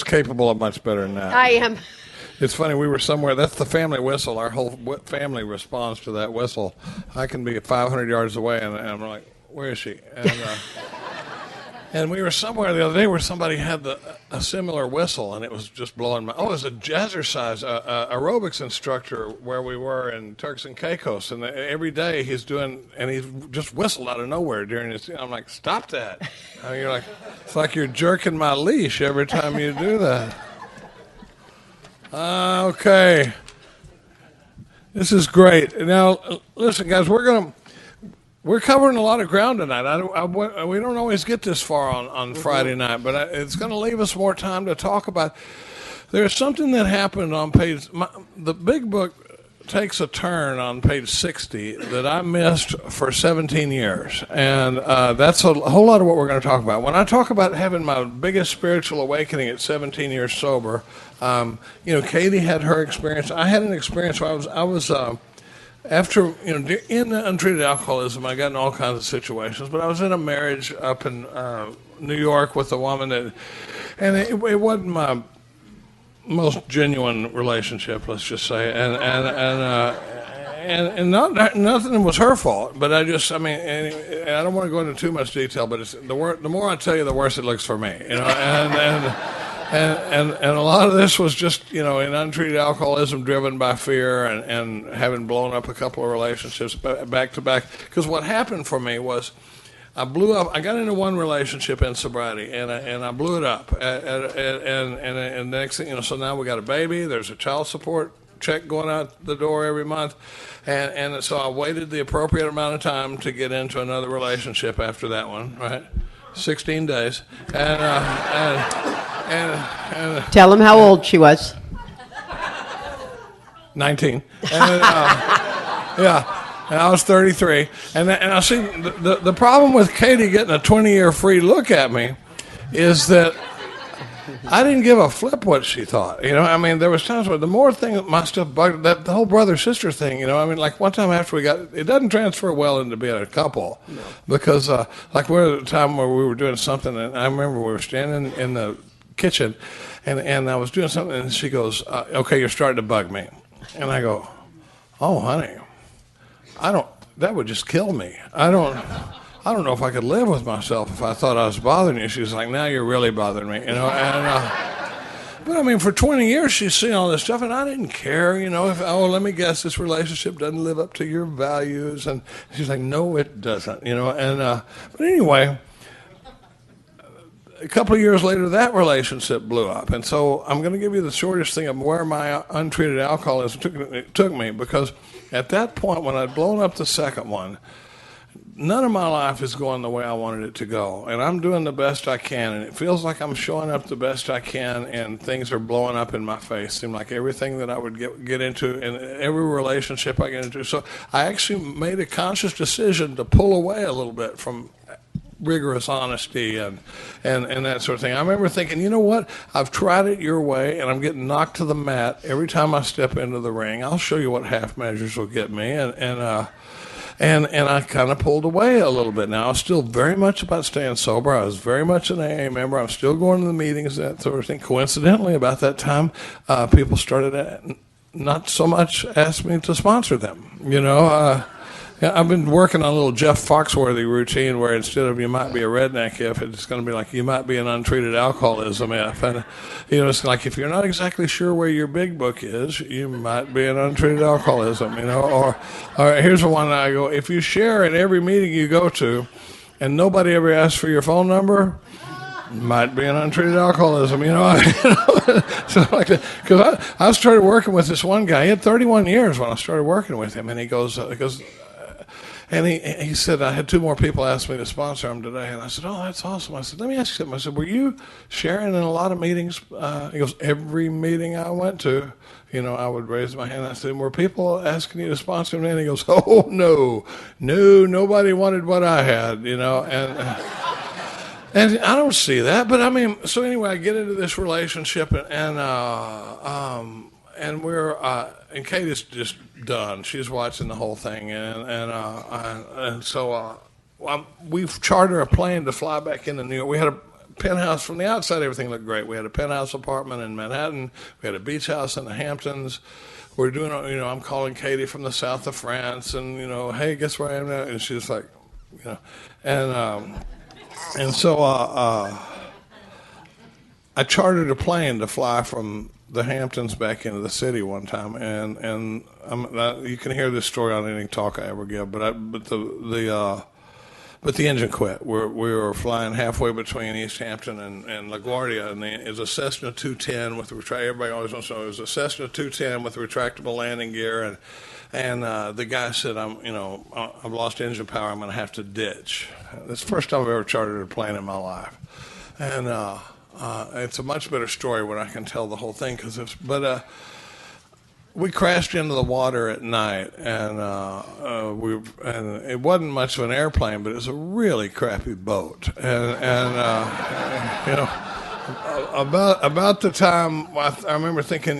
capable of much better than that. I am. It's funny, we were somewhere, that's the family whistle. Our whole family responds to that whistle. I can be 500 yards away, and I'm like, where is she? And we were somewhere the other day where somebody had a similar whistle, and it was just blowing it was a jazzercise aerobics instructor where we were in Turks and Caicos, and every day he's doing, and he just whistled out of nowhere during his, I'm like, stop that. I mean, you're like, it's like you're jerking my leash every time you do that. Okay. This is great. Now, listen, guys, we're covering a lot of ground tonight. We don't always get this far on Friday night, but it's going to leave us more time to talk about. There's something that happened on the big book takes a turn on page 60 that I missed for 17 years. And that's a whole lot of what we're going to talk about. When I talk about having my biggest spiritual awakening at 17 years sober, Katie had her experience. I had an experience where I was after, in untreated alcoholism, I got in all kinds of situations, but I was in a marriage up in New York with a woman and it wasn't my most genuine relationship, let's just say, and nothing was her fault, but I don't want to go into too much detail, but the more I tell you, the worse it looks for me, and a lot of this was just, in untreated alcoholism driven by fear and having blown up a couple of relationships back to back. Because what happened for me was I blew up. I got into one relationship in sobriety, and I blew it up. And the next thing, so now we got a baby. There's a child support check going out the door every month. And so I waited the appropriate amount of time to get into another relationship after that one, right? 16 days. And tell him how old she was. 19. Yeah. And I was 33. And I see the problem with Katie getting a 20-year free look at me is that I didn't give a flip what she thought. There was times where the more thing that my stuff bugged, that the whole brother-sister thing, like one time after it doesn't transfer well into being a couple. No. Because, like we were at a time where we were doing something, and I remember we were standing in the kitchen, and I was doing something, and she goes, okay, you're starting to bug me. And I go, oh, honey, that would just kill me. I don't know if I could live with myself if I thought I was bothering you. She was like, now you're really bothering me, But for 20 years she's seen all this stuff, and I didn't care, if, let me guess, this relationship doesn't live up to your values. And she's like, no, it doesn't, but anyway, a couple of years later, that relationship blew up. And so I'm going to give you the shortest thing of where my untreated alcoholism took me, because at that point, when I'd blown up the second one, none of my life is going the way I wanted it to go. And I'm doing the best I can, and it feels like I'm showing up the best I can, and things are blowing up in my face. It seemed like everything that I would get into, and every relationship I get into. So I actually made a conscious decision to pull away a little bit from rigorous honesty and that sort of thing. I remember thinking, you know what? I've tried it your way, and I'm getting knocked to the mat every time I step into the ring. I'll show you what half measures will get me, and I kind of pulled away a little bit. Now, I was still very much about staying sober. I was very much an AA member. I'm still going to the meetings, that sort of thing. Coincidentally, about that time, people started not so much ask me to sponsor them, I've been working on a little Jeff Foxworthy routine where instead of you might be a redneck if, it's going to be like you might be an untreated alcoholism if. And, it's like if you're not exactly sure where your big book is, you might be an untreated alcoholism, Or here's the one I go, if you share in every meeting you go to and nobody ever asks for your phone number, might be an untreated alcoholism, So like that. Because I started working with this one guy. He had 31 years when I started working with him, and he goes, and he said, I had two more people ask me to sponsor him today. And I said, oh, that's awesome. I said, let me ask you something. I said, were you sharing in a lot of meetings? He goes, every meeting I went to, I would raise my hand. I said, were people asking you to sponsor me? And he goes, oh, no, nobody wanted what I had, and I don't see that. But so anyway, I get into this relationship, and we're and Kate is just done. She's watching the whole thing, and so we've chartered a plane to fly back into New York. We had a penthouse. From the outside, everything looked great. We had a penthouse apartment in Manhattan. We had a beach house in the Hamptons. We're doing, I'm calling Katie from the south of France, and, hey, guess where I am now? And she's like, and so I chartered a plane to fly from the Hamptons back into the city one time, and you can hear this story on any talk I ever give, but the engine quit. We were flying halfway between East Hampton and LaGuardia, and it was a Cessna 210 with everybody always wants to know, it was a Cessna 210 with retractable landing gear, and the guy said, I've lost engine power, I'm going to have to ditch. That's the first time I've ever chartered a plane in my life. And it's a much better story when I can tell the whole thing, we crashed into the water at night, and it wasn't much of an airplane, but it was a really crappy boat. About the time I remember thinking,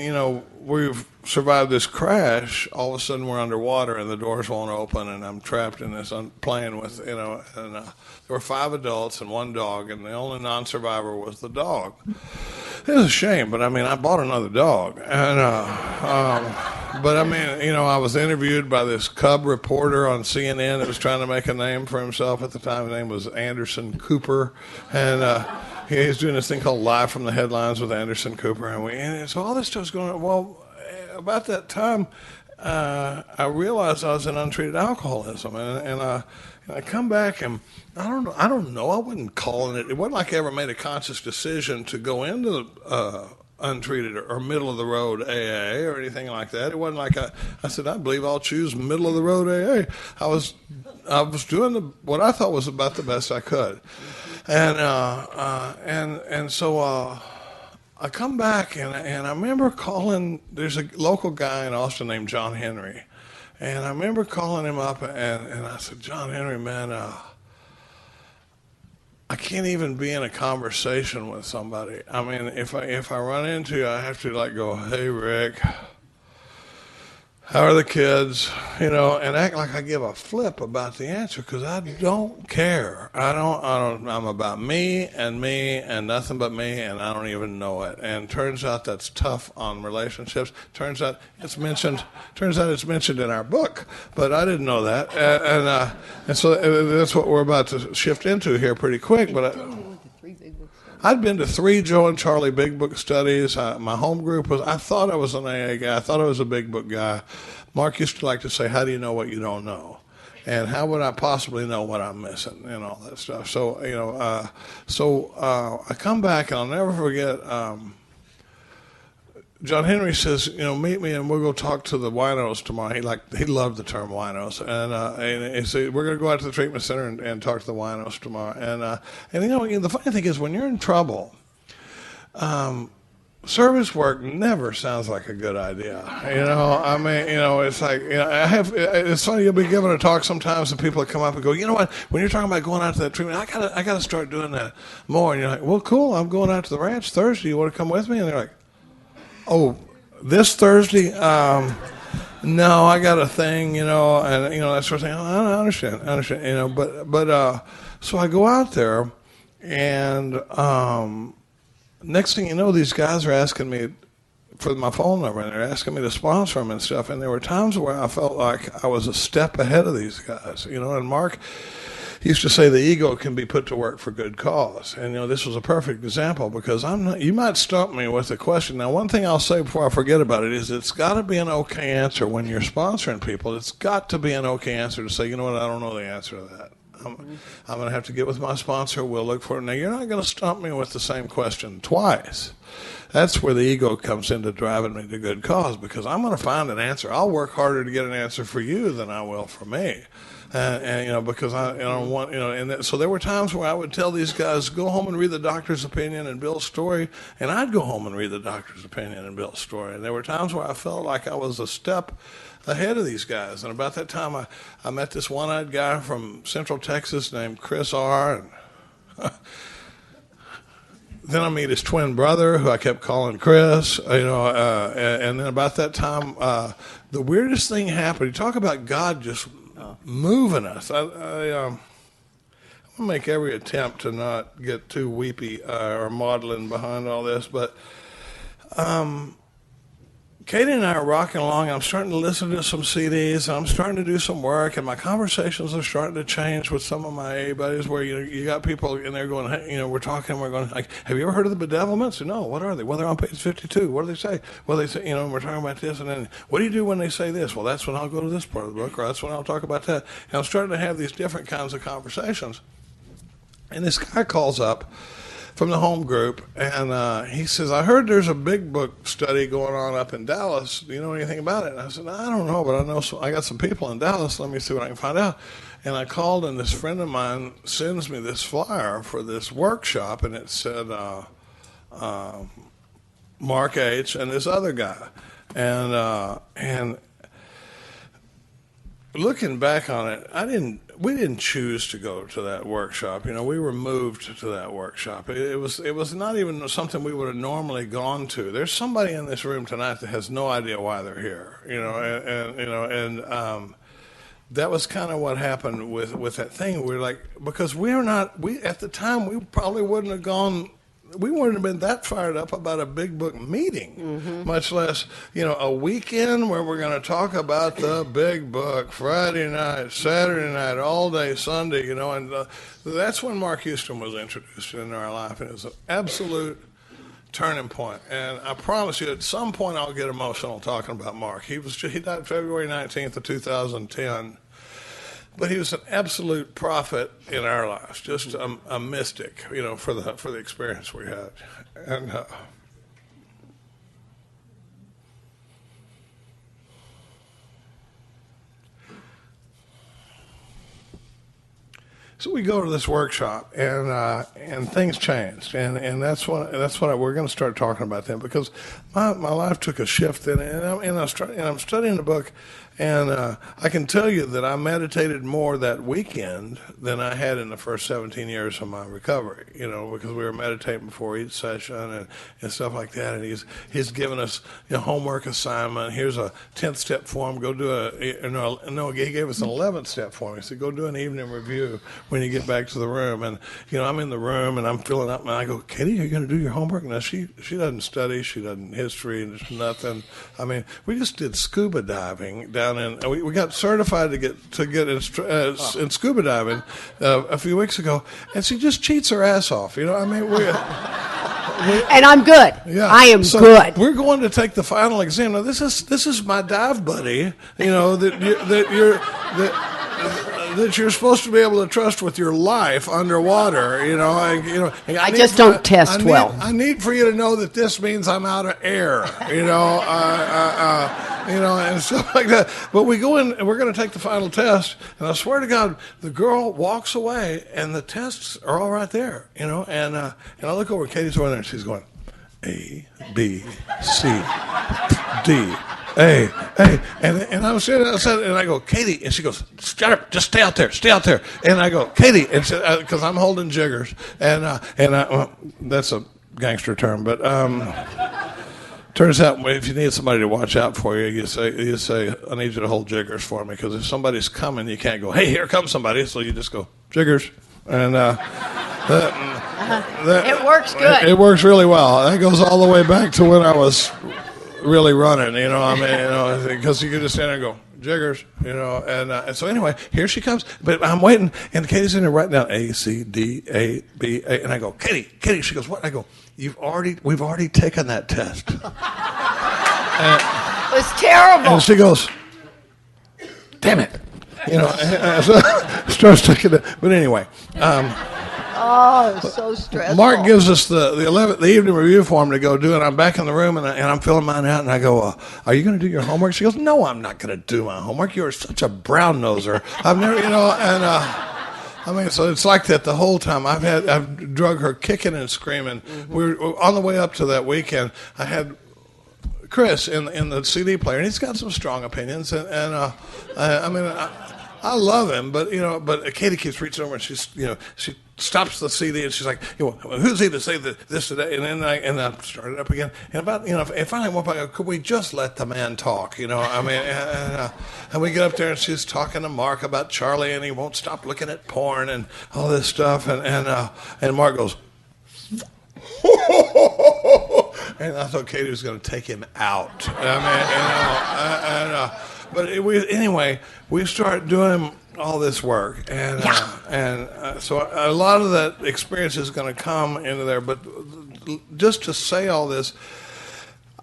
we've survived this crash. All of a sudden, we're underwater, and the doors won't open, and I'm trapped in this plane with, and there were 5 adults and 1 dog, and the only non-survivor was the dog. It was a shame, but I bought another dog, and I was interviewed by this cub reporter on CNN that was trying to make a name for himself at the time. His name was Anderson Cooper, and he was doing this thing called Live from the Headlines with Anderson Cooper, and so all this stuff was going on. Well, about that time, I realized I was in untreated alcoholism, and I come back, and I don't know. I wasn't calling it. It wasn't like I ever made a conscious decision to go into untreated or middle of the road AA or anything like that. It wasn't like I said, I believe I'll choose middle of the road AA. I was doing what I thought was about the best I could, and so I come back, and I remember calling. There's a local guy in Austin named John Henry. And I remember calling him up, and I said, John Henry, man, I can't even be in a conversation with somebody. If I run into you, I have to go, hey, Rick, how are the kids? And act like I give a flip about the answer, because I don't care. I'm about me and nothing but me, and I don't even know it. And turns out that's tough on relationships. Turns out it's mentioned in our book, but I didn't know that. And so that's what we're about to shift into here pretty quick. But I'd been to 3 Joe and Charlie Big Book studies. My home group I thought I was an AA guy. I thought I was a Big Book guy. Mark used to like to say, how do you know what you don't know? And how would I possibly know what I'm missing and all that stuff? So, I come back, and I'll never forget, John Henry says, meet me and we'll go talk to the winos tomorrow. He loved the term winos, and he said, we're going to go out to the treatment center and talk to the winos tomorrow. And the funny thing is, when you're in trouble, service work never sounds like a good idea. It's like, it's funny, you'll be given a talk sometimes, and people will come up and go, you know what, when you're talking about going out to that treatment, I gotta start doing that more. And you're like, well, cool, I'm going out to the ranch Thursday. You want to come with me? And they're like, oh, this Thursday? No, I got a thing, and that sort of thing. I understand, but so I go out there, and next thing you know, these guys are asking me for my phone number, and they're asking me to sponsor them and stuff. And there were times where I felt like I was a step ahead of these guys, And Mark used to say the ego can be put to work for good cause. And, this was a perfect example, because you might stump me with a question. Now, one thing I'll say before I forget about it is it's got to be an okay answer when you're sponsoring people. It's got to be an okay answer to say, you know what, I don't know the answer to that. I'm going to have to get with my sponsor. We'll look for it. Now, you're not going to stump me with the same question twice. That's where the ego comes into driving me to good cause, because I'm going to find an answer. I'll work harder to get an answer for you than I will for me. Because I don't want, so there were times where I would tell these guys, go home and read the doctor's opinion and Bill's story, and I'd go home and read the doctor's opinion and Bill's story. And there were times where I felt like I was a step ahead of these guys. And about that time, I met this one-eyed guy from Central Texas named Chris R. And then I meet his twin brother, who I kept calling Chris. And then about that time, the weirdest thing happened. You talk about God just moving us. I make every attempt to not get too weepy or maudlin behind all this, but Katie and I are rocking along. I'm starting to listen to some CDs, and I'm starting to do some work, and my conversations are starting to change with some of my A buddies where you got people in there going, hey, we're talking, we're going, like, have you ever heard of the bedevilments? No, what are they? Well, they're on page 52. What do they say? Well, they say, and we're talking about this, and then, what do you do when they say this? Well, that's when I'll go to this part of the book, or that's when I'll talk about that. And I'm starting to have these different kinds of conversations. And this guy calls up from the home group, and he says, I heard there's a big book study going on up in Dallas. Do you know anything about it? And I said, I don't know, but I know I got some people in Dallas. Let me see what I can find out. And I called, and this friend of mine sends me this flyer for this workshop, and it said Mark H. and this other guy. And looking back on it, we didn't choose to go to that workshop. We were moved to that workshop. It was not even something we would have normally gone to. There's somebody in this room tonight that has no idea why they're here. And that was kind of what happened with that thing. We're like, because we at the time we probably wouldn't have gone. We wouldn't have been that fired up about a big book meeting, much less, a weekend where we're going to talk about the big book, Friday night, Saturday night, all day Sunday, and that's when Mark Houston was introduced into our life, and it was an absolute turning point. And I promise you, at some point I'll get emotional talking about Mark. He died February 19th of 2010. But he was an absolute prophet in our lives, just a mystic, for the experience we had. And so we go to this workshop, and things changed, and that's what we're going to start talking about then, because my life took a shift, and I'm studying the book. And I can tell you that I meditated more that weekend than I had in the first 17 years of my recovery, because we were meditating before each session and stuff like that. And he's given us homework assignment. Here's a 10th step form. Go do he gave us an 11th step form. He said, go do an evening review when you get back to the room. And, I'm in the room and I'm filling up, and I go, Katie, are you going to do your homework? No, she doesn't study. She doesn't history, and there's nothing. I mean, we just did scuba diving down in, we got certified to get in scuba diving a few weeks ago, and she just cheats her ass off. And I'm good. Yeah, I am good. We're going to take the final exam. Now, this is my dive buddy. That you're supposed to be able to trust with your life underwater, I just don't test well. I need for you to know that this means I'm out of air, and stuff like that. But we go in, and we're going to take the final test, and I swear to God, the girl walks away, and the tests are all right there, and I look over, Katie's over there, and she's going, A, B, C, D, A, and I was sitting outside, and I go, Katie, and she goes, shut up, just stay out there, and I go, Katie, and because I'm holding jiggers, and that's a gangster term, but turns out if you need somebody to watch out for you, you say, I need you to hold jiggers for me, because if somebody's coming, you can't go, hey, here comes somebody, so you just go, jiggers, and it works good. It works really well. That goes all the way back to when I was really running, because you can just stand there and go, jiggers, and so anyway, here she comes, but I'm waiting, and Katie's in there writing down A, C, D, A, B, A, and I go, Katie, she goes, what? I go, we've already taken that test. It was terrible. And she goes, damn it, so starts taking it, but anyway, Oh, it's so stressful. Mark gives us the evening review form to go do, and I'm back in the room, and I'm filling mine out, and I go, are you going to do your homework? She goes, no, I'm not going to do my homework. You're such a brown noser. I've never, so it's like that the whole time. I've drug her kicking and screaming. Mm-hmm. We're on the way up to that weekend. I had Chris in the CD player, and he's got some strong opinions, I love him, but but Katie keeps reaching over and she stops the CD and she's like, who's he to say this today? And then I started up again. And about and finally one point, could we just let the man talk? I mean, and we get up there and she's talking to Mark about Charlie and he won't stop looking at porn and all this stuff. And Mark goes, and I thought Katie was going to take him out. But anyway, we start doing all this work, and so a lot of that experience is going to come into there. But just to say all this,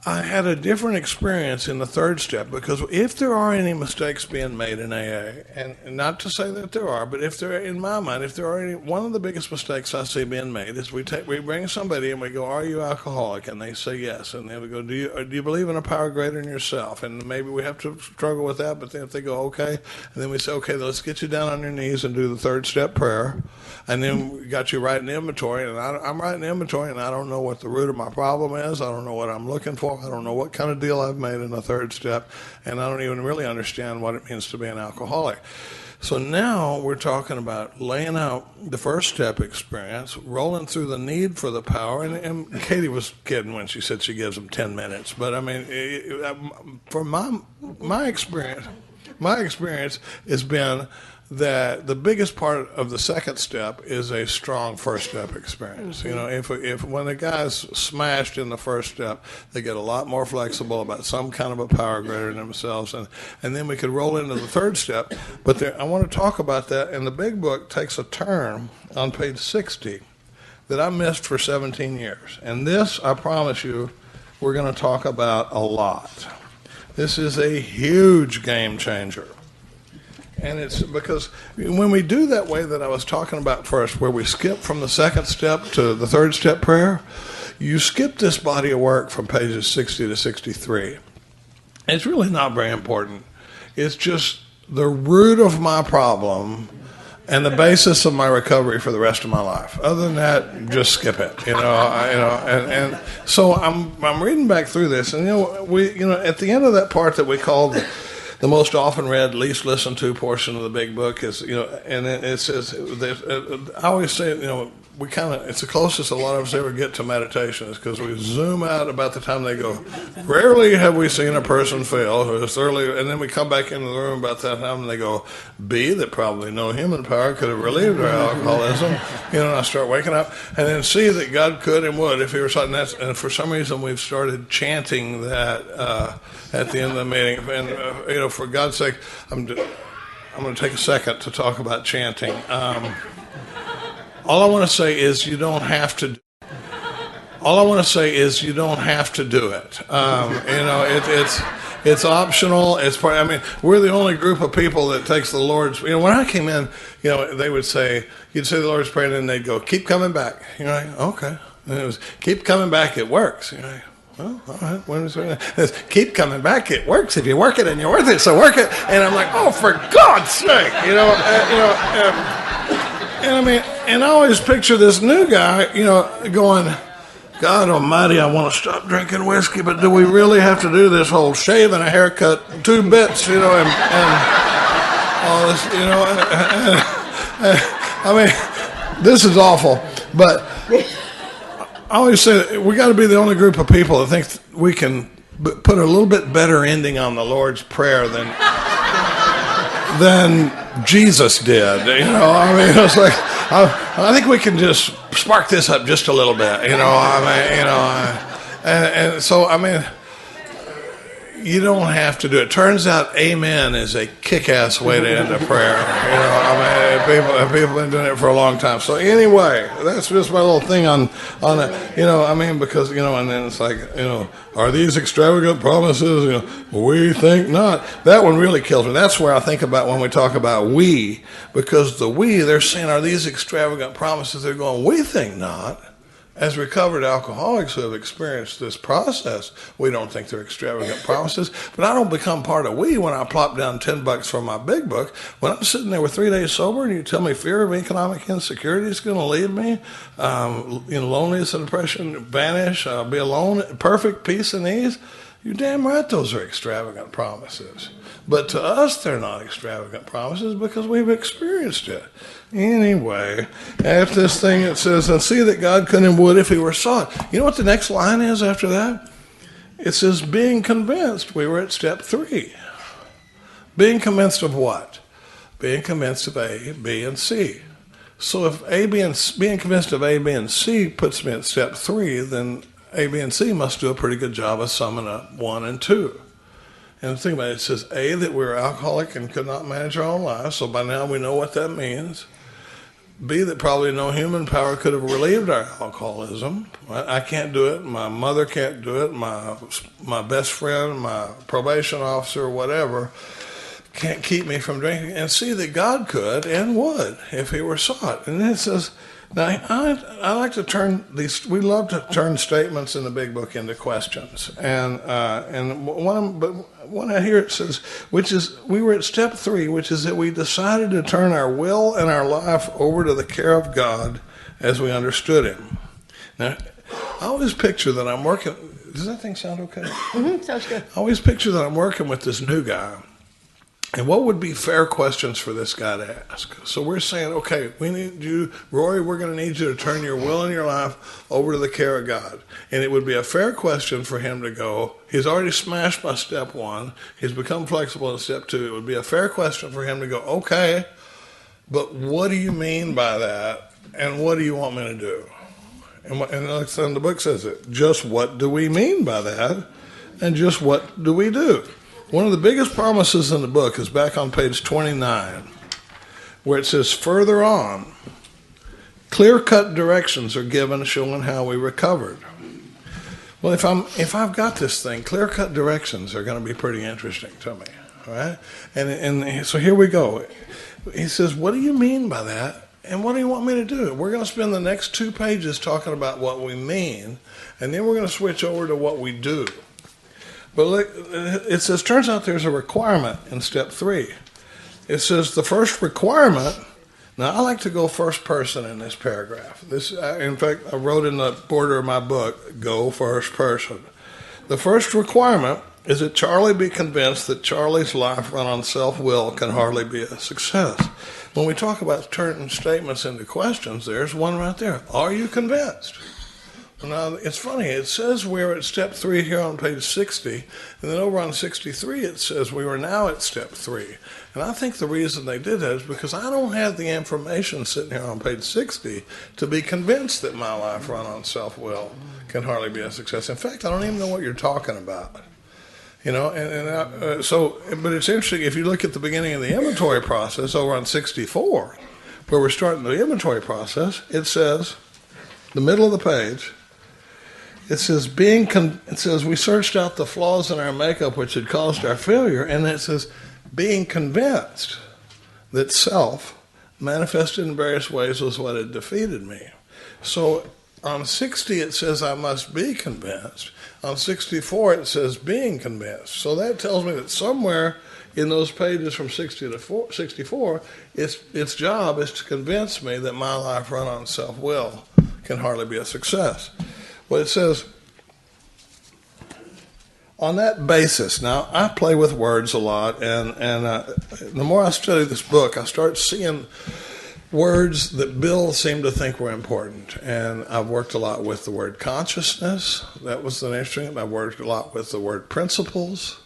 I had a different experience in the third step, because if there are any mistakes being made in AA, and not to say that there are, but if there, in my mind, if there are any, one of the biggest mistakes I see being made is we bring somebody and we go, "Are you alcoholic?" And they say yes, and then we go, "Do you believe in a power greater than yourself?" And maybe we have to struggle with that, but then if they go, "Okay," and then we say, "Okay, let's get you down on your knees and do the third step prayer," and then we got you writing inventory, and I'm writing inventory, and I don't know what the root of my problem is. I don't know what I'm looking for. I don't know what kind of deal I've made in the third step, and I don't even really understand what it means to be an alcoholic. So now we're talking about laying out the first step experience, rolling through the need for the power, and Katie was kidding when she said she gives them 10 minutes, but I mean, for my experience has been that the biggest part of the second step is a strong first step experience. Mm-hmm. If when the guy's smashed in the first step, they get a lot more flexible about some kind of a power greater than themselves, and then we could roll into the third step. But I want to talk about that, and the big book takes a turn on page 60 that I missed for 17 years. And this, I promise you, we're going to talk about a lot. This is a huge game changer. And it's because when we do that way that I was talking about first, where we skip from the second step to the third step prayer, you skip this body of work from pages 60 to 63. It's really not very important. It's just the root of my problem and the basis of my recovery for the rest of my life. Other than that, just skip it. And so I'm reading back through this, and at the end of that part that we called the most often read, least listened to portion of the big book is, and it says, I always say, it's the closest a lot of us ever get to meditation is because we zoom out about the time they go, "Rarely have we seen a person fail who is thoroughly," and then we come back into the room about that time and they go, "B, that probably no human power could have relieved our alcoholism," and I start waking up, and then C, that God could and would if he were something. And for some reason we've started chanting that at the end of the meeting, and for God's sake, I'm going to take a second to talk about chanting. All I want to say is you don't have to. All I want to say is you don't have to do it. It's optional. It's part. I mean, we're the only group of people that takes the Lord's. When I came in, they would say, you'd say the Lord's Prayer, and then they'd go, "Keep coming back." You're like, "Okay." And it was, "Keep coming back. It works." You're like, "Well, all right." When is it? "Keep coming back. It works. If you work it and you're worth it, so work it." And I'm like, "Oh, for God's sake!" And I mean, and I always picture this new guy, going, "God Almighty, I want to stop drinking whiskey, but do we really have to do this whole shave and a haircut, 2 bits, and all this, I mean, this is awful." But I always say we got to be the only group of people that think we can put a little bit better ending on the Lord's Prayer than Jesus did. I mean, it's like I think we can just spark this up just a little bit. And so I mean, you don't have to do it. Turns out, amen is a kick-ass way to end a prayer. People have been doing it for a long time. So anyway, that's just my little thing on it. Because and then it's like, are these extravagant promises? We think not. That one really kills me. That's where I think about when we talk about we, because they're saying, are these extravagant promises? They're going, we think not. As recovered alcoholics who have experienced this process, we don't think they're extravagant promises. But I don't become part of we when I plop down $10 for my big book. When I'm sitting there with 3 days sober and you tell me fear of economic insecurity is going to leave me, loneliness and depression vanish, I'll be alone, perfect peace and ease. You're damn right those are extravagant promises. But to us, they're not extravagant promises because we've experienced it. Anyway, after this thing, it says, and see that God could and would if he were sought. You know what the next line is after that? It says, being convinced. We were at step 3. Being convinced of what? Being convinced of A, B, and C. So if being convinced of A, B, and C puts me at step 3, then A, B, and C must do a pretty good job of summing up 1 and 2. And think about it, it says A, that we were alcoholic and could not manage our own lives, so by now we know what that means. B, that probably no human power could have relieved our alcoholism. I can't do it, my mother can't do it, my best friend, my probation officer, whatever, can't keep me from drinking. And C, that God could and would if he were sought. And then it says, now, I like to turn these. We love to turn statements in the big book into questions, and when I hear it says, which is we were at step 3, which is that we decided to turn our will and our life over to the care of God as we understood Him. Now, I always picture that I'm working. Does that thing sound okay? Mm-hmm, sounds good. I always picture that I'm working with this new guy. And what would be fair questions for this guy to ask? So we're saying, okay, we need you, Rory, we're going to need you to turn your will and your life over to the care of God. And it would be a fair question for him to go, he's already smashed by step 1. He's become flexible in step 2. It would be a fair question for him to go, okay, but what do you mean by that? And what do you want me to do? And the book says it. Just what do we mean by that? And just what do we do? One of the biggest promises in the book is back on page 29, where it says, further on, clear-cut directions are given showing how we recovered. Well, if I've got this thing, clear-cut directions are going to be pretty interesting to me, all right? And so here we go. He says, what do you mean by that? And what do you want me to do? We're going to spend the next 2 pages talking about what we mean, and then we're going to switch over to what we do. But look, it says, turns out there's a requirement in step 3. It says the first requirement. Now, I like to go first person in this paragraph. In fact, I wrote in the border of my book, go first person. The first requirement is that Charlie be convinced that Charlie's life run on self-will can hardly be a success. When we talk about turning statements into questions, there's one right there. Are you convinced? Now, it's funny, it says we're at step 3 here on page 60, and then over on 63 it says we were now at step 3. And I think the reason they did that is because I don't have the information sitting here on page 60 to be convinced that my life run on self-will can hardly be a success. In fact, I don't even know what you're talking about. You know, but it's interesting, if you look at the beginning of the inventory process over on 64, where we're starting the inventory process, it says, the middle of the page, it says we searched out the flaws in our makeup which had caused our failure, and it says being convinced that self manifested in various ways was what had defeated me. So on 60 it says I must be convinced. On 64 it says being convinced. So that tells me that somewhere in those pages from 60 to 64, its job is to convince me that my life run on self-will can hardly be a success. Well, it says, on that basis, now I play with words a lot, and the more I study this book, I start seeing words that Bill seemed to think were important. And I've worked a lot with the word consciousness. That was an interesting. I've worked a lot with the word principles.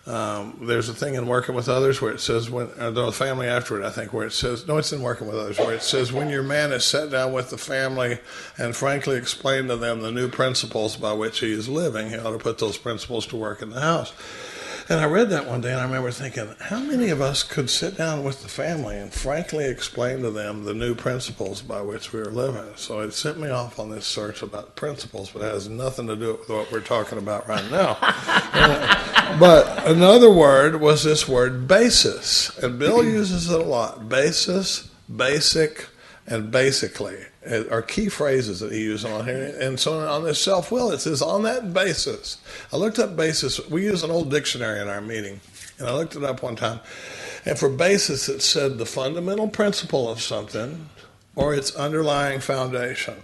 There's a thing in working with others where it says, the family afterward, I think, where it says, no, it's in working with others, where it says, when your man is sat down with the family and frankly explain to them the new principles by which he is living, he ought to put those principles to work in the house. And I read that one day, and I remember thinking, how many of us could sit down with the family and frankly explain to them the new principles by which we are living? So it sent me off on this search about principles, but it has nothing to do with what we're talking about right now. But another word was this word basis, and Bill uses it a lot. Basis, basic, and basically are key phrases that he uses on here. And so on this self-will, it says, on that basis. I looked up basis. We use an old dictionary in our meeting, and I looked it up one time. And for basis, it said the fundamental principle of something or its underlying foundation.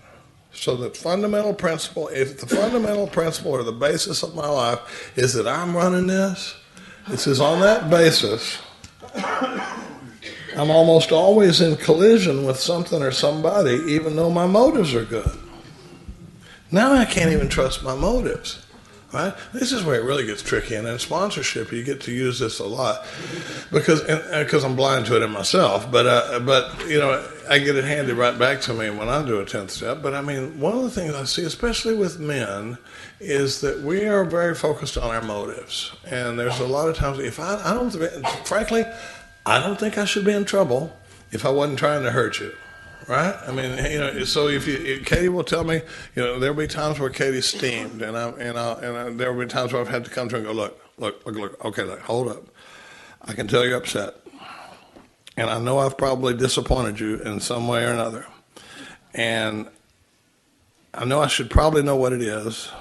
So the fundamental principle, if the fundamental principle or the basis of my life is that I'm running this, it says on that basis, I'm almost always in collision with something or somebody, even though my motives are good. Now I can't even trust my motives. Right? This is where it really gets tricky, and in sponsorship, you get to use this a lot because I'm blind to it in myself. But I get it handed right back to me when I do a 10th step. But I mean, one of the things I see, especially with men, is that we are very focused on our motives, and there's a lot of times frankly, I don't think I should be in trouble if I wasn't trying to hurt you. Right? I mean, so if Katie will tell me, there'll be times where Katie's steamed, and there'll be times where I've had to come to her and go, look, okay, hold up. I can tell you're upset, and I know I've probably disappointed you in some way or another, and I know I should probably know what it is,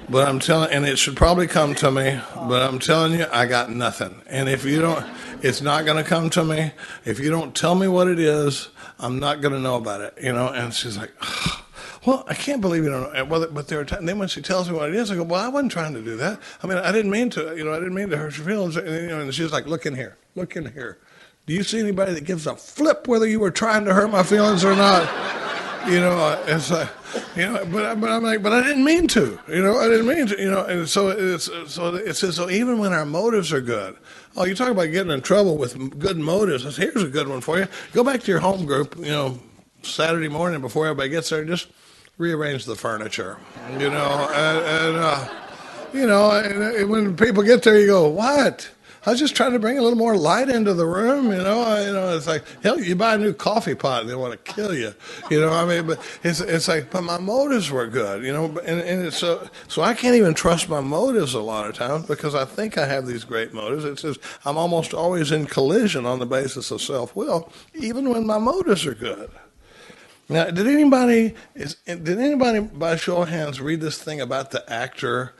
but and it should probably come to me, but I'm telling you, I got nothing, and if you don't, it's not going to come to me. If you don't tell me what it is, I'm not going to know about it, And she's like, well, I can't believe you don't know. But there are times, then when she tells me what it is, I go, well, I wasn't trying to do that. I mean, I didn't mean to, I didn't mean to hurt your feelings. And she's like, look in here. Do you see anybody that gives a flip whether you were trying to hurt my feelings or not? It's like, but I'm like, but I didn't mean to, I didn't mean to, and so it says, so even when our motives are good, oh, you talk about getting in trouble with good motives. Here's a good one for you. Go back to your home group, Saturday morning before everybody gets there, just rearrange the furniture, and when people get there, you go, what? I was just trying to bring a little more light into the room, It's like, hell, you buy a new coffee pot and they want to kill you, But it's like, but my motives were good, And it's so I can't even trust my motives a lot of times because I think I have these great motives. It says I'm almost always in collision on the basis of self-will, even when my motives are good. Now, did anybody by show of hands read this thing about the actor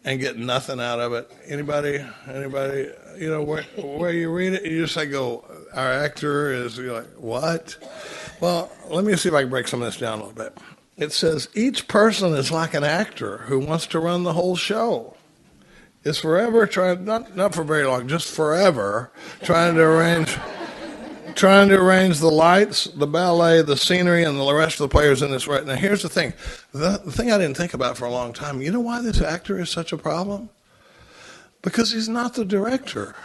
and get nothing out of it? Anybody, where you read it, you just like go, our actor is, you're like, what? Well, let me see if I can break some of this down a little bit. It says each person is like an actor who wants to run the whole show. Is forever trying, not for very long, just forever trying to arrange the lights, the ballet, the scenery, and the rest of the players in this. Right now, here's the thing. The thing I didn't think about for a long time, you know why this actor is such a problem? Because he's not the director.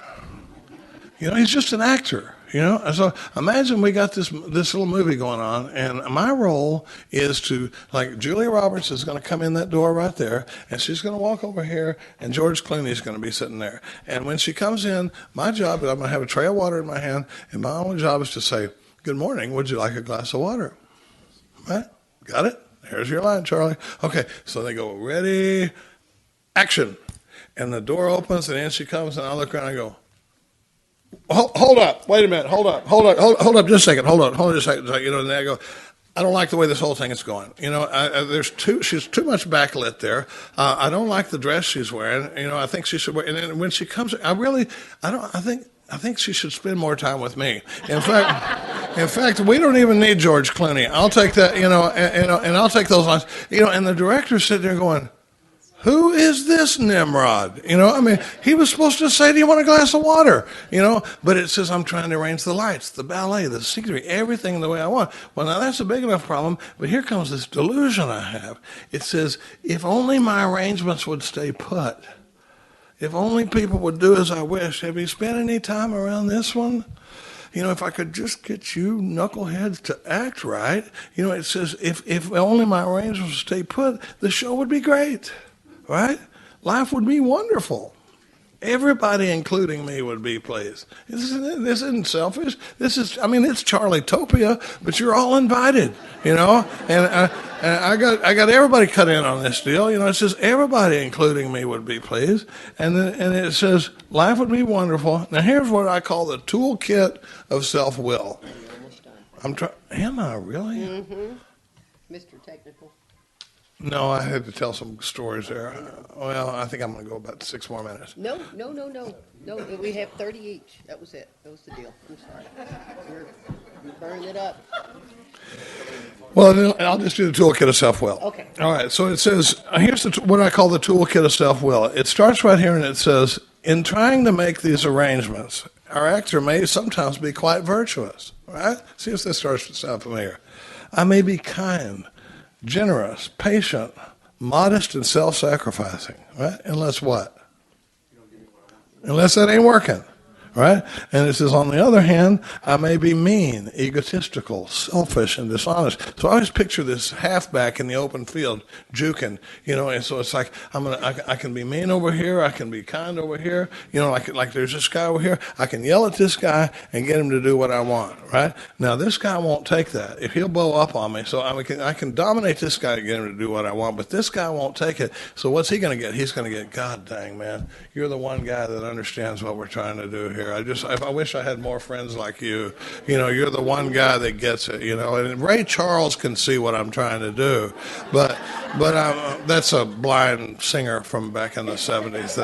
He's just an actor. And so imagine we got this little movie going on, and my role is to, like, Julia Roberts is going to come in that door right there, and she's going to walk over here, and George Clooney is going to be sitting there. And when she comes in, my job is I'm going to have a tray of water in my hand, and my only job is to say, good morning, would you like a glass of water? Right? Got it? Here's your line, Charlie. Okay, so they go, ready, action. And the door opens, and in she comes, and I look around and I go, hold up, wait a minute, hold up, just a second, hold on just a second, and I go, I don't like the way this whole thing is going. She's too much backlit there. I don't like the dress she's wearing. I think she should wear, and then when she comes, I think she should spend more time with me. In fact, we don't even need George Clooney. I'll take that, and I'll take those lines, and the director's sitting there going, who is this Nimrod? He was supposed to say, do you want a glass of water? But it says I'm trying to arrange the lights, the ballet, the scenery, everything the way I want. Well, now that's a big enough problem, but here comes this delusion I have. It says, if only my arrangements would stay put. If only people would do as I wish. Have you spent any time around this one? If I could just get you knuckleheads to act right. It says, if only my arrangements would stay put, the show would be great. Right? Life would be wonderful. Everybody, including me, would be pleased. This isn't selfish. It's Charlie-topia, but you're all invited, And I got everybody cut in on this deal. It says everybody, including me, would be pleased. And it says life would be wonderful. Now, here's what I call the toolkit of self-will. You're almost done. I'm trying. Am I really? Mm-hmm. Mr. Technical. No, I had to tell some stories there. Well, I think I'm going to go about 6 more minutes. No. We have 30 each. That was it. That was the deal. I'm sorry. Burn it up. Well, then I'll just do the toolkit of self-will. Okay. All right. So it says, here's what I call the toolkit of self-will. It starts right here and it says, in trying to make these arrangements, our actor may sometimes be quite virtuous. Right? See if this starts to sound familiar. I may be kind, generous, patient, modest, and self-sacrificing. Right? Unless what? Unless that ain't working. Right? And it says, on the other hand, I may be mean, egotistical, selfish, and dishonest. So I always picture this halfback in the open field, juking, and so it's like, I can be mean over here, I can be kind over here, like there's this guy over here, I can yell at this guy and get him to do what I want, right? Now, this guy won't take that. If he'll blow up on me, so I can dominate this guy to get him to do what I want, but this guy won't take it. So what's he going to get? He's going to get, God dang, man, you're the one guy that understands what we're trying to do here. I wish I had more friends like you. You're the one guy that gets it. And Ray Charles can see what I'm trying to do, but that's a blind singer from back in the '70s.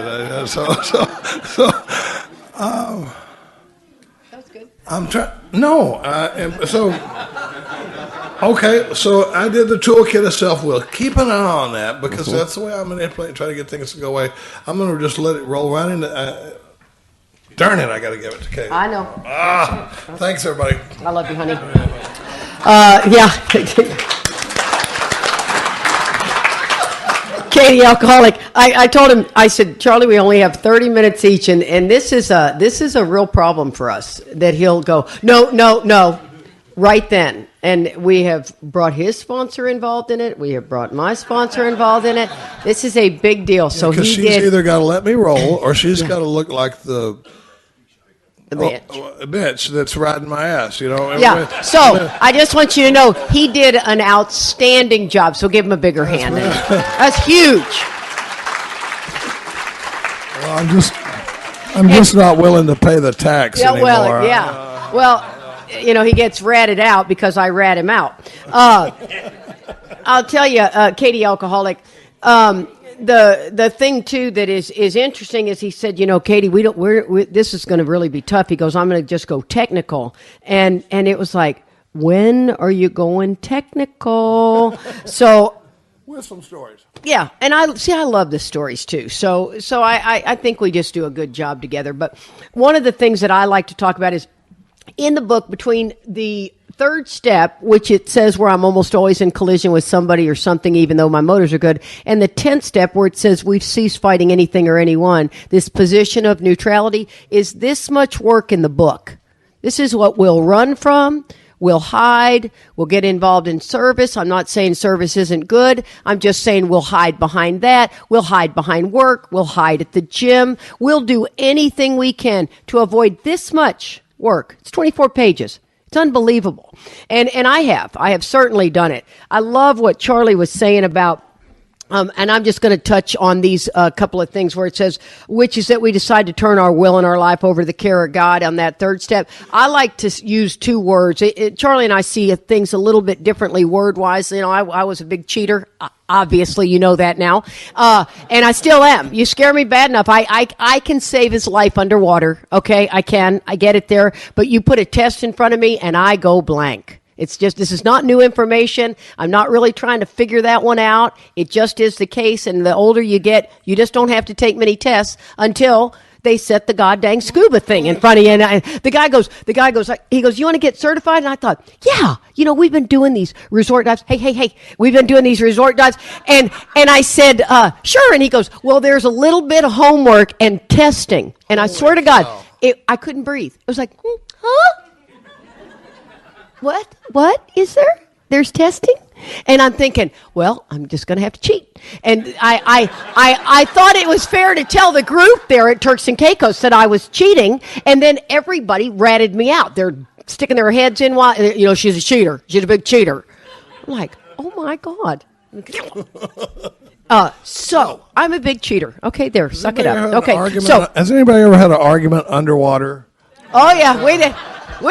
That's good. I'm trying. No, okay. So I did the toolkit of self-will. Keep an eye on that because that's the way I manipulate and try to get things to go away. I'm going to just let it roll right into. Darn it, I got to give it to Katie. I know. Thanks, everybody. I love you, honey. Yeah. Katie, alcoholic. I told him, I said, Charlie, we only have 30 minutes each, and this is a real problem for us, that he'll go, no, right then. And we have brought his sponsor involved in it. We have brought my sponsor involved in it. This is a big deal. So because she's either got to let me roll or she's got to look like the bitch that's riding my ass, Yeah. So I just want you to know he did an outstanding job. So give him a bigger hand. That's huge. Well, I'm just not willing to pay the tax anymore. Well, he gets ratted out because I rat him out. I'll tell you, Katie, alcoholic. The thing too that is interesting is he said, Katie, this is going to really be tough. He goes, I'm going to just go technical, and it was like, when are you going technical? So with some stories. Yeah, and I love the stories too. So I think we just do a good job together. But one of the things that I like to talk about is in the book, between the third step, which it says where I'm almost always in collision with somebody or something, even though my motors are good, and the 10th step where it says we've ceased fighting anything or anyone, this position of neutrality is this much work in the book. This is what we'll run from. We'll hide. We'll get involved in service. I'm not saying service isn't good. I'm just saying we'll hide behind that. We'll hide behind work. We'll hide at the gym. We'll do anything we can to avoid this much work. It's 24 pages. It's unbelievable. And I have certainly done it. I love what Charlie was saying about, and I'm just going to touch on these couple of things where it says, which is that we decide to turn our will and our life over to the care of God on that third step. I like to use two words. Charlie and I see things a little bit differently word-wise. I was a big cheater. Obviously, you know that now. And I still am. You scare me bad enough. I can save his life underwater. Okay, I can. I get it there. But you put a test in front of me and I go blank. It's just, this is not new information. I'm not really trying to figure that one out. It just is the case. And the older you get, you just don't have to take many tests until they set the goddamn scuba thing in front of you. And the guy goes, he goes, you want to get certified? And I thought, yeah, we've been doing these resort dives. Hey, we've been doing these resort dives. And I said, sure. And he goes, well, there's a little bit of homework and testing. And I swear to God, I couldn't breathe. It was like, huh? What is there? There's testing? And I'm thinking, well, I'm just going to have to cheat. And I thought it was fair to tell the group there at Turks and Caicos that I was cheating. And then everybody ratted me out. They're sticking their heads in while, she's a cheater. She's a big cheater. I'm like, oh my God. So I'm a big cheater. Okay, there, suck it up. Okay, so has anybody ever had an argument underwater? Oh yeah, we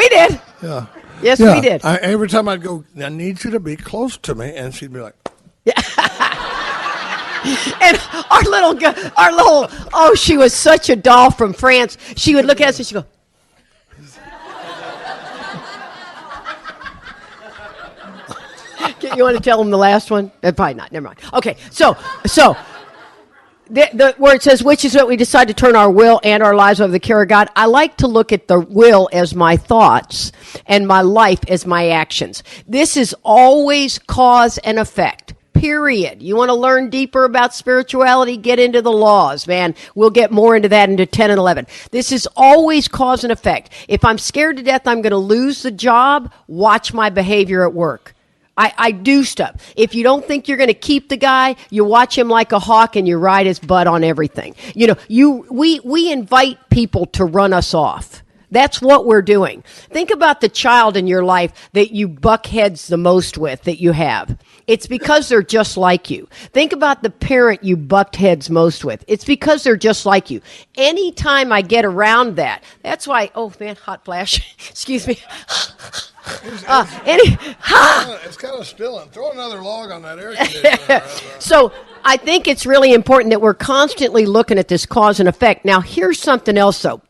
did. Yeah. Yes, we did. Every time I'd go, I need you to be close to me, and she'd be like, yeah. And she was such a doll from France. She would look at us and she'd go, You want to tell them the last one? Probably not. Never mind. Okay, so where it says, which is what we decide to turn our will and our lives over the care of God, I like to look at the will as my thoughts and my life as my actions. This is always cause and effect. Period. You want to learn deeper about spirituality? Get into the laws, man. We'll get more into that into 10 and 11. This is always cause and effect. If I'm scared to death I'm going to lose the job, watch my behavior at work. I do stuff. If you don't think you're going to keep the guy, you watch him like a hawk and you ride his butt on everything. We invite people to run us off. That's what we're doing. Think about the child in your life that you buck heads the most with that you have. It's because they're just like you. Think about the parent you bucked heads most with. It's because they're just like you. Anytime I get around that, that's why, oh man, hot flash. Excuse me. It's kind of spilling. Throw another log on that air conditioner. So I think it's really important that we're constantly looking at this cause and effect. Now, here's something else, though.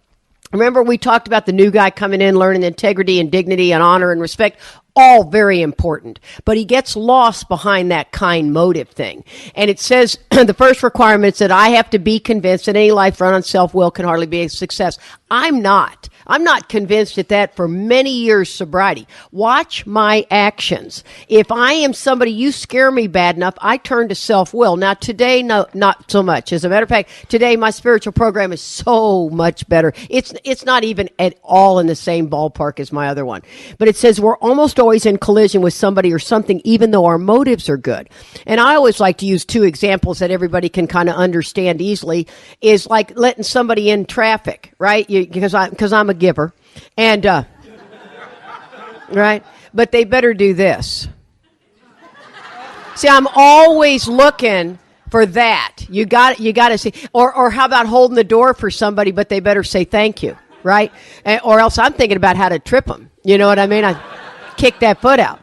Remember, we talked about the new guy coming in, learning integrity and dignity and honor and respect. All very important. But he gets lost behind that kind motive thing. And it says, the first requirement is that I have to be convinced that any life run on self-will can hardly be a success. I'm not convinced at that for many years sobriety. Watch my actions. If I am somebody, you scare me bad enough, I turn to self-will. Now today, no, not so much. As a matter of fact, today my spiritual program is so much better. It's not even at all in the same ballpark as my other one. But it says we're almost always in collision with somebody or something, even though our motives are good. And I always like to use two examples that everybody can kind of understand easily, is like letting somebody in traffic, right? Because I'm a giver, and right, but they better do this. See, I'm always looking for that. You got to see, or how about holding the door for somebody, but they better say thank you, right? Or else I'm thinking about how to trip them. You know what I mean? I kick that foot out.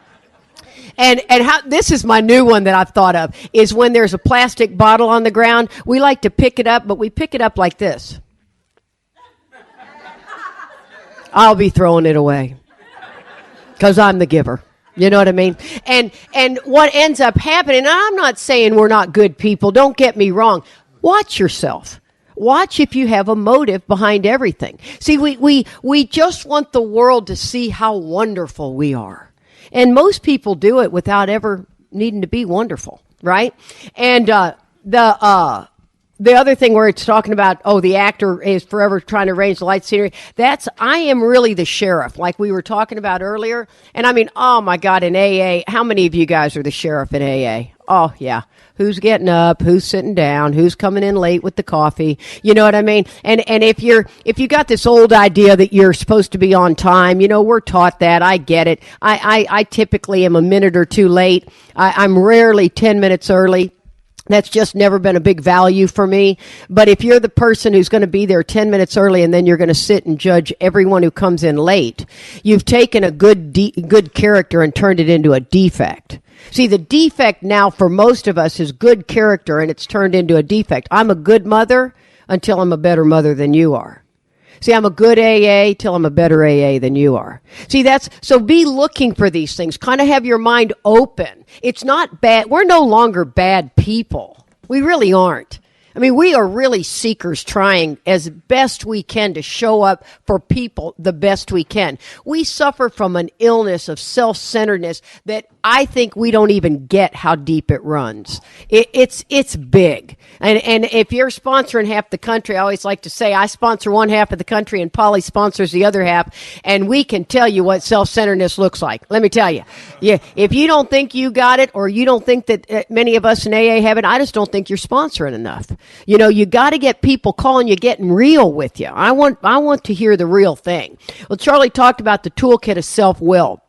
And how this is my new one that I've thought of is when there's a plastic bottle on the ground, we like to pick it up, but we pick it up like this. I'll be throwing it away because I'm the giver. You know what I mean? And what ends up happening, and I'm not saying we're not good people. Don't get me wrong. Watch yourself. Watch if you have a motive behind everything. See, we just want the world to see how wonderful we are. And most people do it without ever needing to be wonderful, right? And the other thing where it's talking about, the actor is forever trying to arrange the light scenery, I am really the sheriff, like we were talking about earlier. And I mean, oh my God, in AA, how many of you guys are the sheriff in AA? Oh yeah. Who's getting up? Who's sitting down? Who's coming in late with the coffee? You know what I mean? And if you got this old idea that you're supposed to be on time, we're taught that. I get it. I typically am a minute or two late. I'm rarely 10 minutes early. That's just never been a big value for me. But if you're the person who's going to be there 10 minutes early and then you're going to sit and judge everyone who comes in late, you've taken a good character and turned it into a defect. See, the defect now for most of us is good character, and it's turned into a defect. I'm a good mother until I'm a better mother than you are. See, I'm a good AA till I'm a better AA than you are. See, so be looking for these things. Kind of have your mind open. It's not bad. We're no longer bad people. We really aren't. I mean, we are really seekers trying as best we can to show up for people the best we can. We suffer from an illness of self-centeredness that I think we don't even get how deep it runs. It's big. And if you're sponsoring half the country, I always like to say I sponsor one half of the country and Polly sponsors the other half, and we can tell you what self-centeredness looks like. Let me tell you. Yeah, if you don't think you got it, or you don't think that many of us in AA have it, I just don't think you're sponsoring enough. You got to get people calling you, getting real with you. I want to hear the real thing. Well, Charlie talked about the toolkit of self-will.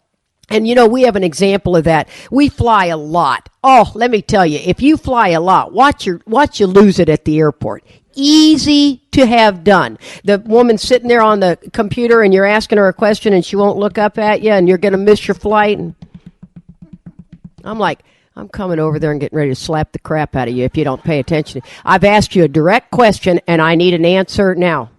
And, we have an example of that. We fly a lot. Oh, let me tell you, if you fly a lot, watch you lose it at the airport. Easy to have done. The woman sitting there on the computer and you're asking her a question and she won't look up at you and you're going to miss your flight. And I'm like, I'm coming over there and getting ready to slap the crap out of you if you don't pay attention. I've asked you a direct question and I need an answer now.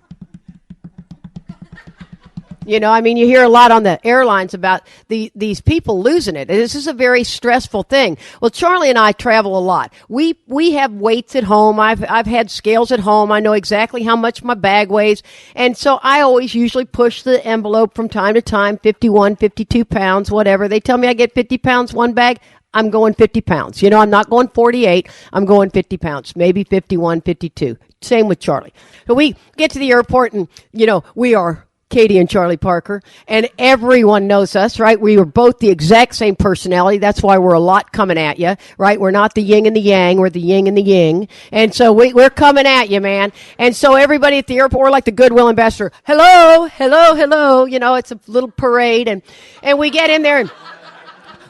You know, I mean, you hear a lot on the airlines about these people losing it. This is a very stressful thing. Well, Charlie and I travel a lot. We have weights at home. I've had scales at home. I know exactly how much my bag weighs. And so I always usually push the envelope from time to time, 51, 52 pounds, whatever. They tell me I get 50 pounds one bag. I'm going 50 pounds. You know, I'm not going 48. I'm going 50 pounds, maybe 51, 52. Same with Charlie. So we get to the airport and, you know, we are Katie and Charlie Parker, and everyone knows us, right? We were both the exact same personality. That's why we're a lot coming at you, right? We're not the yin and the yang. We're the yin and the ying. And so we're coming at you, man. And so everybody at the airport, we're like the goodwill ambassador. Hello, hello, hello. You know, it's a little parade. And we get in there and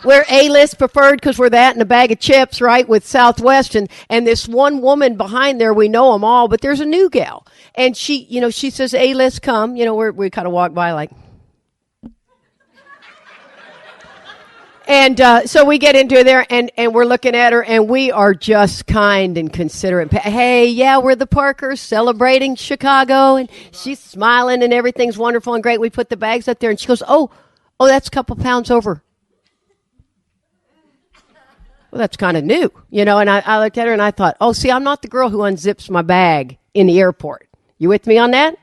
we're A-list preferred because we're that and a bag of chips, right, with Southwest. And this one woman behind there, we know them all, but there's a new gal. And she, you know, she says, A-list come. You know, we kind of walk by like. And so we get into there, and we're looking at her, and we are just kind and considerate. Hey, yeah, we're the Parkers celebrating Chicago. And she's smiling, and everything's wonderful and great. We put the bags up there, and she goes, oh, that's a couple pounds over. Well, that's kind of new, you know, and I looked at her and I thought, oh, see, I'm not the girl who unzips my bag in the airport. You with me on that?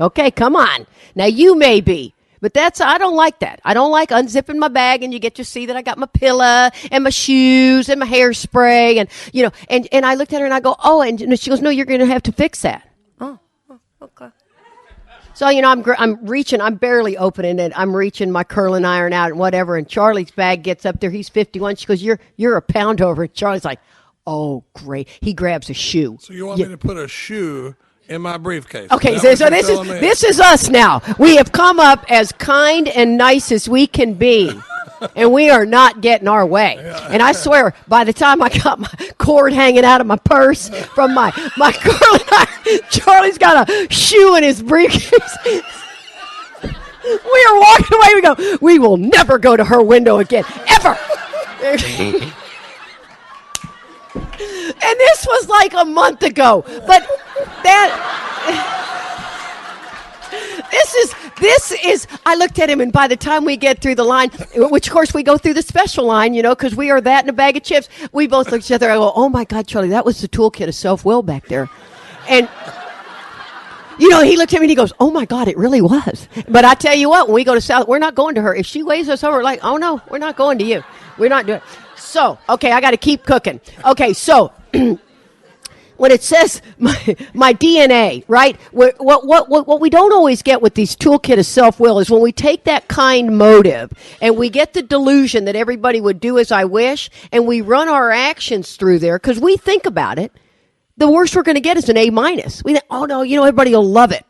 Okay, come on. Now, you may be, but I don't like that. I don't like unzipping my bag and you get to see that I got my pillow and my shoes and my hairspray and, you know, and I looked at her and I go, oh, and she goes, no, you're going to have to fix that. Oh, okay. So, you know, I'm reaching, I'm barely opening it. I'm reaching my curling iron out and whatever. And Charlie's bag gets up there. He's 51. She goes, you're a pound over. Charlie's like, oh, great. He grabs a shoe. So you want me to put a shoe in my briefcase? Okay, so this is us now. We have come up as kind and nice as we can be. And we are not getting our way. And I swear, by the time I got my cord hanging out of my purse from my curling iron, Charlie's got a shoe in his briefcase. We are walking away. We go, we will never go to her window again, ever. And this was like a month ago. But This is, I looked at him, and by the time we get through the line, which of course we go through the special line, you know, because we are that and a bag of chips, we both look at each other. I go, oh my God, Charlie, that was the toolkit of self-will back there. And, you know, he looked at me and he goes, oh my God, it really was. But I tell you what, when we go to South, we're not going to her. If she weighs us over, like, oh no, we're not going to you. We're not doing it. So, okay, I got to keep cooking. Okay, so when it says my DNA, right? What we don't always get with these toolkit of self-will is when we take that kind motive and we get the delusion that everybody would do as I wish, and we run our actions through there because we think about it, the worst we're going to get is an A-. We think, oh no, you know, everybody will love it.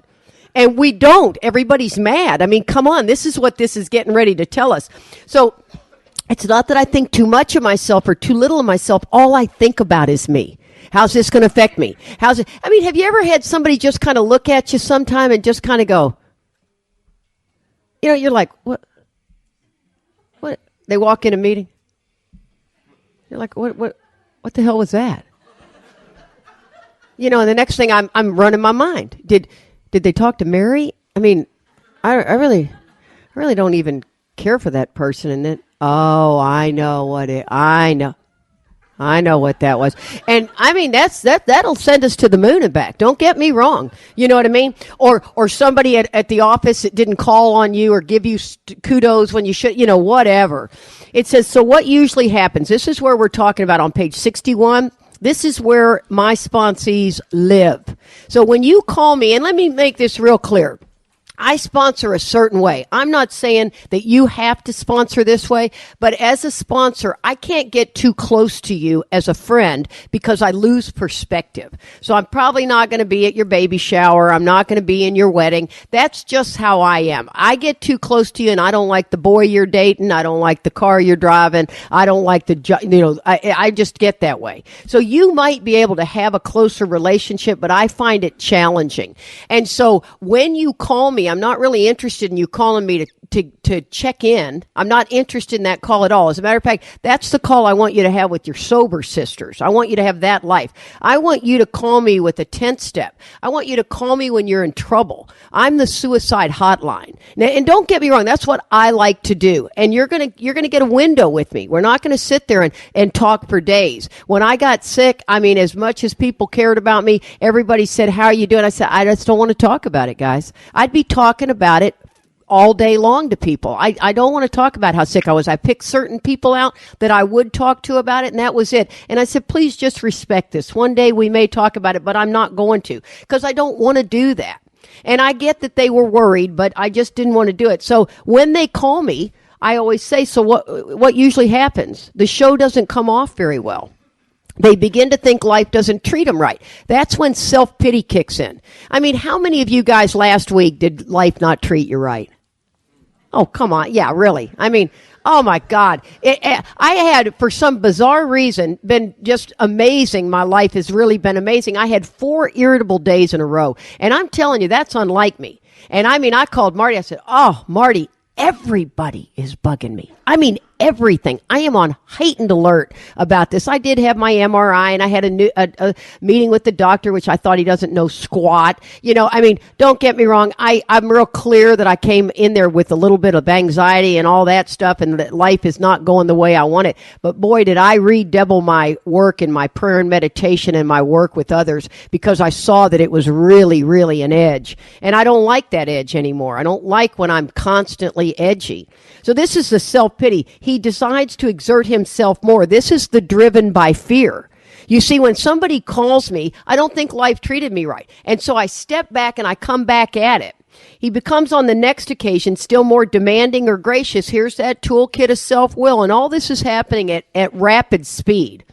And we don't. Everybody's mad. I mean, come on. This is what this is getting ready to tell us. So it's not that I think too much of myself or too little of myself. All I think about is me. How's this going to affect me? How's it? I mean, have you ever had somebody just kind of look at you sometime and just kind of go, you know, you're like, what? They walk in a meeting. You're like, what the hell was that? You know, and the next thing I'm running my mind. Did they talk to Mary? I mean, I really don't even care for that person. And then, oh, I know what that was. And I mean, that'll send us to the moon and back. Don't get me wrong. You know what I mean? Or somebody at the office that didn't call on you or give you kudos when you should, you know, whatever. It says, so what usually happens? This is where we're talking about on page 61. This is where my sponsees live. So when you call me, and let me make this real clear. I sponsor a certain way. I'm not saying that you have to sponsor this way, but as a sponsor, I can't get too close to you as a friend because I lose perspective. So I'm probably not going to be at your baby shower. I'm not going to be in your wedding. That's just how I am. I get too close to you and I don't like the boy you're dating. I don't like the car you're driving. I don't like I just get that way. So you might be able to have a closer relationship, but I find it challenging. And so when you call me, I'm not really interested in you calling me to check in. I'm not interested in that call at all. As a matter of fact, that's the call I want you to have with your sober sisters. I want you to have that life. I want you to call me with a 10th step. I want you to call me when you're in trouble. I'm the suicide hotline. Now, and don't get me wrong, that's what I like to do. And you're gonna get a window with me. We're not gonna sit there and talk for days. When I got sick, I mean, as much as people cared about me, everybody said, "How are you doing?" I said, "I just don't want to talk about it, guys." I'd be talking about it all day long to people. I don't want to talk about how sick I was. I picked certain people out that I would talk to about it, and that was it. And I said, please just respect this. One day we may talk about it, but I'm not going to, because I don't want to do that. And I get that they were worried, but I just didn't want to do it. So when they call me, I always say, so what usually happens? The show doesn't come off very well. They begin to think life doesn't treat them right. That's when self-pity kicks in. I mean, how many of you guys last week did life not treat you right? Oh, come on. Yeah, really. I mean, oh, my God. I had, for some bizarre reason, been just amazing. My life has really been amazing. I had 4 irritable days in a row. And I'm telling you, that's unlike me. And I mean, I called Marty. I said, oh, Marty, everybody is bugging me. I mean, everything. I am on heightened alert about this. I did have my MRI, and I had a meeting with the doctor, which I thought he doesn't know squat. You know, I mean, don't get me wrong. I'm real clear that I came in there with a little bit of anxiety and all that stuff, and that life is not going the way I want it. But boy, did I redouble my work and my prayer and meditation and my work with others, because I saw that it was really, really an edge. And I don't like that edge anymore. I don't like when I'm constantly edgy. So this is the self-pity. He decides to exert himself more. This is the driven by fear. You see, when somebody calls me, I don't think life treated me right. And so I step back and I come back at it. He becomes on the next occasion still more demanding or gracious. Here's that toolkit of self-will. And all this is happening at rapid speed.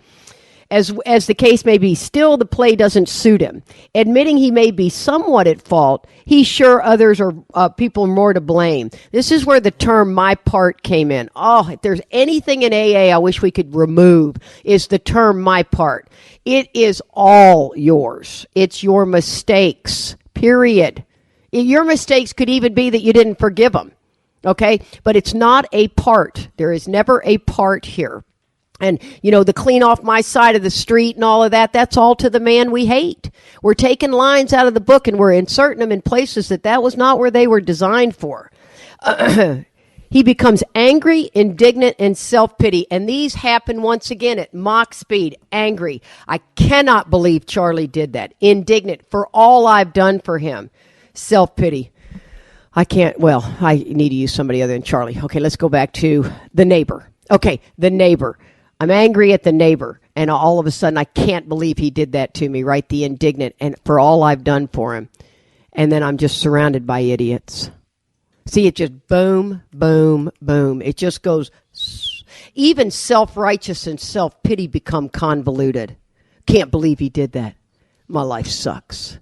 As the case may be, still the play doesn't suit him. Admitting he may be somewhat at fault, he's sure others or people are more to blame. This is where the term "my part" came in. Oh, if there's anything in AA I wish we could remove, is the term "my part." It is all yours. It's your mistakes, period. Your mistakes could even be that you didn't forgive them, okay? But it's not a part. There is never a part here. And, you know, the clean off my side of the street and all of that, that's all to the man we hate. We're taking lines out of the book and we're inserting them in places that was not where they were designed for. He becomes angry, indignant, and self-pity. And these happen once again at Mach speed. Angry. I cannot believe Charlie did that. Indignant for all I've done for him. Self-pity. I need to use somebody other than Charlie. Okay, let's go back to the neighbor. Okay, the neighbor. I'm angry at the neighbor, and all of a sudden I can't believe he did that to me, right? The indignant, and for all I've done for him. And then I'm just surrounded by idiots. See, it just boom, boom, boom. It just goes. Even self-righteous and self-pity become convoluted. Can't believe he did that. My life sucks.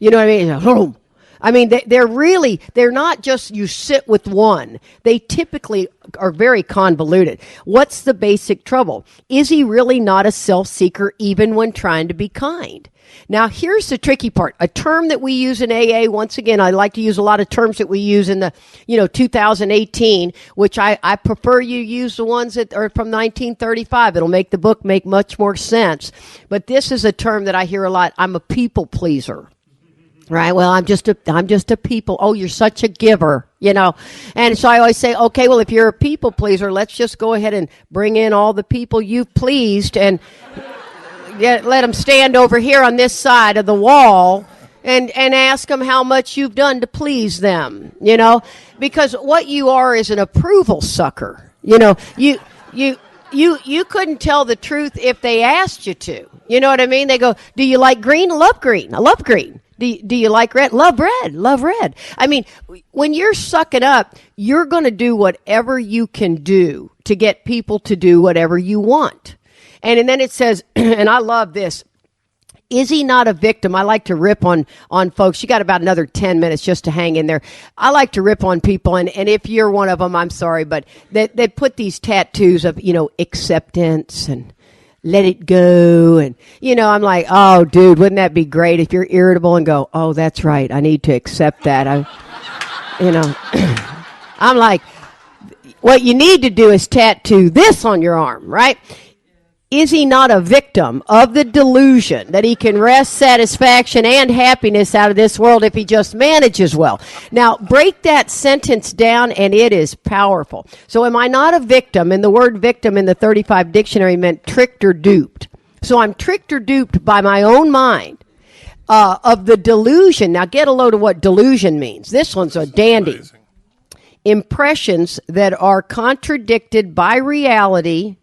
You know what I mean? I mean, they're not just you sit with one. They typically are very convoluted. What's the basic trouble? Is he really not a self-seeker even when trying to be kind? Now, here's the tricky part. A term that we use in AA, once again, I like to use a lot of terms that we use in the, 2018, which I prefer you use the ones that are from 1935. It'll make the book make much more sense. But this is a term that I hear a lot. I'm a people pleaser. Right. Well, I'm just a people. Oh, you're such a giver, And so I always say, okay, well, if you're a people pleaser, let's just go ahead and bring in all the people you've pleased and let them stand over here on this side of the wall and ask them how much you've done to please them, because what you are is an approval sucker. You couldn't tell the truth if they asked you to. You know what I mean? They go, do you like green? I love green. I love green. Do you like red? Love red. Love red. I mean, when you're sucking up, you're going to do whatever you can do to get people to do whatever you want. And then it says, and I love this, is he not a victim? I like to rip on folks. You got about another 10 minutes just to hang in there. I like to rip on people, and if you're one of them, I'm sorry, but they put these tattoos of, acceptance and let it go. And, I'm like, oh, dude, wouldn't that be great if you're irritable and go, oh, that's right, I need to accept that. I'm like, what you need to do is tattoo this on your arm, right? Is he not a victim of the delusion that he can wrest satisfaction and happiness out of this world if he just manages well? Now, break that sentence down, and it is powerful. So am I not a victim? And the word victim in the 35 dictionary meant tricked or duped. So I'm tricked or duped by my own mind of the delusion. Now, get a load of what delusion means. This one's a dandy. Amazing. Impressions that are contradicted by reality,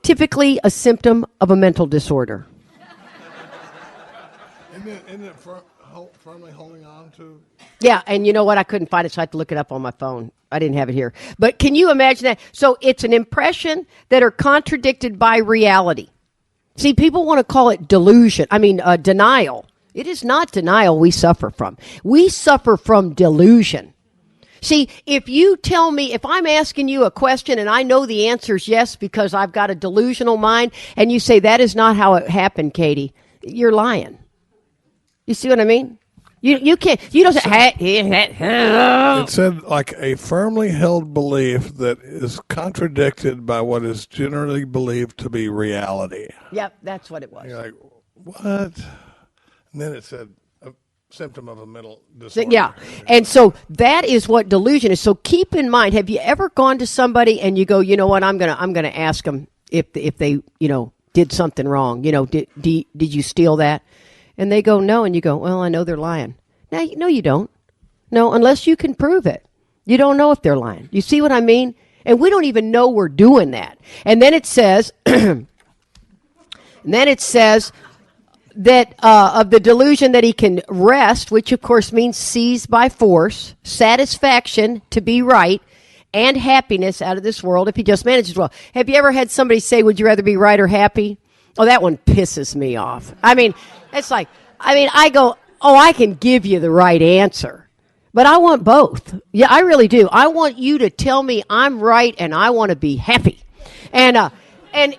typically a symptom of a mental disorder. Isn't it firmly holding on to? Yeah, and you know what? I couldn't find it, so I had to look it up on my phone. I didn't have it here. But can you imagine that? So it's an impression that are contradicted by reality. See, people want to call it denial. It is not denial we suffer from. We suffer from delusion. See, if you tell me, if I'm asking you a question and I know the answer is yes because I've got a delusional mind, and you say that is not how it happened, Katie, you're lying. You see what I mean? You can't, you don't say, It said like a firmly held belief that is contradicted by what is generally believed to be reality. Yep, that's what it was. You're like, what? And then it said a symptom of a mental disorder. Yeah, and so that is what delusion is. So keep in mind, have you ever gone to somebody and you go, you know what, I'm gonna ask them if they did something wrong. Did you steal that? And they go no, and you go, well, I know they're lying. Now, no, you don't. No, unless you can prove it. You don't know if they're lying. You see what I mean? And we don't even know we're doing that. And then it says, that of the delusion that he can wrest, which of course means seize by force, satisfaction to be right, and happiness out of this world if he just manages well. Have you ever had somebody say, would you rather be right or happy? Oh, that one pisses me off. I mean, I go, oh, I can give you the right answer, but I want both. Yeah, I really do. I want you to tell me I'm right and I want to be happy. And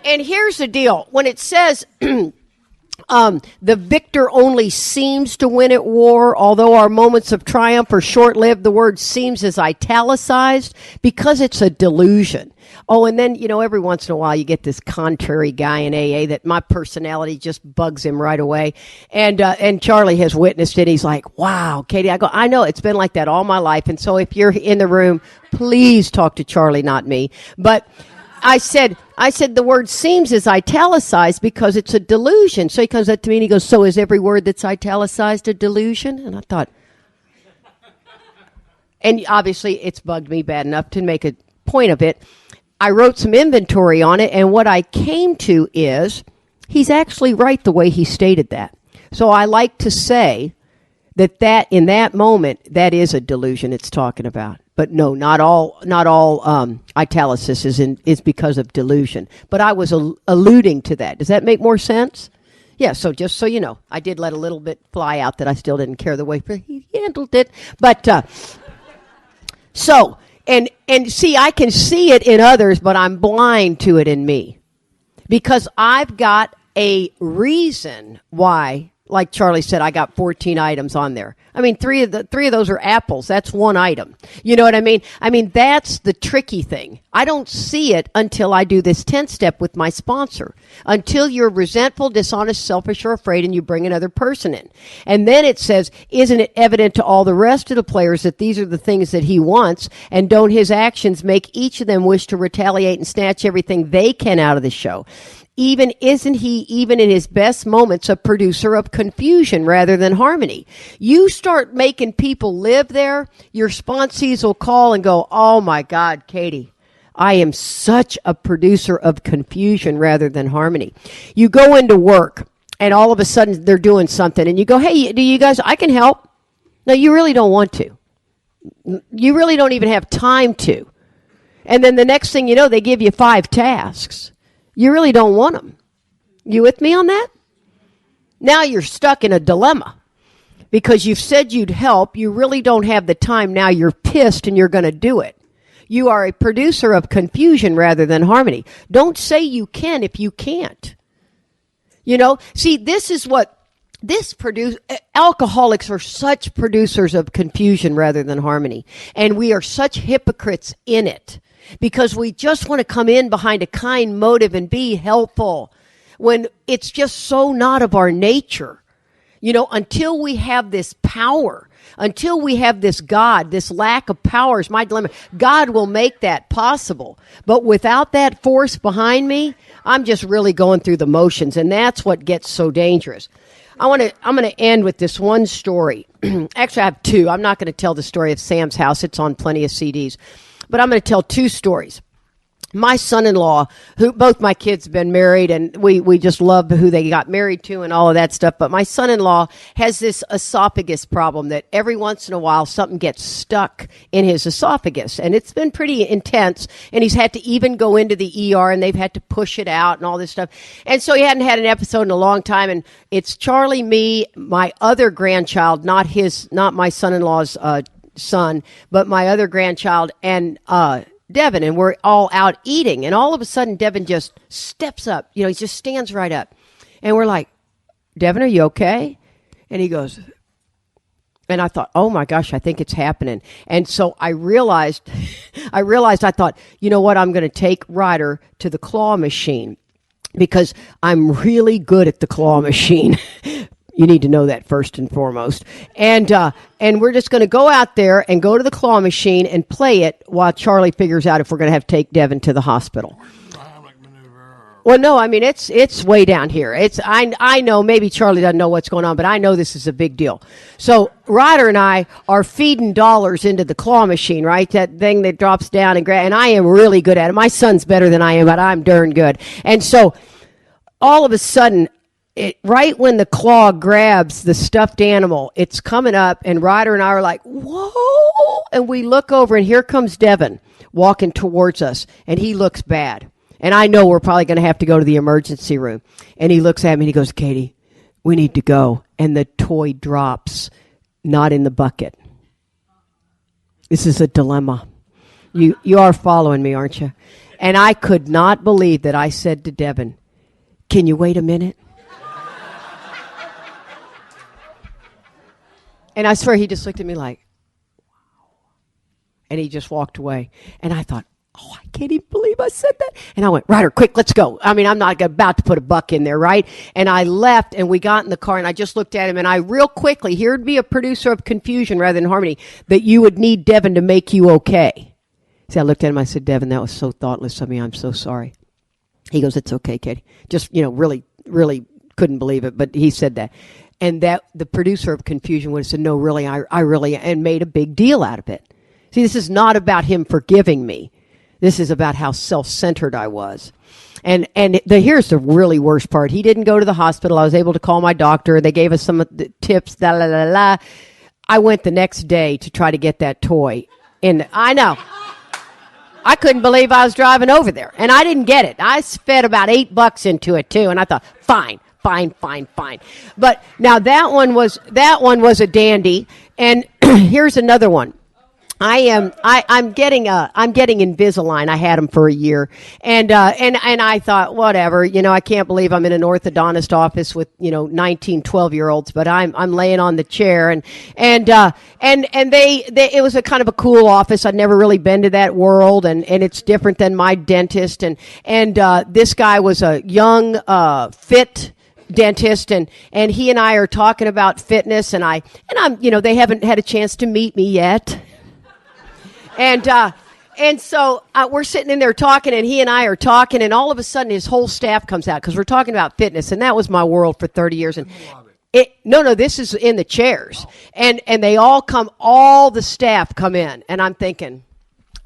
here's the deal. When it says, the victor only seems to win at war, although our moments of triumph are short-lived. The word seems is italicized because it's a delusion. Oh, and then, every once in a while you get this contrary guy in AA that my personality just bugs him right away. And Charlie has witnessed it. He's like, wow, Katie. I go, I know, it's been like that all my life. And so if you're in the room, please talk to Charlie, not me. But I said the word seems is italicized because it's a delusion. So he comes up to me and he goes, so is every word that's italicized a delusion? And I thought, and obviously it's bugged me bad enough to make a point of it. I wrote some inventory on it, and what I came to is he's actually right the way he stated that. So I like to say that in that moment, that is a delusion it's talking about. But no, not all italicus is because of delusion. But I was alluding to that. Does that make more sense? Yeah, so just so you know, I did let a little bit fly out that I still didn't care the way he handled it. But and see, I can see it in others, but I'm blind to it in me. Because I've got a reason why, like Charlie said, I got 14 items on there. I mean, three of those are apples. That's one item. You know what I mean? I mean, that's the tricky thing. I don't see it until I do this 10-step with my sponsor. Until you're resentful, dishonest, selfish, or afraid, and you bring another person in. And then it says, isn't it evident to all the rest of the players that these are the things that he wants, and don't his actions make each of them wish to retaliate and snatch everything they can out of the show? Isn't he even in his best moments a producer of confusion rather than harmony? You start making people live there, your sponsees will call and go, oh my God, Katie, I am such a producer of confusion rather than harmony. You go into work and all of a sudden they're doing something and you go, hey, do you guys, I can help. No, you really don't want to. You really don't even have time to. And then the next thing you know, they give you 5 tasks. You really don't want them. You with me on that? Now you're stuck in a dilemma because you've said you'd help. You really don't have the time. Now you're pissed and you're going to do it. You are a producer of confusion rather than harmony. Don't say you can if you can't. See, this is what alcoholics are such producers of confusion rather than harmony. And we are such hypocrites in it because we just want to come in behind a kind motive and be helpful when it's just so not of our nature. You know, until we have this power, until we have this God, this lack of power is my dilemma. God will make that possible. But without that force behind me, I'm just really going through the motions. And that's what gets so dangerous. I'm going to end with this one story. Actually, I have two. I'm not going to tell the story of Sam's house. It's on plenty of CDs. But I'm going to tell two stories. My son-in-law, who both my kids have been married, and we just love who they got married to and all of that stuff. But my son-in-law has this esophagus problem that every once in a while something gets stuck in his esophagus. And it's been pretty intense. And he's had to even go into the ER and they've had to push it out and all this stuff. And so he hadn't had an episode in a long time. And it's Charlie, me, my other grandchild, not my son-in-law's son, but my other grandchild, and Devin, and we're all out eating, and all of a sudden Devin just steps up. You know, he just stands right up, and we're like, Devin, are you okay? And he goes, and I thought, oh my gosh, I think it's happening. And so I realized, I thought, you know what, I'm going to take Ryder to the claw machine because I'm really good at the claw machine. You need to know that first and foremost. And we're just going to go out there and go to the claw machine and play it while Charlie figures out if we're going to have to take Devin to the hospital. Well, no, I mean, it's way down here. I know maybe Charlie doesn't know what's going on, but I know this is a big deal. So Ryder and I are feeding dollars into the claw machine, right? That thing that drops down and I am really good at it. My son's better than I am, but I'm darn good. And so all of a sudden, right when the claw grabs the stuffed animal, it's coming up, and Ryder and I are like, whoa! And we look over, and here comes Devin walking towards us, and he looks bad. And I know we're probably going to have to go to the emergency room. And he looks at me, and he goes, Katie, we need to go. And the toy drops, not in the bucket. This is a dilemma. You are following me, aren't you? And I could not believe that I said to Devin, can you wait a minute? And I swear he just looked at me like, wow. And he just walked away. And I thought, oh, I can't even believe I said that. And I went, Ryder, quick, let's go. I mean, I'm not about to put a buck in there, right? And I left, and we got in the car, and I just looked at him, and I real quickly, here'd be a producer of confusion rather than harmony, that you would need Devin to make you okay. See, I looked at him, I said, Devin, that was so thoughtless of me. I'm so sorry. He goes, it's okay, Katie. Just, really, really couldn't believe it, but he said that. And that the producer of confusion would have said, no, really, I really, and made a big deal out of it. See, this is not about him forgiving me. This is about how self-centered I was. And here's the really worst part. He didn't go to the hospital. I was able to call my doctor. They gave us some tips. I went the next day to try to get that toy. And I know. I couldn't believe I was driving over there. And I didn't get it. I spent about $8 into it, too. And I thought, fine. But now that one was a dandy. And here's another one. I'm getting Invisalign. I had them for a year, and I thought, whatever, I can't believe I'm in an orthodontist office with 19, 12-year-olds, but I'm laying on the chair, and they it was a kind of a cool office. I'd never really been to that world, and it's different than my dentist, and this guy was a young, fit dentist, and he and I are talking about fitness, and I'm they haven't had a chance to meet me yet. And so we're sitting in there talking, and he and I are talking, and all of a sudden his whole staff comes out because we're talking about fitness, and that was my world for 30 years. And no, this is in the chairs, and they all the staff come in, and I'm thinking,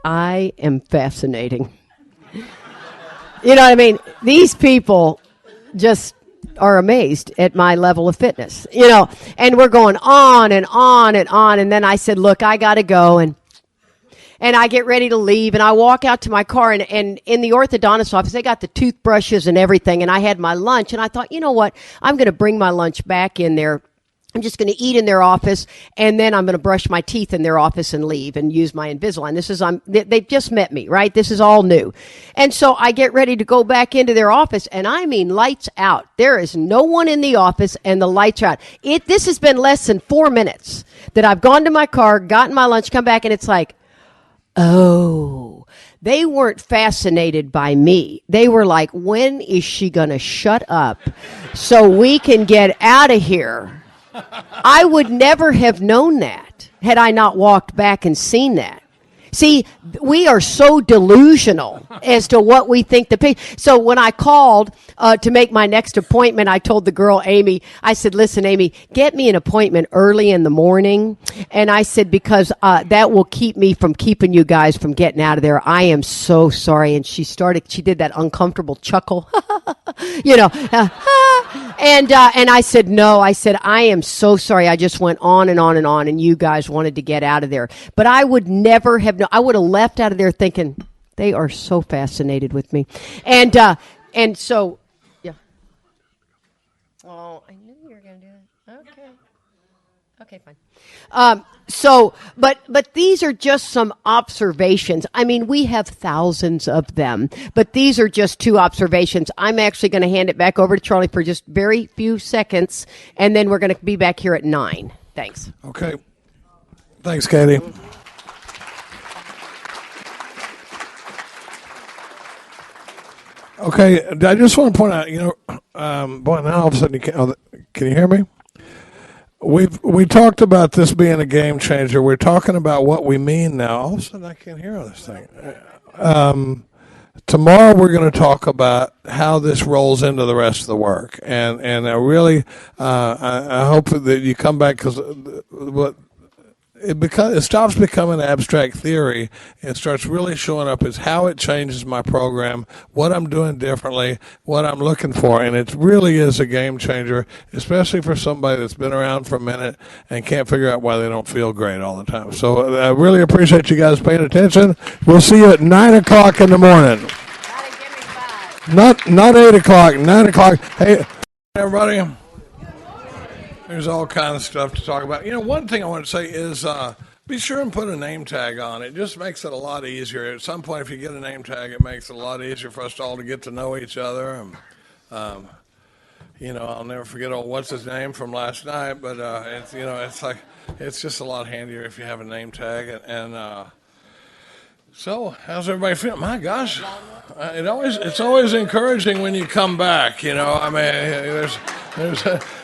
I am fascinating. You know what I mean? These people just are amazed at my level of fitness, and we're going on and on and on, and then I said, look, I got to go, and I get ready to leave, and I walk out to my car, and in the orthodontist office, they got the toothbrushes and everything, and I had my lunch, and I thought, you know what, I'm going to bring my lunch back in there I'm just going to eat in their office, and then I'm going to brush my teeth in their office and leave and use my Invisalign. They've just met me, right? This is all new. And so I get ready to go back into their office, and I mean lights out. There is no one in the office, and the lights are out. This has been less than 4 minutes that I've gone to my car, gotten my lunch, come back, and it's like, oh, they weren't fascinated by me. They were like, when is she going to shut up so we can get out of here? I would never have known that had I not walked back and seen that. See, we are so delusional as to what we think the patient. So when I called to make my next appointment, I told the girl, Amy, I said, listen, Amy, get me an appointment early in the morning. And I said, because that will keep me from keeping you guys from getting out of there. I am so sorry. And she did that uncomfortable chuckle, and I said, no, I am so sorry. I just went on and on and on, and you guys wanted to get out of there. But I would never have, I would have left out of there thinking, they are so fascinated with me. And so, yeah. Oh, I knew you were going to do that. Okay, fine. But these are just some observations. I mean, we have thousands of them, but these are just 2 observations. I'm actually going to hand it back over to Charlie for just very few seconds, and then we're going to be back here at 9. Thanks. Okay. Thanks, Katie. Okay, I just want to point out, boy, now all of a sudden can you hear me? We talked about this being a game changer. We're talking about what we mean now. All of a sudden, I can't hear this thing. Tomorrow, we're going to talk about how this rolls into the rest of the work, and I really I hope that you come back because it stops becoming abstract theory and starts really showing up as how it changes my program, what I'm doing differently, what I'm looking for. And it really is a game changer, especially for somebody that's been around for a minute and can't figure out why they don't feel great all the time. So I really appreciate you guys paying attention. We'll see you at 9 o'clock in the morning. Not 8 o'clock, 9 o'clock. Hey, everybody. There's all kinds of stuff to talk about. One thing I want to say is be sure and put a name tag on it. It just makes it a lot easier. At some point, if you get a name tag, it makes it a lot easier for us all to get to know each other. And, I'll never forget what's his name from last night, but it's just a lot handier if you have a name tag. So, how's everybody feeling? My gosh, it's always encouraging when you come back. I mean,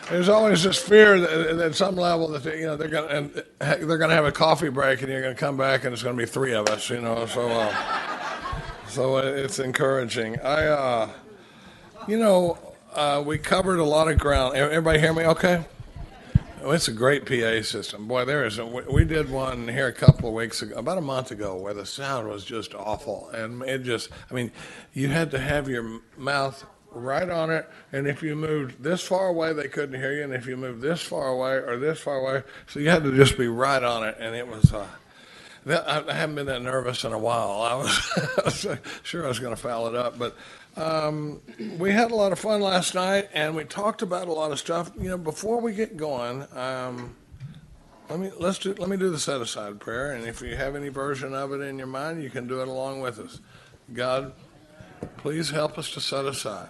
there's always this fear that at some level that they're going to have a coffee break and you're going to come back and it's going to be 3 of us. So it's encouraging. We covered a lot of ground. Everybody hear me? Okay. Oh, it's a great PA system. Boy, we did one here a couple of weeks ago, about a month ago, where the sound was just awful. And you had to have your mouth right on it, and if you moved this far away, they couldn't hear you, and if you moved this far away or this far away, so you had to just be right on it, and it was, I haven't been that nervous in a while. I was sure I was going to foul it up, but we had a lot of fun last night, and we talked about a lot of stuff. Before we get going, let me do the set-aside prayer, and if you have any version of it in your mind, you can do it along with us. God, please help us to set aside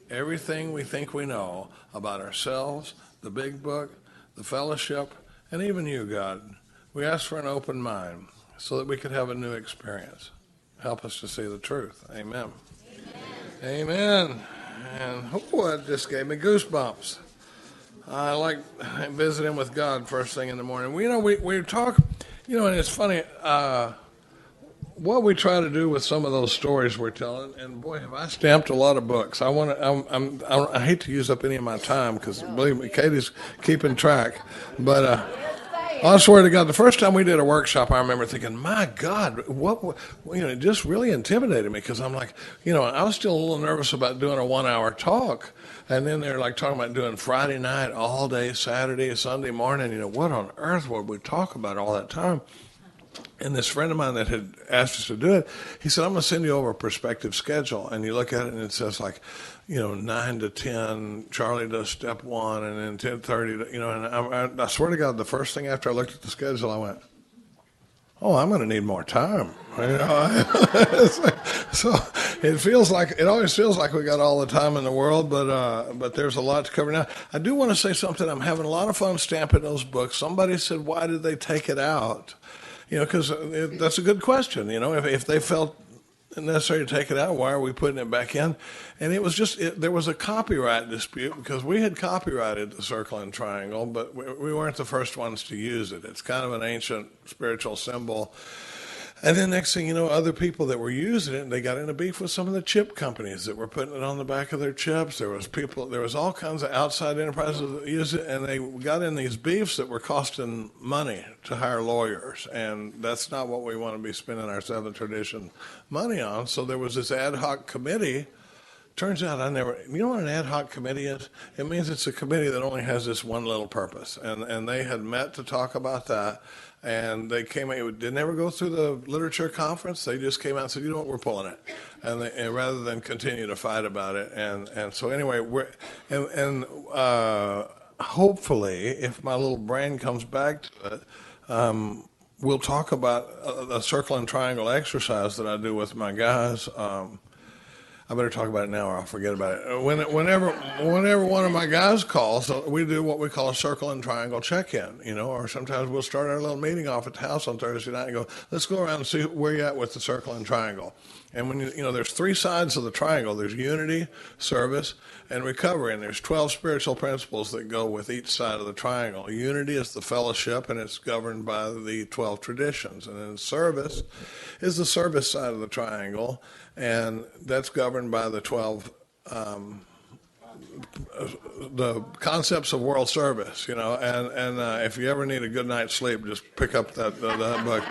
everything we think we know about ourselves, the big book, the fellowship, and even you, God. We ask for an open mind so that we could have a new experience. Help us to see the truth. Amen. Amen. And it just gave me goosebumps. I like visiting with God first thing in the morning. We talk, and it's funny, what we try to do with some of those stories we're telling, and boy, have I stamped a lot of books. I hate to use up any of my time because, believe me, Katie's keeping track. But I swear to God, the first time we did a workshop, I remember thinking, my God, it just really intimidated me because I'm like, I was still a little nervous about doing a 1-hour talk. And then they're like talking about doing Friday night, all day, Saturday, Sunday morning. What on earth would we talk about all that time? And this friend of mine that had asked us to do it, he said, I'm going to send you over a perspective schedule. And you look at it and it says like, 9 to 10, Charlie does step one, and then 10:30, and I swear to God, the first thing after I looked at the schedule, I went, oh, I'm going to need more time. It's like, so it always feels like we got all the time in the world, but there's a lot to cover now. I do want to say something. I'm having a lot of fun stamping those books. Somebody said, why did they take it out? Because that's a good question. If they felt necessary to take it out, why are we putting it back in? And it was there was a copyright dispute because we had copyrighted the circle and triangle, but we weren't the first ones to use it. It's kind of an ancient spiritual symbol. And then next thing you know, other people that were using it, they got into beef with some of the chip companies that were putting it on the back of their chips. There was all kinds of outside enterprises that used it, and they got in these beefs that were costing money to hire lawyers. And that's not what we want to be spending our Seventh Tradition money on. So there was this ad hoc committee. Turns out you know what an ad hoc committee is? It means it's a committee that only has this one little purpose. And they had met to talk about that. And they didn't ever go through the literature conference. They just came out and said, you know what, we're pulling it. And rather than continue to fight about it. And so anyway, hopefully, if my little brain comes back to it, we'll talk about a circle and triangle exercise that I do with my guys. I better talk about it now or I'll forget about it. Whenever one of my guys calls, we do what we call a circle and triangle check-in, or sometimes we'll start our little meeting off at the house on Thursday night and go, let's go around and see where you're at with the circle and triangle. And when there's three sides of the triangle. There's unity, service, and recovery. And there's 12 spiritual principles that go with each side of the triangle. Unity is the fellowship, and it's governed by the 12 traditions. And then service is the service side of the triangle, and that's governed by the 12 the concepts of world service, and if you ever need a good night's sleep, just pick up that book.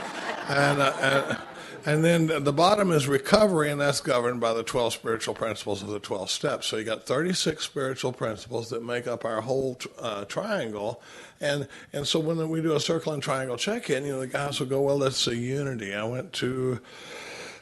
And then the bottom is recovery, and that's governed by the 12 spiritual principles of the 12 steps. So you got 36 spiritual principles that make up our whole triangle. And so when we do a circle and triangle check-in, the guys will go, well, let's see unity. I went to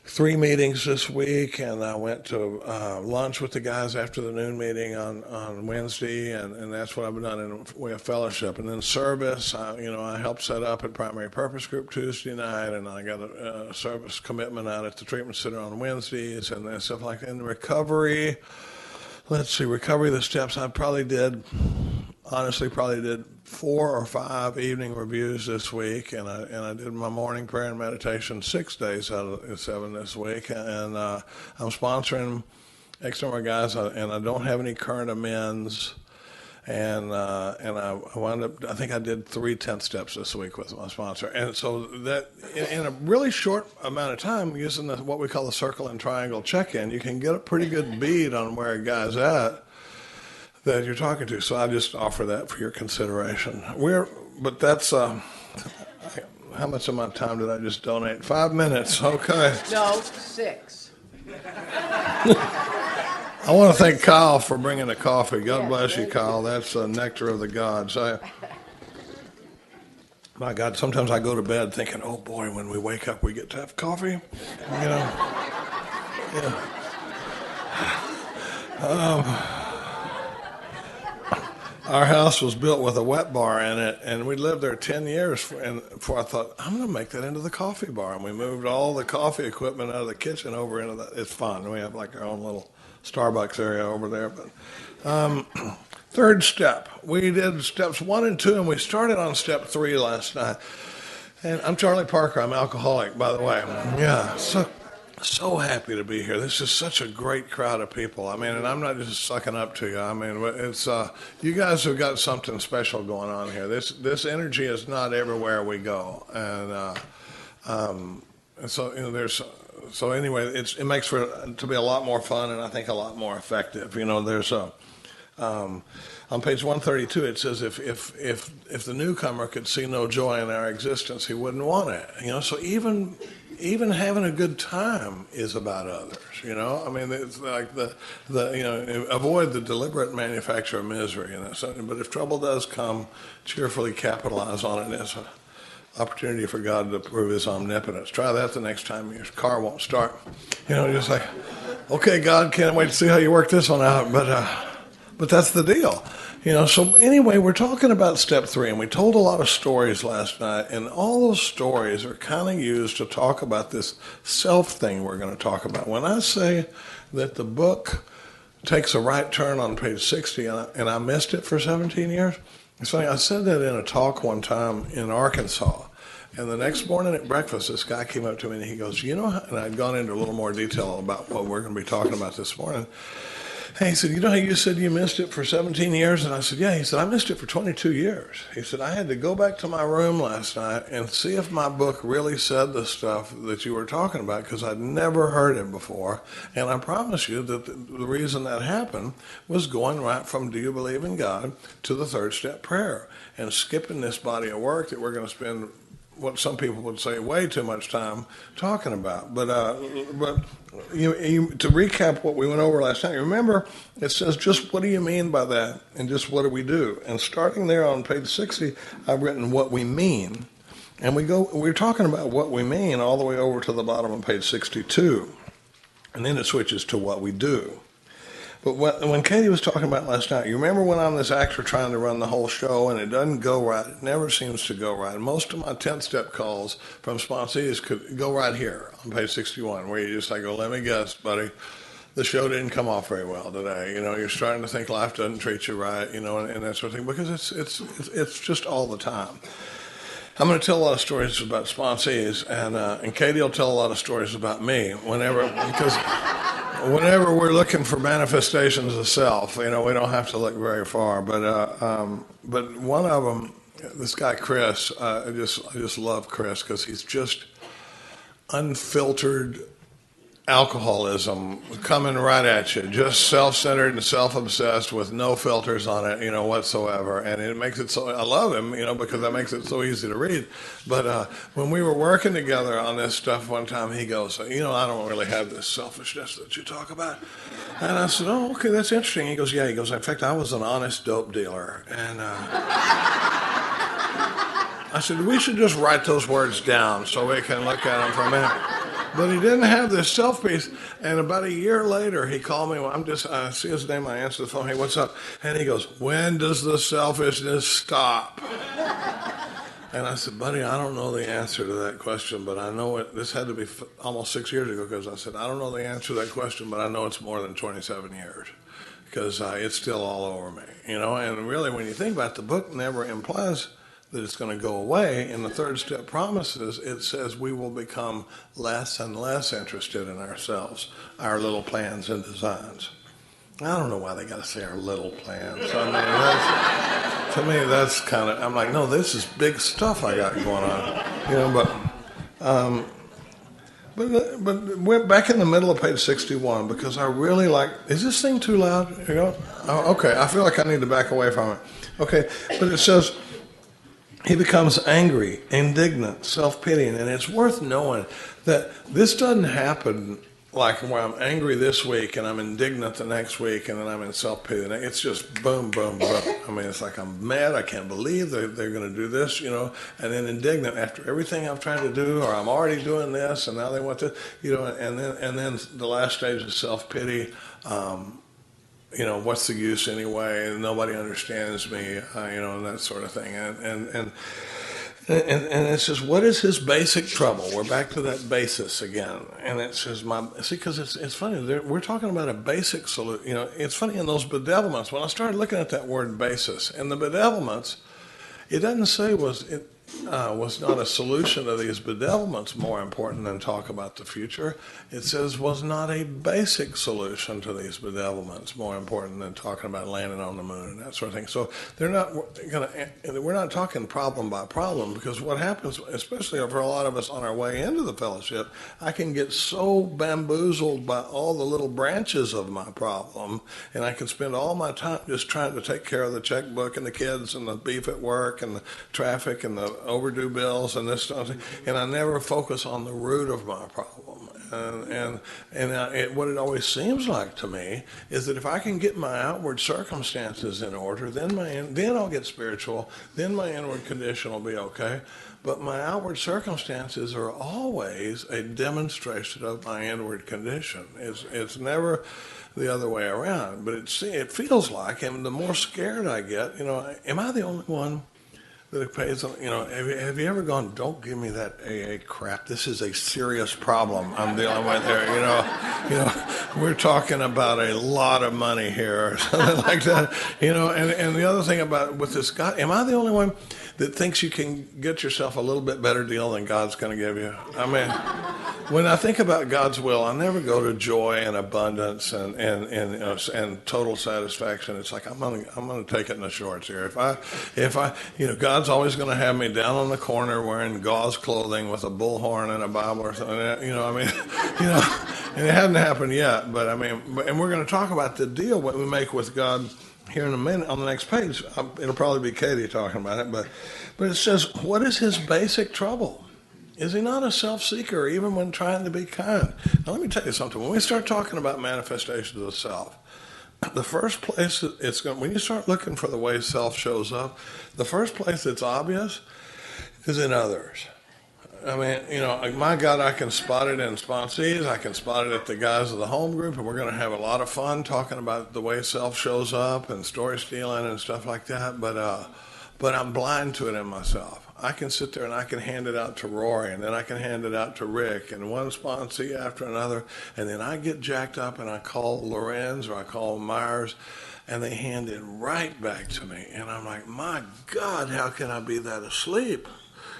3 meetings this week, and I went to lunch with the guys after the noon meeting on Wednesday, and that's what I've done in the way of fellowship. And then service, I helped set up at Primary Purpose Group Tuesday night, and I got a service commitment out at the treatment center on Wednesdays, and then stuff like that. And recovery, recovery, the steps I probably did 4 or 5 evening reviews this week, and I did my morning prayer and meditation 6 days out of the 7 this week, and I'm sponsoring X number of guys, and I don't have any current amends, and I wound up, I think I did 3 10th steps this week with my sponsor, and so that in a really short amount of time, using what we call the circle and triangle check-in, you can get a pretty good bead on where a guy's at that you're talking to. So I just offer that for your consideration. But that's, how much of my time did I just donate? 5 minutes, okay. No, 6. I want to thank Kyle for bringing the coffee. God bless you, Kyle. That's nectar of the gods. My God, sometimes I go to bed thinking, oh boy, when we wake up, we get to have coffee. Yeah. Our house was built with a wet bar in it, and we lived there 10 years before I thought, I'm going to make that into the coffee bar. And we moved all the coffee equipment out of the kitchen over into that. It's fun. We have like our own little Starbucks area over there. But third step, we did steps 1 and 2, and we started on step 3 last night. And I'm Charlie Parker. I'm alcoholic, by the way. Yeah, so happy to be here. This is such a great crowd of people. I mean, and I'm not just sucking up to you. I mean, it's you guys have got something special going on here. This energy is not everywhere we go, and so so anyway, it makes for to be a lot more fun, and I think a lot more effective. There's on page 132, it says if the newcomer could see no joy in our existence, he wouldn't want it. So even having a good time is about others, I mean, it's like avoid the deliberate manufacture of misery, but if trouble does come, cheerfully capitalize on it as an opportunity for God to prove his omnipotence. Try that the next time your car won't start, just like, Okay, God, can't wait to see how you work this one out. But that's the deal. So anyway, we're talking about step 3, and we told a lot of stories last night, and all those stories are kind of used to talk about this self thing we're going to talk about. When I say that the book takes a right turn on page 60, and I missed it for 17 years, it's funny, I said that in a talk one time in Arkansas. And the next morning at breakfast, this guy came up to me and he goes, and I'd gone into a little more detail about what we're going to be talking about this morning. And he said, you know how you said you missed it for 17 years? And I said, yeah. He said, I missed it for 22 years. He said, I had to go back to my room last night and see if my book really said the stuff that you were talking about, because I'd never heard it before. And I promise you that the reason that happened was going right from do you believe in God to the third step prayer and skipping this body of work that we're going to spend what some people would say way too much time talking about. But to recap what we went over last night, remember it says just what do you mean by that, and just what do we do? And starting there on page 60, I've written what we mean, and we're talking about what we mean all the way over to the bottom of page 62, and then it switches to what we do. But when Katie was talking about last night, you remember when I'm this actor trying to run the whole show and it doesn't go right, it never seems to go right. Most of my 10th step calls from sponsees could go right here on page 61, where you just go, let me guess, buddy, the show didn't come off very well today. You're starting to think life doesn't treat you right, and that sort of thing, because it's just all the time. I'm going to tell a lot of stories about sponsees, and Katie will tell a lot of stories about me because whenever we're looking for manifestations of self, we don't have to look very far. But one of them, this guy Chris, I just love Chris because he's just unfiltered alcoholism coming right at you, just self-centered and self-obsessed with no filters on it, whatsoever. And it makes it so, I love him, because that makes it so easy to read. But when we were working together on this stuff one time, he goes, I don't really have this selfishness that you talk about. And I said, oh, okay, that's interesting. He goes, yeah. He goes, in fact, I was an honest dope dealer. And I said, we should just write those words down so we can look at them for a minute. But he didn't have this self piece. And about a year later, he called me. I see his name. I answer the phone. Hey, what's up? And he goes, when does the selfishness stop? And I said, buddy, I don't know the answer to that question, but I know it. This had to be almost 6 years ago, because I said, I don't know the answer to that question, but I know it's more than 27 years because it's still all over me, And really, when you think about it, the book never implies that it's going to go away. In the third step promises, it says we will become less and less interested in ourselves, our little plans and designs. I don't know why they got to say our little plans. To me, that's kind of, I'm like, no, this is big stuff I got going on. But we're back in the middle of page 61, because I really is this thing too loud? Oh, okay, I feel like I need to back away from it. Okay, but it says, he becomes angry, indignant, self-pitying, and it's worth knowing that this doesn't happen like where I'm angry this week and I'm indignant the next week and then I'm in self-pity. It's just boom, boom, boom. I mean, it's like I'm mad. I can't believe they're going to do this, and then indignant after everything I've tried to do, or I'm already doing this and now they want to, and then the last stage is self-pity. What's the use anyway? Nobody understands me, and that sort of thing. And it says, what is his basic trouble? We're back to that basis again. And it says, because it's funny, we're talking about a basic solution. It's funny in those bedevilments, when I started looking at that word basis, and the bedevilments, it doesn't say was not a solution to these bedevilments more important than talk about the future. It says was not a basic solution to these bedevilments more important than talking about landing on the moon and that sort of thing. So we're not talking problem by problem, because what happens, especially for a lot of us on our way into the fellowship, I can get so bamboozled by all the little branches of my problem, and I can spend all my time just trying to take care of the checkbook and the kids and the beef at work and the traffic and the overdue bills and this stuff, and I never focus on the root of my problem. What it always seems like to me is that if I can get my outward circumstances in order, then I'll get spiritual. Then my inward condition will be okay. But my outward circumstances are always a demonstration of my inward condition. It's never the other way around. But it feels like, and the more scared I get, am I the only one that it pays? Have you ever gone, don't give me that AA crap. This is a serious problem I'm dealing with here. We're talking about a lot of money here or something like that. And the other thing about with this guy, am I the only one that thinks you can get yourself a little bit better deal than God's going to give you? I mean, when I think about God's will, I never go to joy and abundance and total satisfaction. It's like I'm gonna take it in the shorts here. If I God's always going to have me down on the corner wearing gauze clothing with a bullhorn and a Bible or something. And it hasn't happened yet. But and we're going to talk about the deal what we make with God here in a minute on the next page. It'll probably be Katie talking about it, but it says, what is his basic trouble? Is he not a self-seeker even when trying to be kind? Now let me tell you something. When we start talking about manifestations of self, the first place when you start looking for the way self shows up, the first place that's obvious is in others. My God, I can spot it in sponsees. I can spot it at the guys of the home group, and we're going to have a lot of fun talking about the way self shows up and story stealing and stuff like that. But I'm blind to it in myself. I can sit there and I can hand it out to Rory, and then I can hand it out to Rick, and one sponsee after another, and then I get jacked up and I call Lorenz or I call Myers, and they hand it right back to me. And I'm like, my God, how can I be that asleep?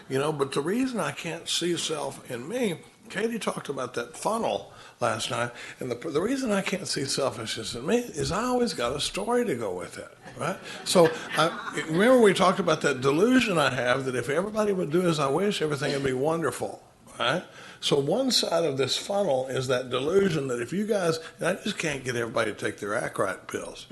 But the reason I can't see self in me, Katie talked about that funnel last night, and the reason I can't see selfishness in me is I always got a story to go with it, right? So remember we talked about that delusion I have that if everybody would do as I wish, everything would be wonderful, right? So one side of this funnel is that delusion that if you guys, and I just can't get everybody to take their act right pills,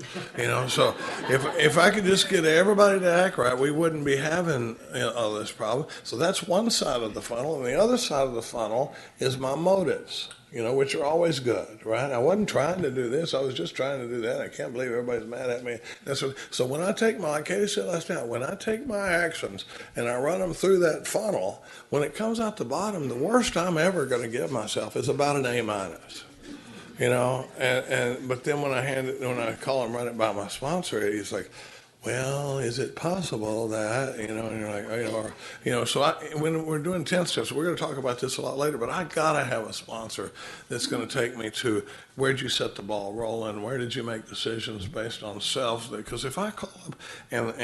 so if I could just get everybody to act right, we wouldn't be having all this problem. So that's one side of the funnel, and the other side of the funnel is my motives, which are always good, right? I wasn't trying to do this. I was just trying to do that. I can't believe everybody's mad at me. So when I take like Katie said last night, when I take my actions and I run them through that funnel, when it comes out the bottom, the worst I'm ever going to give myself is about an A-. But then when I call him, run it by my sponsor, he's like, well, is it possible that, and you're like, so when we're doing 10 steps, we're going to talk about this a lot later, but I got to have a sponsor that's going to take me to where'd you set the ball rolling? Where did you make decisions based on self? Because if I call up and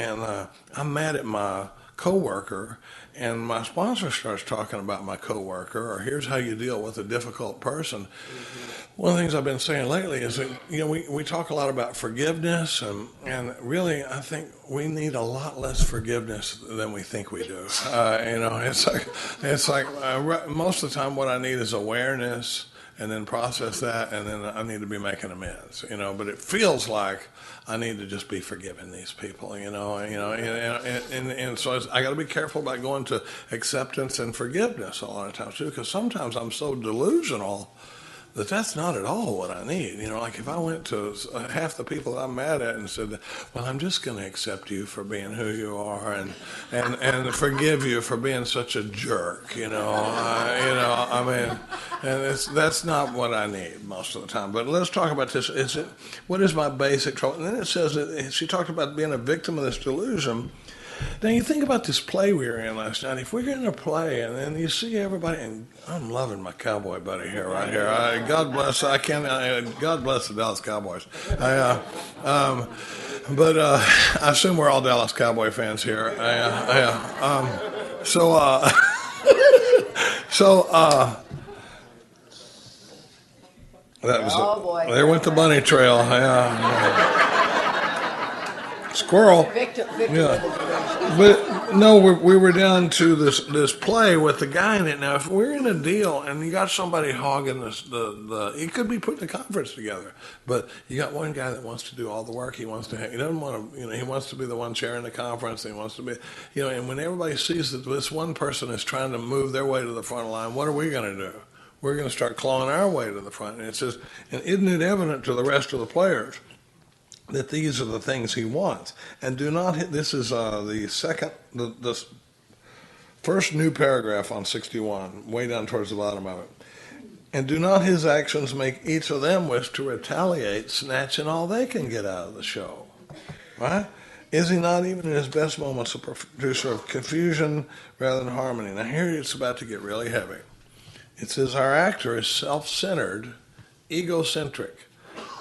I'm mad at my coworker and my sponsor starts talking about my coworker, or here's how you deal with a difficult person. One of the things I've been saying lately is that, we talk a lot about forgiveness, and really I think we need a lot less forgiveness than we think we do. It's like most of the time what I need is awareness, and then process that, and then I need to be making amends, but it feels like I need to just be forgiving these people, and so I got to be careful about going to acceptance and forgiveness a lot of times too, because sometimes I'm so delusional that's not at all what I need. Like if I went to half the people that I'm mad at and said, well, I'm just going to accept you for being who you are and forgive you for being such a jerk, and that's not what I need most of the time. But let's talk about this. What is my basic trouble? And then it says that she talked about being a victim of this delusion. Now you think about this play we were in last night. If we're in a play and then you see everybody, and I'm loving my cowboy buddy here, right here. God bless. God bless the Dallas Cowboys. But I assume we're all Dallas Cowboy fans here. That was boy. There went the bunny trail. Squirrel. Victim Yeah. But no, we were down to this play with the guy in it. Now, if we're in a deal and you got somebody hogging it could be putting a conference together, but you got one guy that wants to do all the work. He doesn't want to, he wants to be the one chairing the conference. He wants to be, and when everybody sees that this one person is trying to move their way to the front line, what are we going to do? we're going to start clawing our way to the front. And it says, and isn't it evident to the rest of the players that these are the things he wants? And do not hit, this is the first new paragraph on 61, way down towards the bottom of it. And do not his actions make each of them wish to retaliate, snatching all they can get out of the show? Right? Is he not even in his best moments a producer of confusion rather than harmony? Now here it's about to get really heavy. It says our actor is self-centered, egocentric.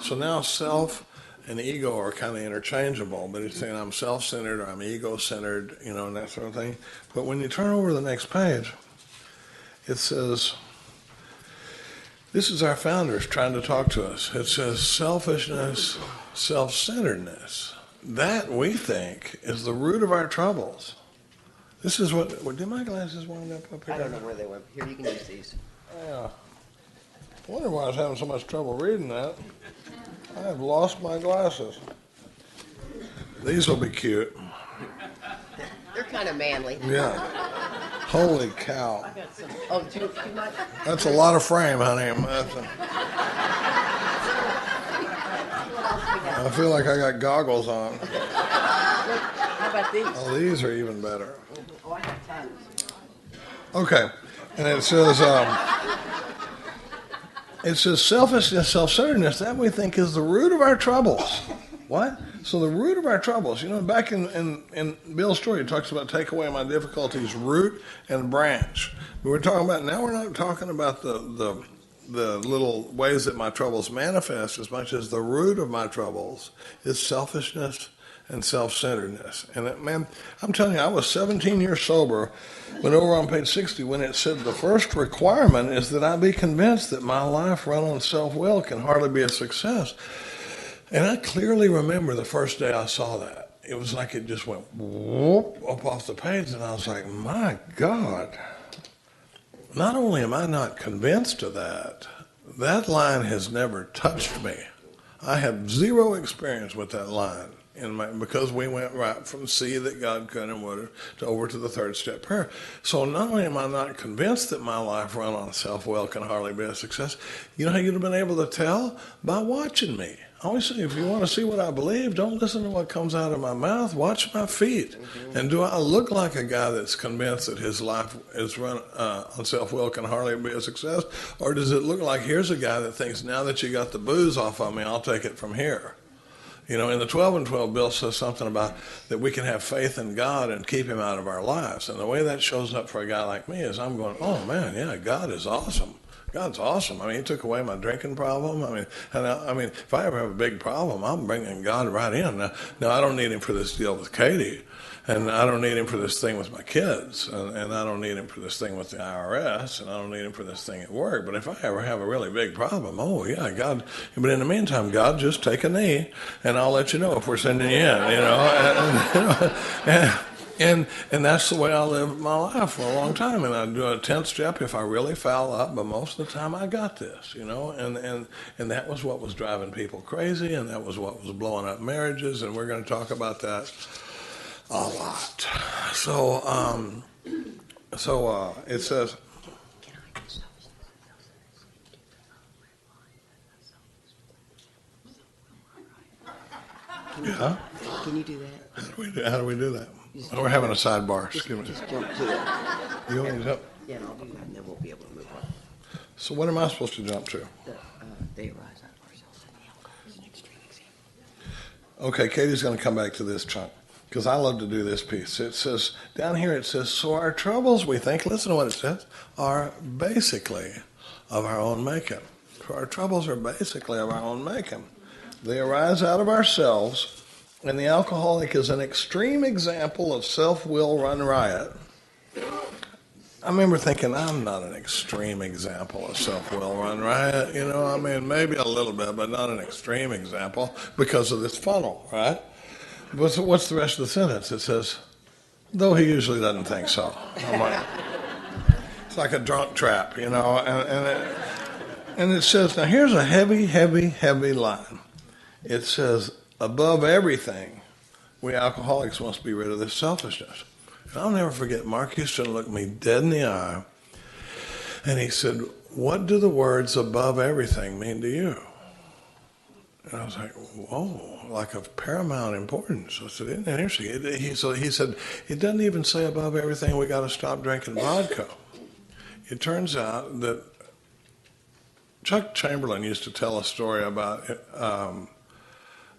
So now self and ego are kind of interchangeable, but he's saying I'm self-centered or I'm ego-centered, and that sort of thing. But when you turn over to the next page, it says, this is our founders trying to talk to us. It says selfishness, self-centeredness. That, we think, is the root of our troubles. This is what did my glasses wind up here? I don't know where they went. Here, you can use these. Yeah. I wonder why I was having so much trouble reading that. I have lost my glasses. These will be cute. They're kind of manly. Yeah. Holy cow. I got some. Oh, too much? That's a lot of frame, honey. I feel like I got goggles on. How about these? Oh, these are even better. Oh, I have tons. Okay. And it says, selfishness, self-centeredness, that we think is the root of our troubles. What? So the root of our troubles, back in Bill's story, it talks about take away my difficulties, root and branch. We're not talking about the little ways that my troubles manifest as much as the root of my troubles is selfishness and self-centeredness. And man, I'm telling you, I was 17 years sober when over on page 60 when it said the first requirement is that I be convinced that my life run on self-will can hardly be a success. And I clearly remember the first day I saw that. It was like it just went whoop up off the page, and I was like, my God. Not only am I not convinced of that, that line has never touched me. I had zero experience with that line because we went right from see that God could and would to over to the third step prayer. So not only am I not convinced that my life run on self-will can hardly be a success, you know how you'd have been able to tell? By watching me. I always say, if you want to see what I believe, don't listen to what comes out of my mouth. Watch my feet. Mm-hmm. And do I look like a guy that's convinced that his life is run on self-will can hardly be a success? Or does it look like here's a guy that thinks, now that you got the booze off of me, I'll take it from here? In the 12 and 12, Bill says something about that we can have faith in God and keep him out of our lives. And the way that shows up for a guy like me is I'm going, oh, man, yeah, God is awesome. God's awesome. I mean, he took away my drinking problem. I mean, if I ever have a big problem, I'm bringing God right in. Now, I don't need him for this deal with Katie, and I don't need him for this thing with my kids, and I don't need him for this thing with the IRS, and I don't need him for this thing at work. But if I ever have a really big problem, oh, yeah, God. But in the meantime, God, just take a knee, and I'll let you know if we're sending you in, And that's the way I lived my life for a long time. And I'd do a 10th step if I really foul up, but most of the time I got this, And that was what was driving people crazy, and that was what was blowing up marriages, and we're going to talk about that a lot. So it says... Yeah? Can you do that? How do we do that? We're having a sidebar. Excuse me. Just jump to it. You want to jump? Yeah, and I'll do that, and then we'll be able to move on. So what am I supposed to jump to? They arise out of ourselves, and the alcohol is an extreme example. Okay, Katie's going to come back to this chunk because I love to do this piece. It says, down here it says, so our troubles, we think, listen to what it says, are basically of our own making. So our troubles are basically of our own making. They arise out of ourselves. And the alcoholic is an extreme example of self-will run riot. I remember thinking, I'm not an extreme example of self-will run riot. Maybe a little bit, but not an extreme example because of this funnel, right? What's the rest of the sentence? It says, though he usually doesn't think so. I'm like, it's like a drunk trap, and it says, now here's a heavy, heavy, heavy line. It says, above everything, we alcoholics must be rid of this selfishness. And I'll never forget, Mark Houston looked me dead in the eye, and he said, what do the words above everything mean to you? And I was like, whoa, like of paramount importance. I said, isn't that interesting? He said, it doesn't even say above everything we got to stop drinking vodka. It turns out that Chuck Chamberlain used to tell a story about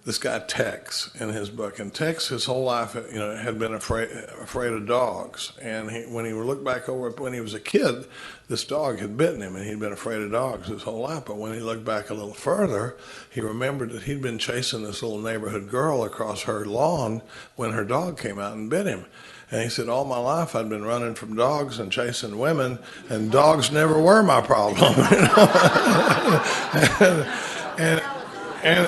this guy Tex in his book, and Tex his whole life, had been afraid of dogs. And when he looked back over when he was a kid, this dog had bitten him, and he'd been afraid of dogs his whole life. But when he looked back a little further, he remembered that he'd been chasing this little neighborhood girl across her lawn when her dog came out and bit him. And he said, all my life I'd been running from dogs and chasing women, and dogs never were my problem. and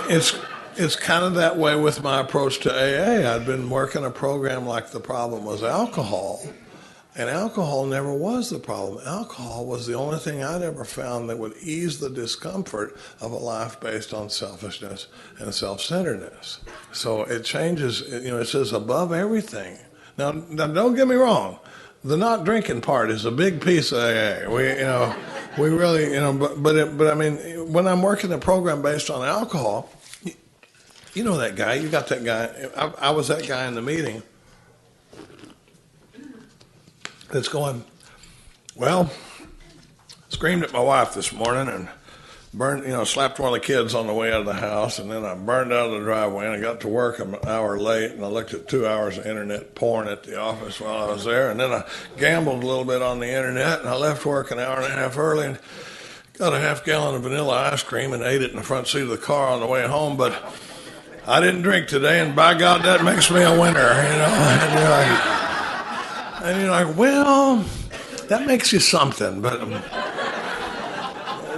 it's kind of that way with my approach to AA. I'd been working a program like the problem was alcohol, and alcohol never was the problem. Alcohol was the only thing I'd ever found that would ease the discomfort of a life based on selfishness and self-centeredness. So it changes, it says above everything. Now don't get me wrong. The not drinking part is a big piece of AA. We really, but I mean, when I'm working a program based on alcohol, you know that guy. You got that guy. I was that guy in the meeting that's going, well, screamed at my wife this morning and burned, slapped one of the kids on the way out of the house, and then I burned out of the driveway, and I got to work an hour late, and I looked at 2 hours of internet porn at the office while I was there, and then I gambled a little bit on the internet, and I left work an hour and a half early and got a half gallon of vanilla ice cream and ate it in the front seat of the car on the way home, but I didn't drink today, and by God, that makes me a winner, And you're like, well, that makes you something, but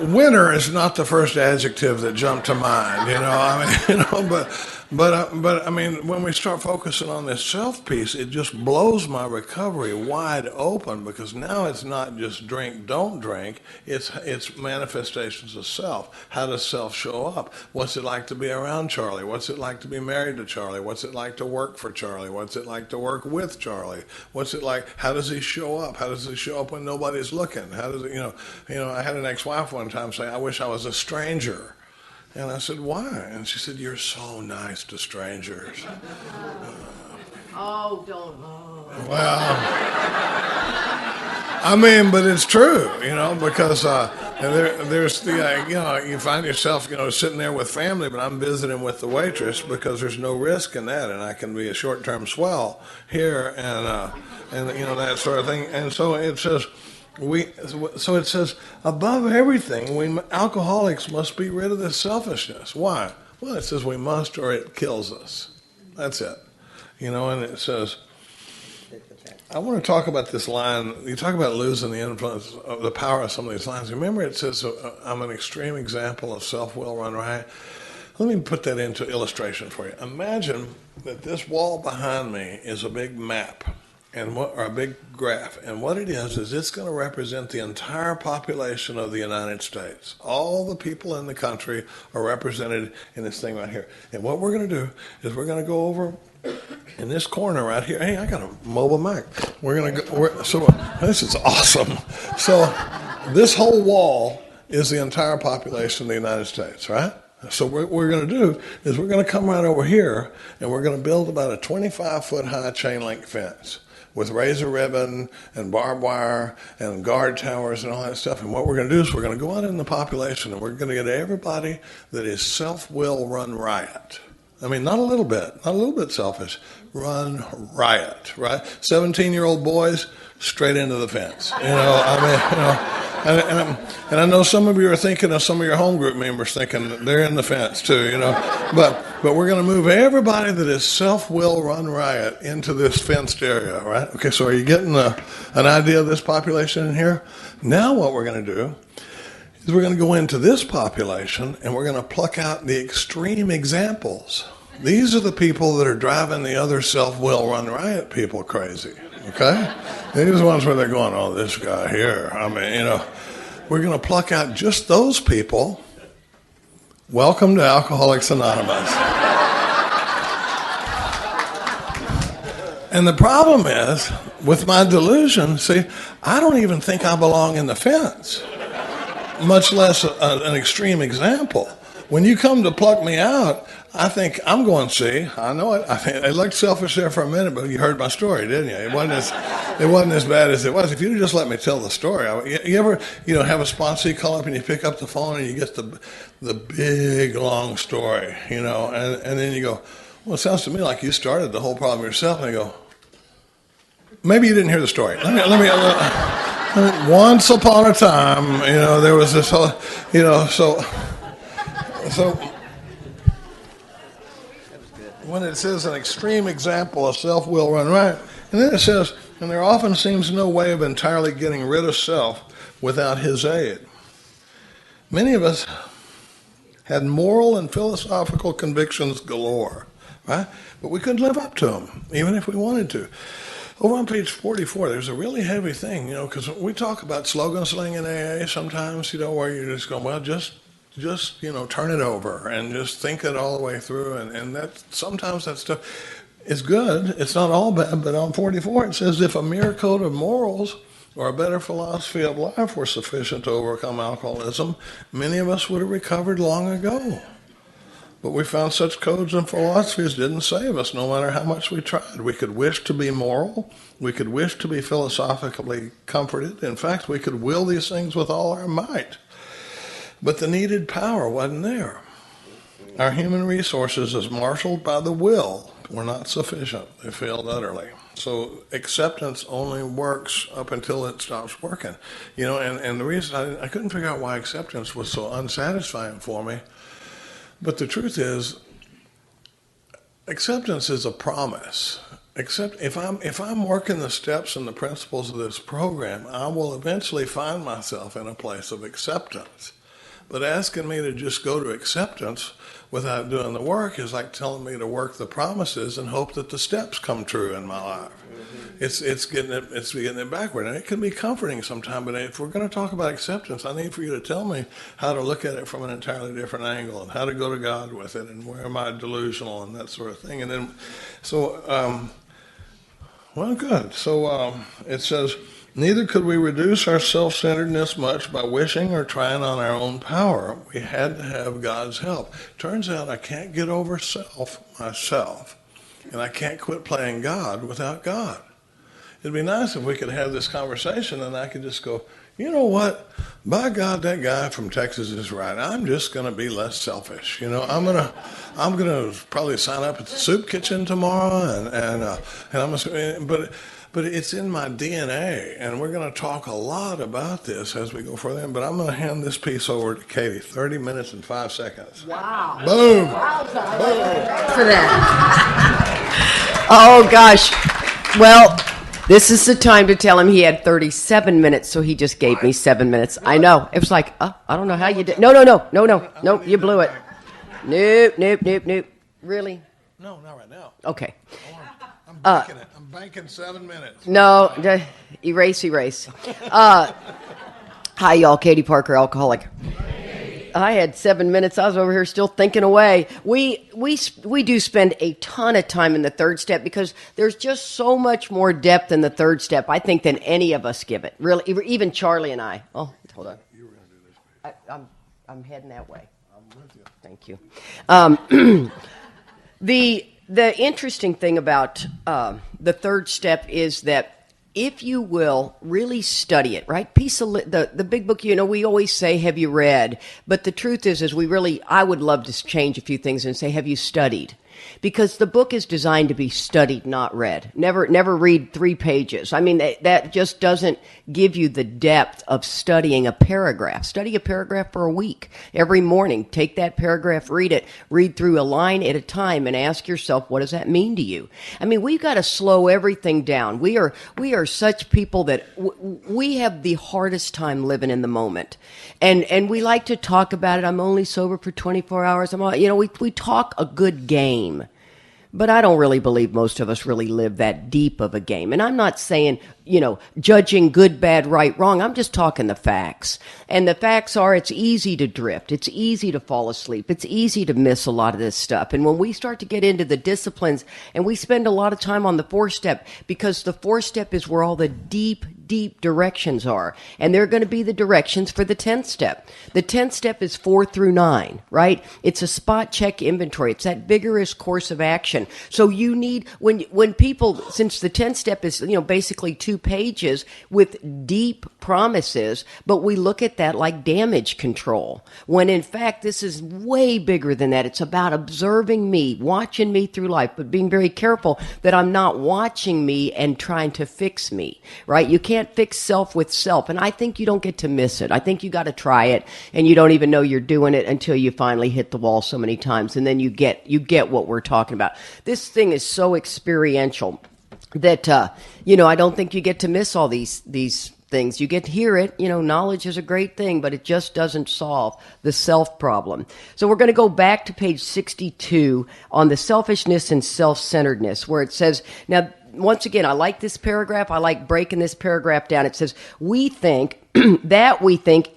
winner is not the first adjective that jumped to mind, but I mean, when we start focusing on this self piece, it just blows my recovery wide open, because now it's not just drink, don't drink, it's manifestations of self. How does self show up? What's it like to be around Charlie? What's it like to be married to Charlie? What's it like to work for Charlie? What's it like to work with Charlie? What's it like? How does he show up? How does he show up when nobody's looking? How does it, I had an ex-wife one time say, I wish I was a stranger. And I said, why? And she said, you're so nice to strangers. Oh, don't. Oh. Well, I mean, but it's true, because there's the, you find yourself, sitting there with family, but I'm visiting with the waitress because there's no risk in that, and I can be a short-term swell here, and that sort of thing. And so it says, it says, above everything, alcoholics must be rid of this selfishness. Why? Well, it says we must, or it kills us. That's it. And it says, I want to talk about this line. You talk about losing the influence of the power of some of these lines. Remember, it says, I'm an extreme example of self-will run riot. Let me put that into illustration for you. Imagine that this wall behind me is a big map. Or a big graph, and what it is it's going to represent the entire population of the United States. All the people in the country are represented in this thing right here. And what we're going to do is we're going to go over in this corner right here. Hey, I got a mobile mic. We're going to go. So this is awesome. So this whole wall is the entire population of the United States, right? So what we're going to do is we're going to come right over here, and we're going to build about a 25-foot high chain link fence with razor ribbon and barbed wire and guard towers and all that stuff. And what we're going to do is we're going to go out in the population, and we're going to get everybody that is self-will run riot. I mean, not a little bit selfish, run riot, right? 17-year-old boys straight into the fence. And I know some of you are thinking of some of your home group members thinking they're in the fence too, But we're going to move everybody that is self-will run riot into this fenced area, right? Okay, so are you getting an idea of this population in here? Now what we're going to do is we're going to go into this population, and we're going to pluck out the extreme examples. These are the people that are driving the other self-will run riot people crazy, okay? These are the ones where they're going, oh, this guy here. I mean, we're going to pluck out just those people. Welcome to Alcoholics Anonymous. And the problem is, with my delusion, see, I don't even think I belong in the fence. much less an extreme example. When you come to pluck me out, I think I'm going, see, I know it. It looked selfish there for a minute, but you heard my story, didn't you? It wasn't as bad as it was. If you just let me tell the story, you ever, have a sponsor call up and you pick up the phone and you get the big long story, and then you go, well, it sounds to me like you started the whole problem yourself. And I go, maybe you didn't hear the story. Once upon a time, there was this whole, so when it says an extreme example of self will run right, and then it says, and there often seems no way of entirely getting rid of self without his aid. Many of us had moral and philosophical convictions galore, right? But we couldn't live up to them, even if we wanted to. Over on page 44, there's a really heavy thing, because we talk about slogan sling in AA sometimes, where you're just going, well, just turn it over and just think it all the way through. And sometimes that stuff is good. It's not all bad, but on 44 it says, if a mere code of morals or a better philosophy of life were sufficient to overcome alcoholism, many of us would have recovered long ago. But we found such codes and philosophies didn't save us, no matter how much we tried. We could wish to be moral. We could wish to be philosophically comforted. In fact, we could will these things with all our might. But the needed power wasn't there. Our human resources, as marshaled by the will, were not sufficient. They failed utterly. So acceptance only works up until it stops working. And the reason I couldn't figure out why acceptance was so unsatisfying for me, but the truth is, acceptance is a promise. Except if I'm working the steps and the principles of this program, I will eventually find myself in a place of acceptance. But asking me to just go to acceptance without doing the work is like telling me to work the promises and hope that the steps come true in my life. It's getting it backward, and it can be comforting sometimes. But if we're going to talk about acceptance, I need for you to tell me how to look at it from an entirely different angle and how to go to God with it, and where am I delusional and that sort of thing. And then, well, good. So it says, neither could we reduce our self-centeredness much by wishing or trying on our own power. We had to have God's help. Turns out I can't get over myself, and I can't quit playing God without God. It'd be nice if we could have this conversation and I could just go, you know what? By God, that guy from Texas is right. I'm just going to be less selfish. I'm gonna probably sign up at the soup kitchen tomorrow, but it's in my DNA, and we're going to talk a lot about this as we go further. But I'm going to hand this piece over to Katie. 30 minutes and 5 seconds. Wow! Boom! Wowza. Boom! For that. Oh gosh. Well, this is the time to tell him he had 37 minutes, so he just gave me 7 minutes. I know. It was like, I don't know how you did. No, you blew it. Nope. Really? No, not right now. Okay. I'm banking it. I'm banking 7 minutes. No, erase. Hi, y'all. Katie Parker, alcoholic. I had 7 minutes. I was over here still thinking away. We do spend a ton of time in the third step because there's just so much more depth in the third step, I think, than any of us give it. Really, even Charlie and I. Oh, hold on. You were going to do this. I'm heading that way. I'm with you. Thank you. The interesting thing about the third step is that if you will really study it, right? The big book, we always say, have you read? But the truth is I would love to change a few things and say, have you studied? Because the book is designed to be studied, not read. Never read 3 pages. I mean, that just doesn't give you the depth of studying a paragraph. Study a paragraph for a week. Every morning, take that paragraph, read through a line at a time, and ask yourself, what does that mean to you? I mean, we've got to slow everything down. We are such people that we have the hardest time living in the moment. And we like to talk about it. I'm only sober for 24 hours. We talk a good game. But I don't really believe most of us really live that deep of a game. And I'm not saying, judging good, bad, right, wrong. I'm just talking the facts. And the facts are it's easy to drift. It's easy to fall asleep. It's easy to miss a lot of this stuff. And when we start to get into the disciplines, and we spend a lot of time on the 4-step, because the 4-step is where all the deep, deep directions are. And they're going to be the directions for the 10th step. The 10th step is 4 through 9, right? It's a spot check inventory. It's that vigorous course of action. So you need, when people, since the 10th step is, basically 2 pages with deep promises, but we look at that like damage control, when in fact this is way bigger than that. It's about observing me, watching me through life, but being very careful that I'm not watching me and trying to fix me, right? You can't fix self with self, and I think you don't get to miss it. I think you got to try it, and you don't even know you're doing it until you finally hit the wall so many times, and then you get what we're talking about. This thing is so experiential that I don't think you get to miss all these things. You get to hear it. Knowledge is a great thing, but it just doesn't solve the self problem. So we're going to go back to page 62 on the selfishness and self-centeredness, where it says, now, once again, I like this paragraph. I like breaking this paragraph down. It says, we think that we think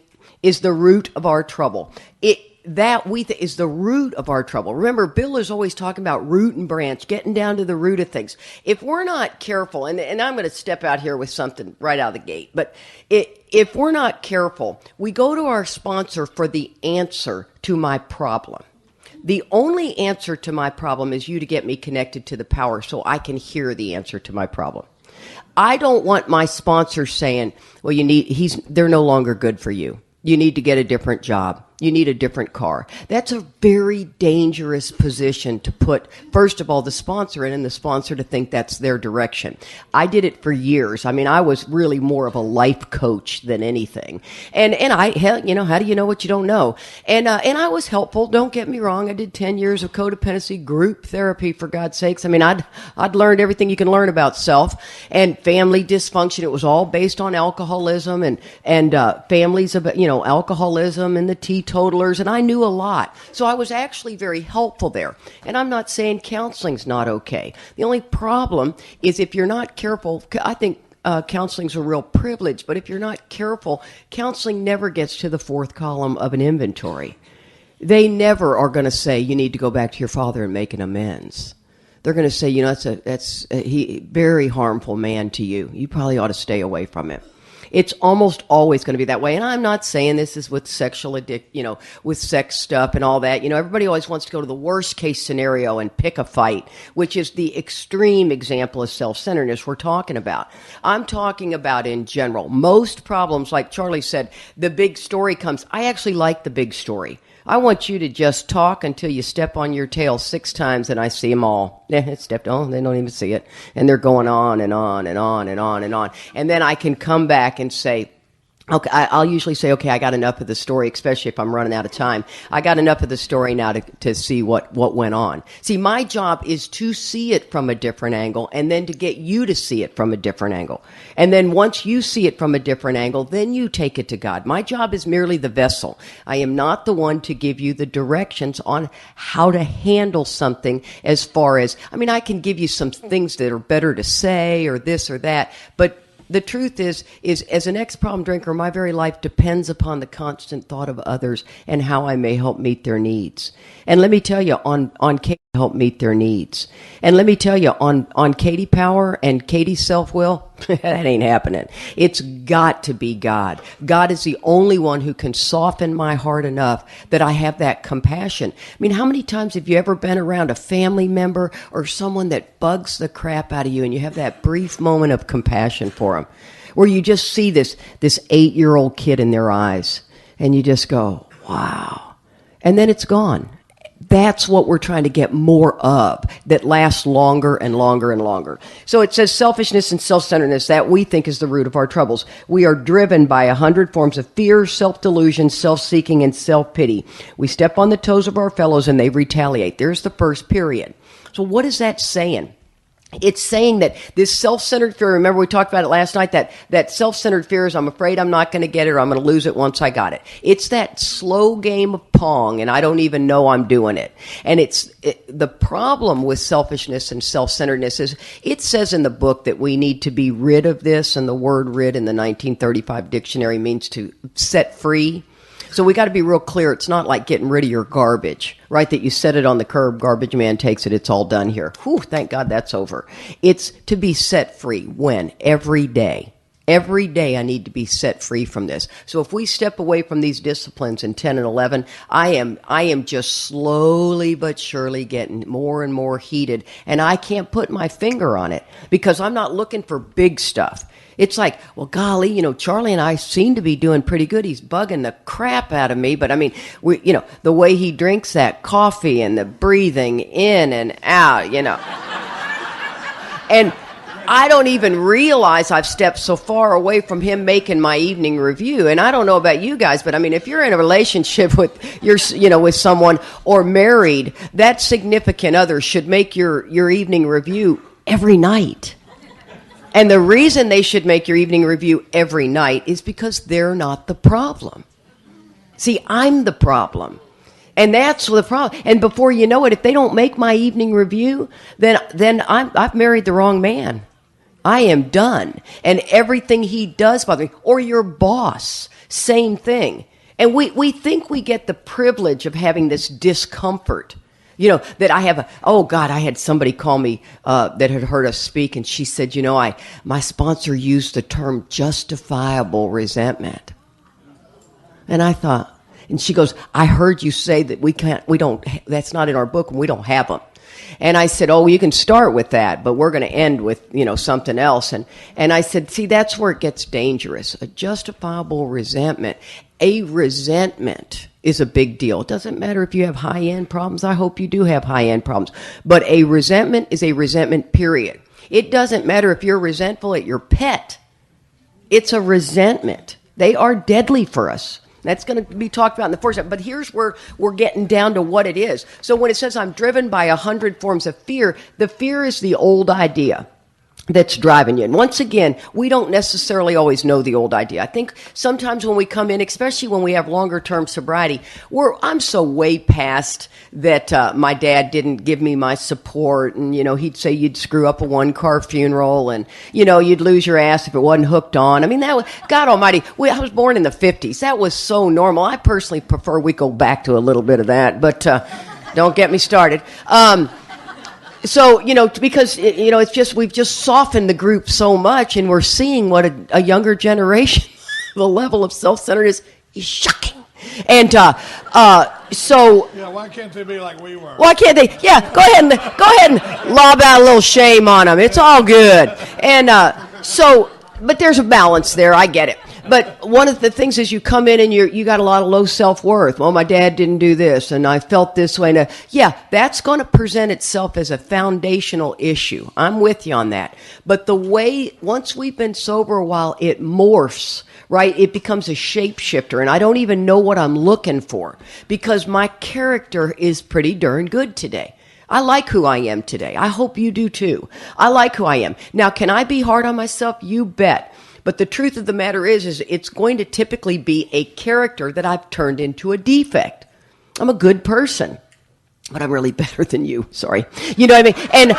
is the root of our trouble. Is the root of our trouble. Remember, Bill is always talking about root and branch, getting down to the root of things. If we're not careful, and I'm going to step out here with something right out of the gate, but if we're not careful, we go to our sponsor for the answer to my problem. The only answer to my problem is you to get me connected to the power so I can hear the answer to my problem. I don't want my sponsor saying, well, they're no longer good for you. You need to get a different job. You need a different car. That's a very dangerous position to put, first of all, the sponsor in, and the sponsor to think that's their direction. I did it for years. I mean, I was really more of a life coach than anything. And how do you know what you don't know? And I was helpful. Don't get me wrong. I did 10 years of codependency group therapy, for God's sakes. I mean, I'd learned everything you can learn about self and family dysfunction. It was all based on alcoholism and families about, alcoholism and the teetotalers, and I knew a lot. So I was actually very helpful there. And I'm not saying counseling's not okay. The only problem is if you're not careful, I think counseling's a real privilege, but if you're not careful, counseling never gets to the 4th column of an inventory. They never are going to say, you need to go back to your father and make an amends. They're going to say, that's a very harmful man to you. You probably ought to stay away from him. It's almost always going to be that way. And I'm not saying this is with with sex stuff and all that. Everybody always wants to go to the worst case scenario and pick a fight, which is the extreme example of self-centeredness we're talking about. I'm talking about in general. Most problems, like Charlie said, the big story comes. I actually like the big story. I want you to just talk until you step on your tail 6 times and I see them all. It stepped on, they don't even see it. And they're going on and on and on and on and on. And then I can come back and say, okay, I'll usually say, okay, I got enough of the story, especially if I'm running out of time. I got enough of the story now to see what went on. See, my job is to see it from a different angle and then to get you to see it from a different angle. And then once you see it from a different angle, then you take it to God. My job is merely the vessel. I am not the one to give you the directions on how to handle something as far as, I can give you some things that are better to say or this or that, but the truth is as an ex-problem drinker, my very life depends upon the constant thought of others and how I may help meet their needs. And let me tell you, on Katie, help meet their needs. And let me tell you, on Katie Power and Katie's self-will, that ain't happening. It's got to be God. God is the only one who can soften my heart enough that I have that compassion. How many times have you ever been around a family member or someone that bugs the crap out of you and you have that brief moment of compassion for them, where you just see this 8-year-old kid in their eyes and you just go, wow. And then it's gone. That's what we're trying to get more of, that lasts longer and longer and longer. So it says selfishness and self-centeredness, that we think is the root of our troubles. We are driven by 100 forms of fear, self-delusion, self-seeking, and self-pity. We step on the toes of our fellows and they retaliate. There's the first period. So what is that saying? It's saying that this self-centered fear, remember we talked about it last night, that self-centered fear is I'm afraid I'm not going to get it or I'm going to lose it once I got it. It's that slow game of Pong and I don't even know I'm doing it. And the problem with selfishness and self-centeredness is it says in the book that we need to be rid of this, and the word rid in the 1935 dictionary means to set free. So we got to be real clear. It's not like getting rid of your garbage, right? That you set it on the curb, garbage man takes it, it's all done here. Whew, thank God that's over. It's to be set free. When? Every day. Every day I need to be set free from this. So if we step away from these disciplines in 10 and 11, I am just slowly but surely getting more and more heated. And I can't put my finger on it because I'm not looking for big stuff. It's like, well, golly, Charlie and I seem to be doing pretty good. He's bugging the crap out of me. But, the way he drinks that coffee and the breathing in and out, And I don't even realize I've stepped so far away from him making my evening review. And I don't know about you guys, but if you're in a relationship with with someone or married, that significant other should make your evening review every night. And the reason they should make your evening review every night is because they're not the problem. See, I'm the problem. And that's the problem. And before you know it, if they don't make my evening review, then I've married the wrong man. I am done. And everything he does bother me. Or your boss, same thing. And we think we get the privilege of having this discomfort. That I have I had somebody call me that had heard us speak, and she said, my sponsor used the term justifiable resentment. And I thought, and she goes, I heard you say that that's not in our book and we don't have them. And I said, you can start with that, but we're going to end with, something else. And I said, see, that's where it gets dangerous. A justifiable resentment. A resentment is a big deal. It doesn't matter if you have high-end problems. I hope you do have high-end problems. But a resentment is a resentment, period. It doesn't matter if you're resentful at your pet. It's a resentment. They are deadly for us. That's going to be talked about in the first step. But here's where we're getting down to what it is. So when it says I'm driven by 100 forms of fear, the fear is the old idea that's driving you. And once again, we don't necessarily always know the old idea. I think sometimes when we come in, especially when we have longer term sobriety, I'm so way past that my dad didn't give me my support, and he'd say you'd screw up a one-car funeral, and you'd lose your ass if it wasn't hooked on. That was, God Almighty. I was born in the 50s. That was so normal. I personally prefer we go back to a little bit of that, but don't get me started. So, because, it's just, we've just softened the group so much, and we're seeing what a younger generation, the level of self-centeredness is shocking. And so... Yeah, why can't they be like we were? Why can't they? Yeah, go ahead and lob out a little shame on them. It's all good. And but there's a balance there. I get it. But one of the things is you come in and you got a lot of low self-worth. Well, my dad didn't do this, and I felt this way. And that's going to present itself as a foundational issue. I'm with you on that. But the way, once we've been sober a while, it morphs, right? It becomes a shapeshifter, and I don't even know what I'm looking for because my character is pretty darn good today. I like who I am today. I hope you do too. I like who I am. Now, can I be hard on myself? You bet. But the truth of the matter is it's going to typically be a character that I've turned into a defect. I'm a good person, but I'm really better than you. Sorry. You know what I mean?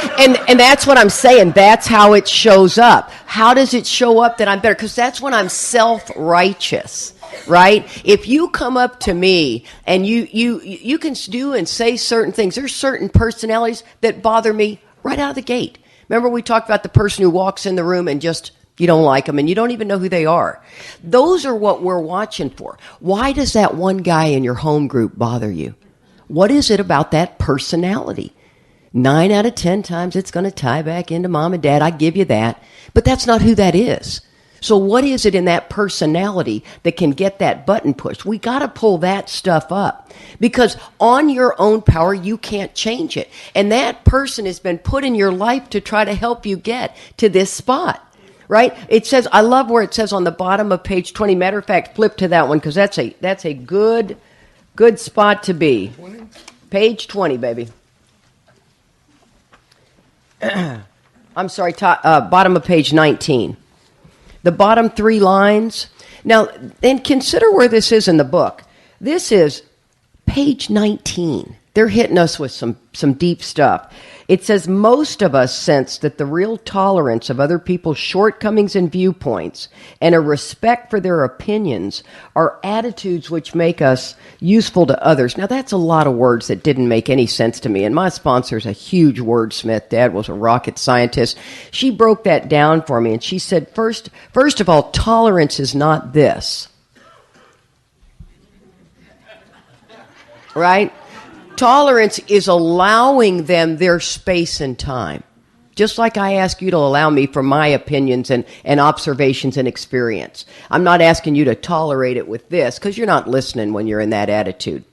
And that's what I'm saying. That's how it shows up. How does it show up that I'm better? Because that's when I'm self-righteous, right? If you come up to me and you can do and say certain things, there's certain personalities that bother me right out of the gate. Remember we talked about the person who walks in the room and just... You don't like them, and you don't even know who they are. Those are what we're watching for. Why does that one guy in your home group bother you? What is it about that personality? 9 out of 10 times it's going to tie back into mom and dad. I give you that. But that's not who that is. So what is it in that personality that can get that button pushed? We got to pull that stuff up. Because on your own power, you can't change it. And that person has been put in your life to try to help you get to this spot. Right? It says, I love where it says on the bottom of page 20. Matter of fact, flip to that one because that's a good spot to be. 20? Page 20, baby. I'm sorry, bottom of page 19. The bottom 3 lines. Now, and consider where this is in the book. This is page 19. they're hitting us with some deep stuff. It says most of us sense that the real tolerance of other people's shortcomings and viewpoints and a respect for their opinions are attitudes which make us useful to others. Now, that's a lot of words that didn't make any sense to me. And my sponsor's a huge wordsmith. Dad was a rocket scientist. She broke that down for me, and she said, first of all, tolerance is not this. Right? Tolerance is allowing them their space and time. Just like I ask you to allow me for my opinions and observations and experience. I'm not asking you to tolerate it with this, because you're not listening when you're in that attitude.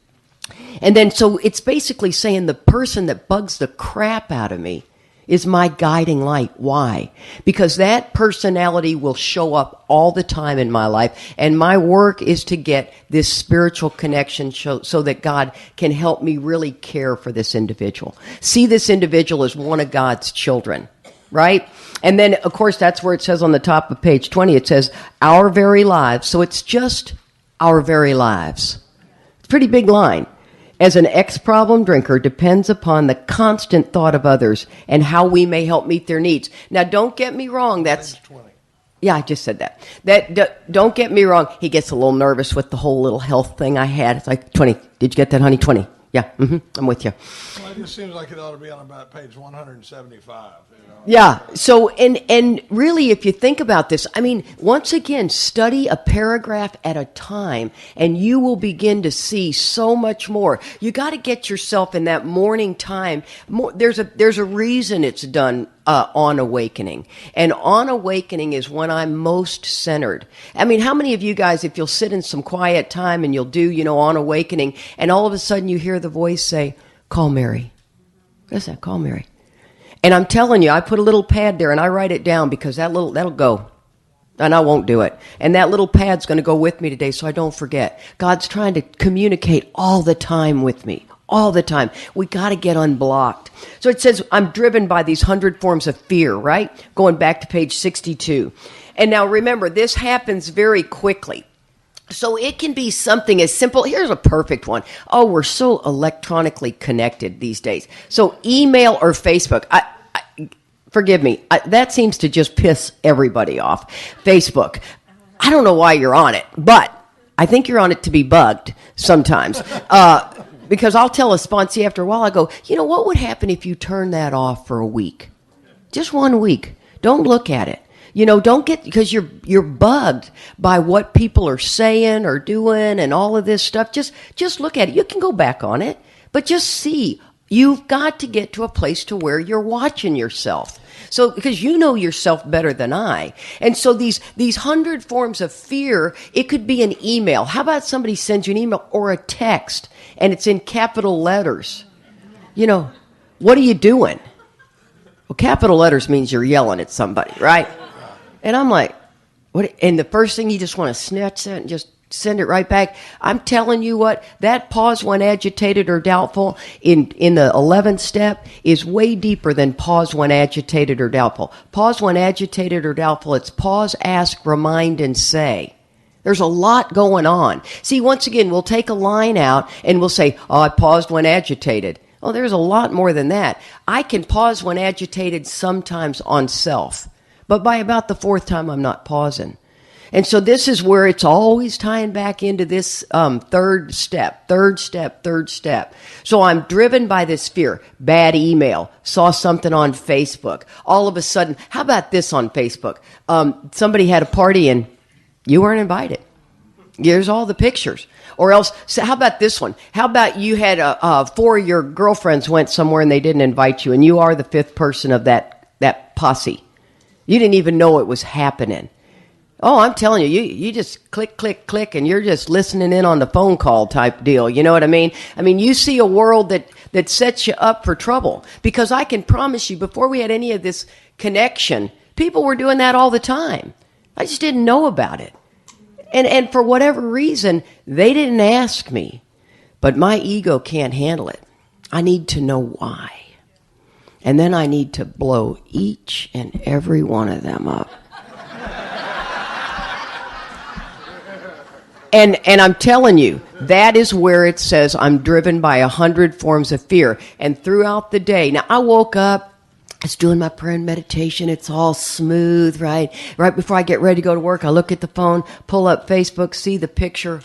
And then, so it's basically saying the person that bugs the crap out of me is my guiding light. Why? Because that personality will show up all the time in my life, and my work is to get this spiritual connection so that God can help me really care for this individual. See this individual as one of God's children, right? And then, of course, that's where it says on the top of page 20, it says, our very lives. So it's just our very lives. It's a pretty big line. As an ex-problem drinker depends upon the constant thought of others and how we may help meet their needs. Now, don't get me wrong. That's 20. Yeah, I just said that. Don't get me wrong. He gets a little nervous with the whole little health thing I had. It's like, 20. Did you get that, honey? 20. Yeah, I'm with you. Well, it just seems like it ought to be on about page 175. Yeah. So, and really, if you think about this, I mean, once again, study a paragraph at a time, and you will begin to see so much more. You got to get yourself in that morning time. There's a reason it's done on awakening, and on awakening is when I'm most centered. I mean, how many of you guys, if you'll sit in some quiet time and you'll do, on awakening, and all of a sudden you hear the voice say, "Call Mary." What's that? Call Mary. And I'm telling you, I put a little pad there and I write it down because that'll go. And I won't do it. And that little pad's going to go with me today so I don't forget. God's trying to communicate all the time with me. All the time. We got to get unblocked. So it says, I'm driven by these 100 forms of fear, right? Going back to page 62. And now remember, this happens very quickly. So it can be something as simple. Here's a perfect one. Oh, we're so electronically connected these days. So email or Facebook. Forgive me. That seems to just piss everybody off. Facebook. I don't know why you're on it, but I think you're on it to be bugged sometimes. Because I'll tell a sponsee after a while, I go, what would happen if you turn that off for a week? Just 1 week. Don't look at it. Don't get, because you're bugged by what people are saying or doing and all of this stuff. Just look at it. You can go back on it, but just see. You've got to get to a place to where you're watching yourself. So, because you know yourself better than I. And so these 100 forms of fear, it could be an email. How about somebody sends you an email or a text and it's in capital letters? What are you doing? Well, capital letters means you're yelling at somebody, right? And I'm like, what? And the first thing you just want to snatch that and just send it right back. I'm telling you what, that pause when agitated or doubtful in the 11th step is way deeper than pause when agitated or doubtful. Pause when agitated or doubtful, it's pause, ask, remind, and say. There's a lot going on. See, once again, we'll take a line out and we'll say, oh, I paused when agitated. Oh, there's a lot more than that. I can pause when agitated sometimes on self. But by about the fourth time, I'm not pausing. And so this is where it's always tying back into this third step. So I'm driven by this fear. Bad email. Saw something on Facebook. All of a sudden, how about this on Facebook? Somebody had a party and you weren't invited. Here's all the pictures. Or else, so how about this one? How about you had 4 of your girlfriends went somewhere and they didn't invite you, and you are the 5th person of that posse. You didn't even know it was happening. Oh, I'm telling you, you just click, click, click, and you're just listening in on the phone call type deal. You know what I mean? I mean, you see a world that sets you up for trouble. Because I can promise you, before we had any of this connection, people were doing that all the time. I just didn't know about it. And for whatever reason, they didn't ask me. But my ego can't handle it. I need to know why. And then I need to blow each and every one of them up. And I'm telling you, That is where it says, I'm driven by 100 forms of fear. And throughout the day, now I woke up, I was doing my prayer and meditation. It's all smooth, right? Right before I get ready to go to work, I look at the phone, pull up Facebook, see the picture,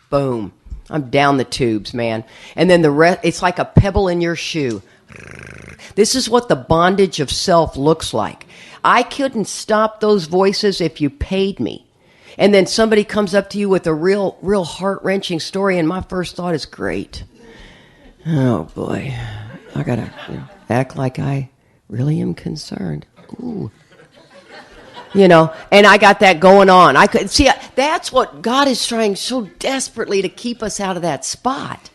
boom. I'm down the tubes, man. And then the rest, it's like a pebble in your shoe. This is what the bondage of self looks like. I couldn't stop those voices if you paid me. And then somebody comes up to you with a real heart-wrenching story, and my first thought is, great. Oh, boy. I got to act like I really am concerned. Ooh. And I got that going on. I could see that's what God is trying so desperately to keep us out of that spot.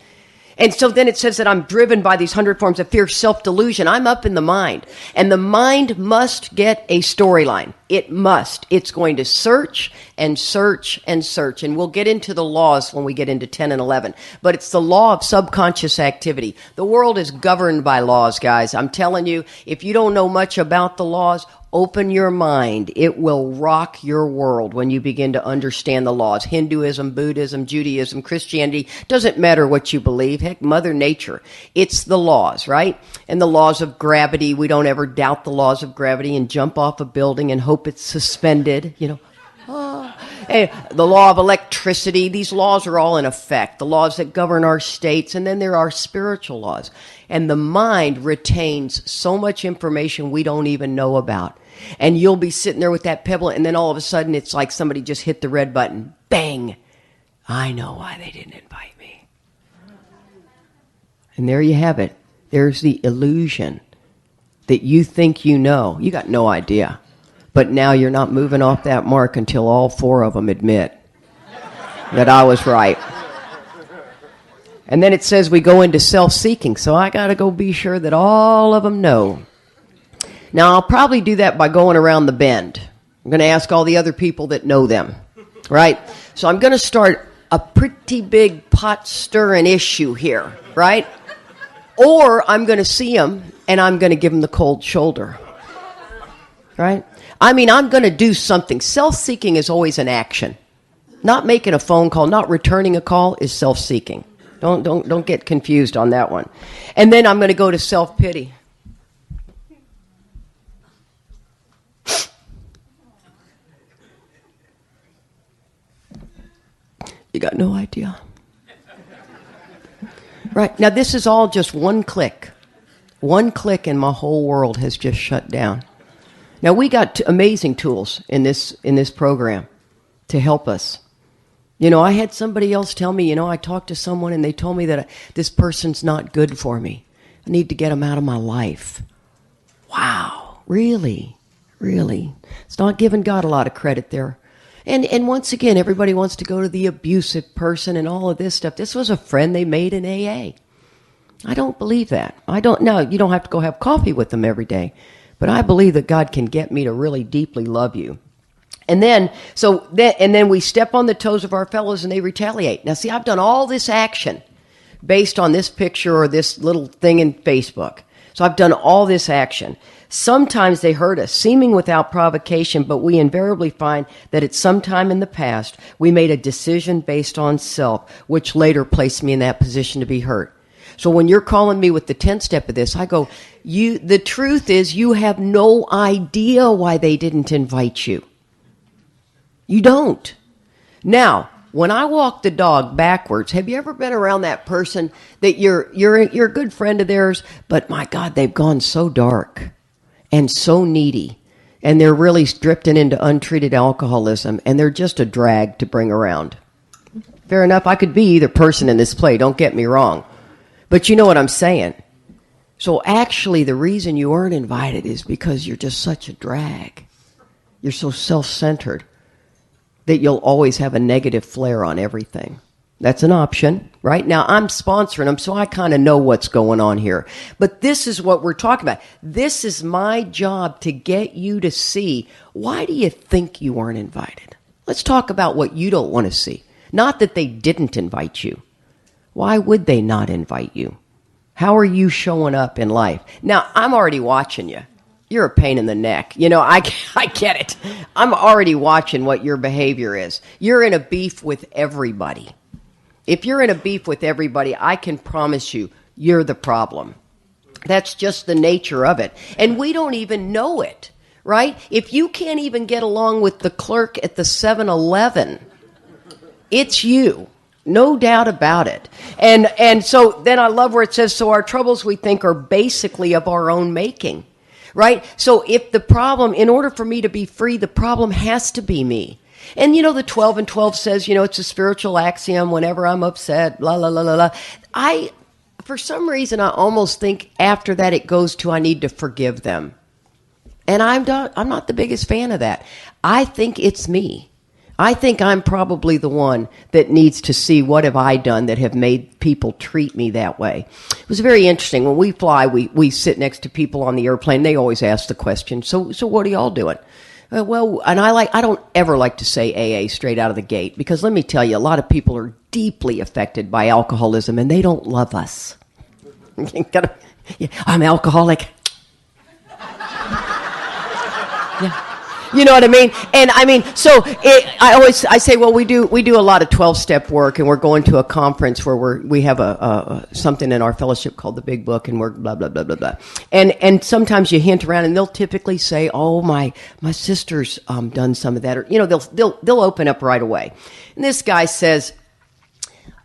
And so then it says that I'm driven by these 100 forms of fear, self-delusion. I'm up in the mind. And the mind must get a storyline. It must. It's going to search and search and search. And we'll get into the laws when we get into 10 and 11. But it's the law of subconscious activity. The world is governed by laws, guys. I'm telling you, if you don't know much about the laws, open your mind. It will rock your world when you begin to understand the laws. Hinduism, Buddhism, Judaism, Christianity, doesn't matter what you believe. Heck, Mother Nature. It's the laws, right? And the laws of gravity. We don't ever doubt the laws of gravity and jump off a building and hope it's suspended, And the law of electricity. These laws are all in effect. The laws that govern our states. And then there are spiritual laws. And the mind retains so much information we don't even know about. And you'll be sitting there with that pebble, and then all of a sudden it's like somebody just hit the red button. Bang! I know why they didn't invite me. And there you have it. There's the illusion that you think you know. You got no idea. But now you're not moving off that mark until all four of them admit that I was right. And then it says we go into self-seeking. So I got to go be sure that all of them know. Now, I'll probably do that by going around the bend. I'm going to ask all the other people that know them, right? So I'm going to start a pretty big pot-stirring issue here, right? Or I'm going to see them, and I'm going to give them the cold shoulder, right? I mean, I'm going to do something. Self-seeking is always an action. Not making a phone call, not returning a call is self-seeking. Don't get confused on that one. And then I'm going to go to self-pity. You got no idea. Right. Now, this is all just one click. One click and my whole world has just shut down. Now, we got amazing tools in this program to help us. I had somebody else tell me, I talked to someone and they told me that this person's not good for me. I need to get them out of my life. Wow. Really? Really? It's not giving God a lot of credit there. And once again, everybody wants to go to the abusive person and all of this stuff. This was a friend they made in AA. I don't believe that. I don't know. You don't have to go have coffee with them every day. But I believe that God can get me to really deeply love you. And then we step on the toes of our fellows and they retaliate. Now, see, I've done all this action based on this picture or this little thing in Facebook. So I've done all this action. Sometimes they hurt us, seeming without provocation, but we invariably find that at some time in the past, we made a decision based on self, which later placed me in that position to be hurt. So when you're calling me with the 10th step of this, I go, the truth is you have no idea why they didn't invite you. You don't. Now, when I walk the dog backwards, have you ever been around that person that you're a good friend of theirs, but my God, they've gone so dark and so needy, and they're really drifting into untreated alcoholism, and they're just a drag to bring around. Fair enough, I could be either person in this play, don't get me wrong. But you know what I'm saying. So actually, the reason you weren't invited is because you're just such a drag. You're so self-centered that you'll always have a negative flare on everything. That's an option. Right now, I'm sponsoring them, so I kind of know what's going on here. But this is what we're talking about. This is my job to get you to see, why do you think you weren't invited? Let's talk about what you don't want to see. Not that they didn't invite you. Why would they not invite you? How are you showing up in life? Now, I'm already watching you. You're a pain in the neck. I get it. I'm already watching what your behavior is. You're in a beef with everybody. If you're in a beef with everybody, I can promise you, you're the problem. That's just the nature of it. And we don't even know it, right? If you can't even get along with the clerk at the 7-Eleven, it's you. No doubt about it. And so then I love where it says, so our troubles, we think, are basically of our own making, right? So if the problem, in order for me to be free, the problem has to be me. And, the 12 and 12 says, it's a spiritual axiom, whenever I'm upset, la, la, la, la, la. For some reason, I almost think after that it goes to I need to forgive them. And I'm not the biggest fan of that. I think it's me. I think I'm probably the one that needs to see what have I done that have made people treat me that way. It was very interesting. When we fly, we sit next to people on the airplane. They always ask the question, so what are y'all doing? Well, and I don't ever like to say AA straight out of the gate, because let me tell you, a lot of people are deeply affected by alcoholism, and they don't love us. I'm alcoholic. Yeah. You know what I mean? And I mean, so I say, well, we do a lot of 12-step work, and we're going to a conference where we have something in our fellowship called the Big Book, and we're blah blah blah blah blah. And sometimes you hint around, and they'll typically say, oh, my sister's done some of that, or they'll open up right away. And this guy says,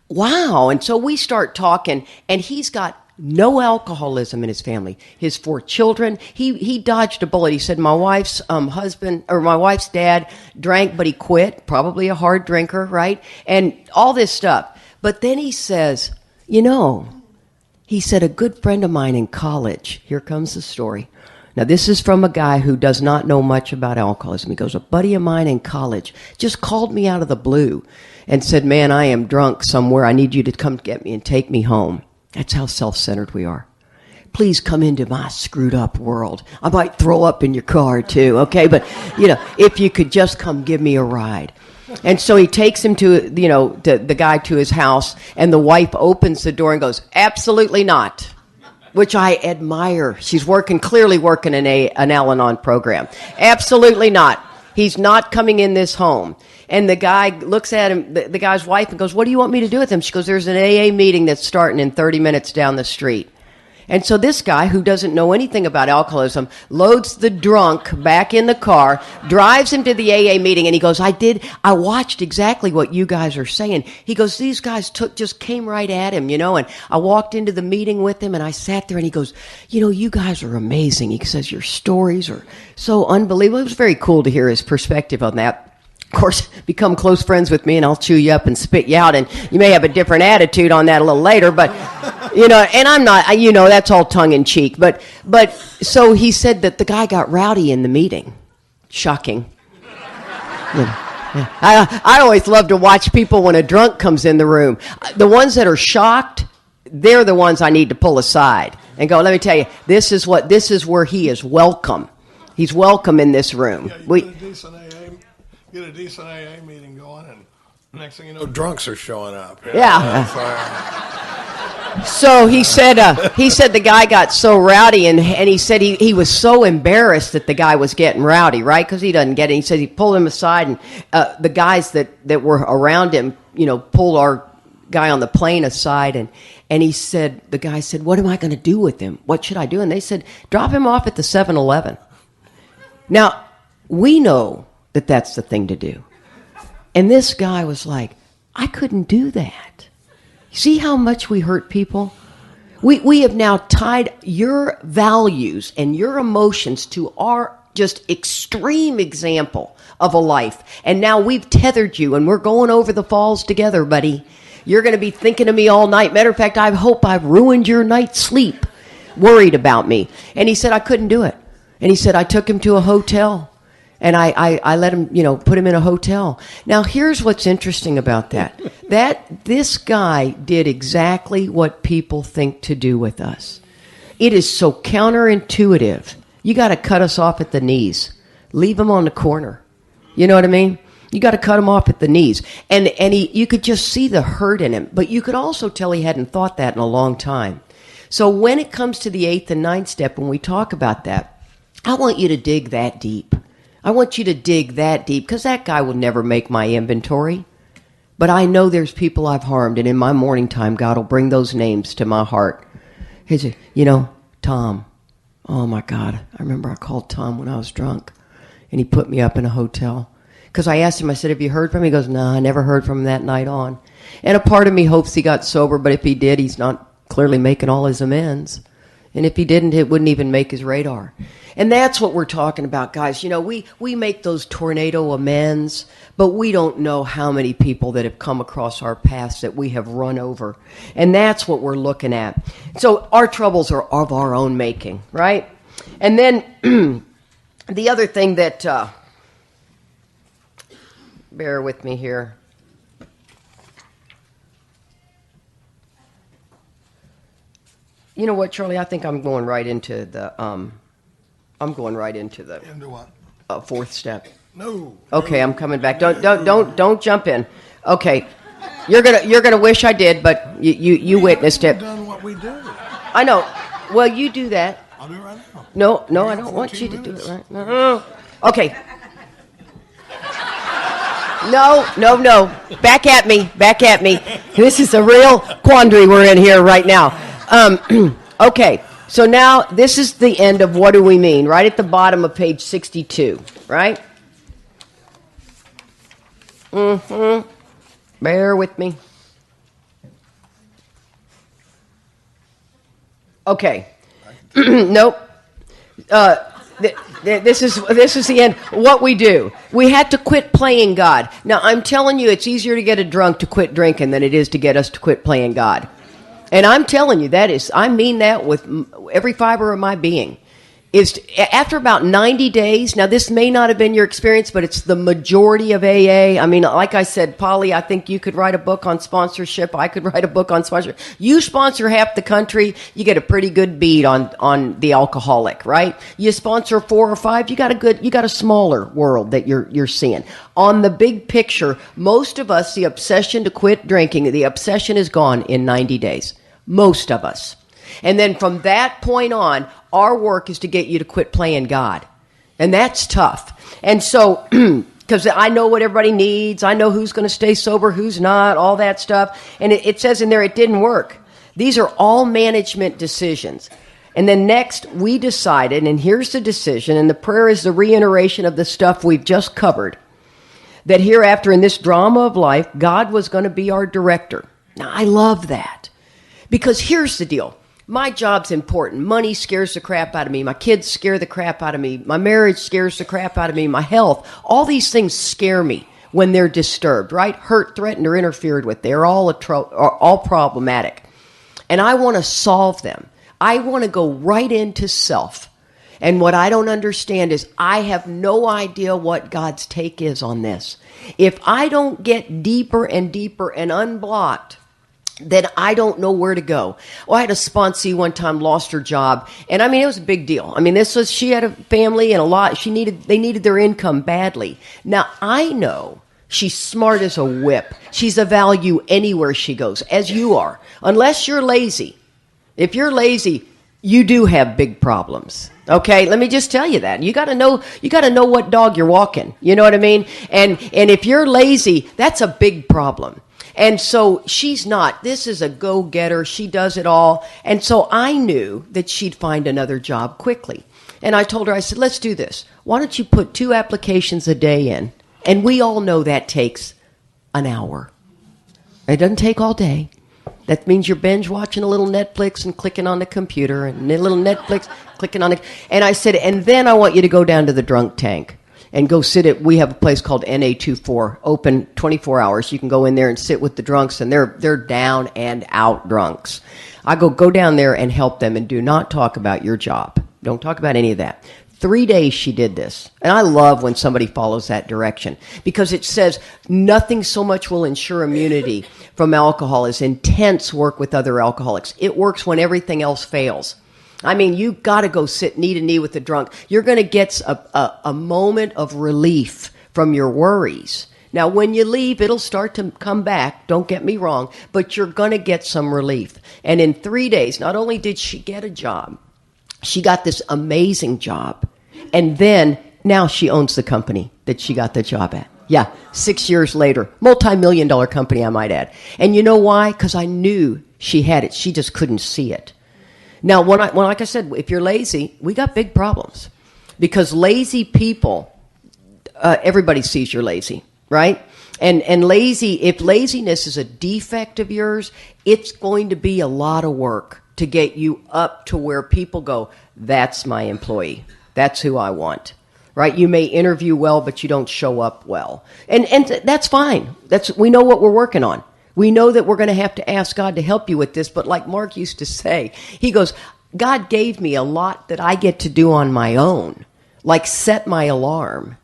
wow. And so we start talking, and he's got no alcoholism in his family. His 4 children, he dodged a bullet. He said, my wife's husband, or my wife's dad, drank, but he quit. Probably a hard drinker, right? And all this stuff. But then he says, he said, a good friend of mine in college, here comes the story. Now, this is from a guy who does not know much about alcoholism. He goes, a buddy of mine in college just called me out of the blue and said, man, I am drunk somewhere. I need you to come get me and take me home. That's how self-centered we are. Please come into my screwed up world. I might throw up in your car too, okay? But, if you could just come give me a ride. And so he takes him to, the guy to his house, and the wife opens the door and goes, absolutely not, which I admire. She's clearly working an Al-Anon program. Absolutely not. He's not coming in this home. And the guy looks at him, the guy's wife, and goes, what do you want me to do with him? She goes, there's an AA meeting that's starting in 30 minutes down the street. And so this guy, who doesn't know anything about alcoholism, loads the drunk back in the car, drives him to the AA meeting, and he goes, I watched exactly what you guys are saying. He goes, these guys just came right at him, and I walked into the meeting with him, and I sat there, and he goes, you guys are amazing. He says, your stories are so unbelievable. It was very cool to hear his perspective on that. Of course, become close friends with me, and I'll chew you up and spit you out, and you may have a different attitude on that a little later, but, and I'm not, that's all tongue-in-cheek, but so he said that the guy got rowdy in the meeting. Shocking. Yeah. I always love to watch people when a drunk comes in the room. The ones that are shocked, they're the ones I need to pull aside and go, let me tell you, this is where he is welcome. He's welcome in this room. Get a decent AA meeting going, and next thing you know, drunks are showing up. Yeah. So he said the guy got so rowdy, and he said he was so embarrassed that the guy was getting rowdy, right? Because he doesn't get it. He said he pulled him aside, and the guys that were around him, pulled our guy on the plane aside, and the guy said, what am I going to do with him? What should I do? And they said, drop him off at the 7-Eleven. Now, we know that that's the thing to do. And this guy was like, I couldn't do that. See how much we hurt people? We have now tied your values and your emotions to our just extreme example of a life. And now we've tethered you, and we're going over the falls together, buddy. You're going to be thinking of me all night. Matter of fact, I hope I've ruined your night's sleep, worried about me. And he said, I couldn't do it. And he said, I took him to a hotel. And I let him, put him in a hotel. Now, here's what's interesting about that. This guy did exactly what people think to do with us. It is so counterintuitive. You got to cut us off at the knees. Leave him on the corner. You know what I mean? You got to cut him off at the knees. And you could just see the hurt in him. But you could also tell he hadn't thought that in a long time. So when it comes to the 8th and 9th step, when we talk about that, I want you to dig that deep. I want you to dig that deep, because that guy will never make my inventory. but I know there's people I've harmed, and in my morning time, God will bring those names to my heart. He said, Tom. Oh, my God. I remember I called Tom when I was drunk, and he put me up in a hotel. Because I asked him, I said, have you heard from him? He goes, no, I never heard from him that night on. And a part of me hopes he got sober, but if he did, he's not clearly making all his amends. And if he didn't, it wouldn't even make his radar. And that's what we're talking about, guys. We make those tornado amends, but we don't know how many people that have come across our paths that we have run over. And that's what we're looking at. So our troubles are of our own making, right? And then the other thing that, bear with me here. You know what, Charlie? I think I'm going right into the Into what? Fourth step. No. Okay, I'm coming back. Don't jump in. Okay, you're gonna wish I did, but you witnessed it. We've done what we do. I know. Well, you do that. I'll do it right now. No, I don't want you to do it right now. Okay. No. Back at me. This is a real quandary we're in here right now. Okay, so now this is the end of what do we mean, right at the bottom of page 62, right? Bear with me. Okay. Nope. This is the end. What we do. We had to quit playing God. Now, I'm telling you, it's easier to get a drunk to quit drinking than it is to get us to quit playing God. And I'm telling you, I mean that with every fiber of my being. After about 90 days, now this may not have been your experience, but it's the majority of AA. I mean, like I said, Polly, I think you could write a book on sponsorship. I could write a book on sponsorship. You sponsor half the country, you get a pretty good beat on the alcoholic, right? You sponsor 4 or 5, you got a smaller world that you're seeing. On the big picture, most of us, the obsession to quit drinking, the obsession is gone in 90 days. Most of us. And then from that point on, our work is to get you to quit playing God. And that's tough. And so, because I know what everybody needs. I know who's going to stay sober, who's not, all that stuff. And it says in there it didn't work. These are all management decisions. And then next, we decided, and here's the decision, and the prayer is the reiteration of the stuff we've just covered, that hereafter in this drama of life, God was going to be our director. Now, I love that. Because here's the deal. My job's important. Money scares the crap out of me. My kids scare the crap out of me. My marriage scares the crap out of me. My health. All these things scare me when they're disturbed, right? Hurt, threatened, or interfered with. They're all problematic. And I want to solve them. I want to go right into self. And what I don't understand is I have no idea what God's take is on this. If I don't get deeper and deeper and unblocked, then I don't know where to go. Well, I had a sponsee one time lost her job, and I mean, it was a big deal. I mean, she had a family and a lot. They needed their income badly. Now, I know she's smart as a whip. She's a value anywhere she goes, as you are. Unless you're lazy. If you're lazy, you do have big problems. Okay, let me just tell you that. You got to know what dog you're walking. You know what I mean? And if you're lazy, that's a big problem. And so she's not. This is a go-getter. She does it all. And so I knew that she'd find another job quickly. And I told her, I said, let's do this. Why don't you put 2 applications a day in? And we all know that takes an hour. It doesn't take all day. That means you're binge watching a little Netflix and clicking on the computer and a little Netflix, clicking on it. And I said, and then I want you to go down to the drunk tank and go we have a place called NA24, open 24 hours. You can go in there and sit with the drunks, and they're down and out drunks. I go down there and help them, and do not talk about your job. Don't talk about any of that. 3 days she did this. And I love when somebody follows that direction, because it says nothing so much will ensure immunity from alcohol as intense work with other alcoholics. It works when everything else fails. I mean, you got to go sit knee to knee with the drunk. You're going to get a moment of relief from your worries. Now, when you leave, it'll start to come back. Don't get me wrong, but you're going to get some relief. And in 3 days, not only did she get a job, she got this amazing job. And then Now she owns the company that she got the job at. Yeah, 6 years later. Multi-million-dollar company, I might add. And you know why? Because I knew she had it. She just couldn't see it. Now, like I said, if you're lazy, we got big problems. Because lazy people, everybody sees you're lazy, right? And if laziness is a defect of yours, it's going to be a lot of work to get you up to where people go, that's my employee. That's who I want. Right? You may interview well, but you don't show up well. And that's fine. We know what we're working on. We know that we're going to have to ask God to help you with this. But like Mark used to say, he goes, God gave me a lot that I get to do on my own, like set my alarm,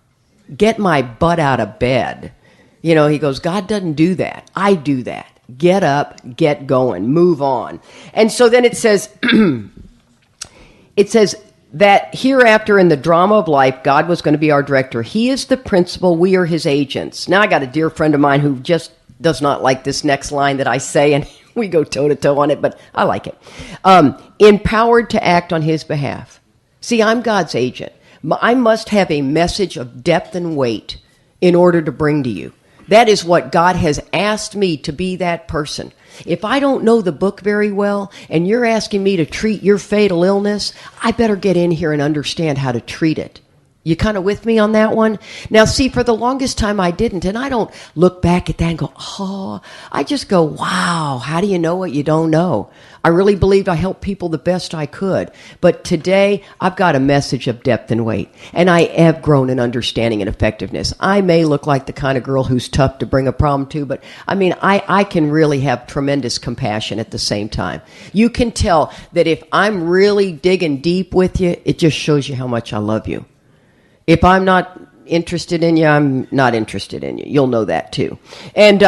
get my butt out of bed. You know, he goes, God doesn't do that. I do that. Get up, get going, move on. And so then it says, that hereafter in the drama of life, God was going to be our director. He is the principal. We are his agents. Now, I got a dear friend of mine who just does not like this next line that I say, and we go toe-to-toe on it, but I like it. Empowered to act on his behalf. See, I'm God's agent. I must have a message of depth and weight in order to bring to you. That is what God has asked me to be, that person. If I don't know the book very well and you're asking me to treat your fatal illness, I better get in here and understand how to treat it. You kind of with me on that one? Now, see, for the longest time I didn't, and I don't look back at that and go, oh, I just go, wow, how do you know what you don't know? I really believed I helped people the best I could. But today, I've got a message of depth and weight, and I have grown in understanding and effectiveness. I may look like the kind of girl who's tough to bring a problem to, but I mean, I can really have tremendous compassion at the same time. You can tell that if I'm really digging deep with you, it just shows you how much I love you. If I'm not interested in you, I'm not interested in you. You'll know that too. And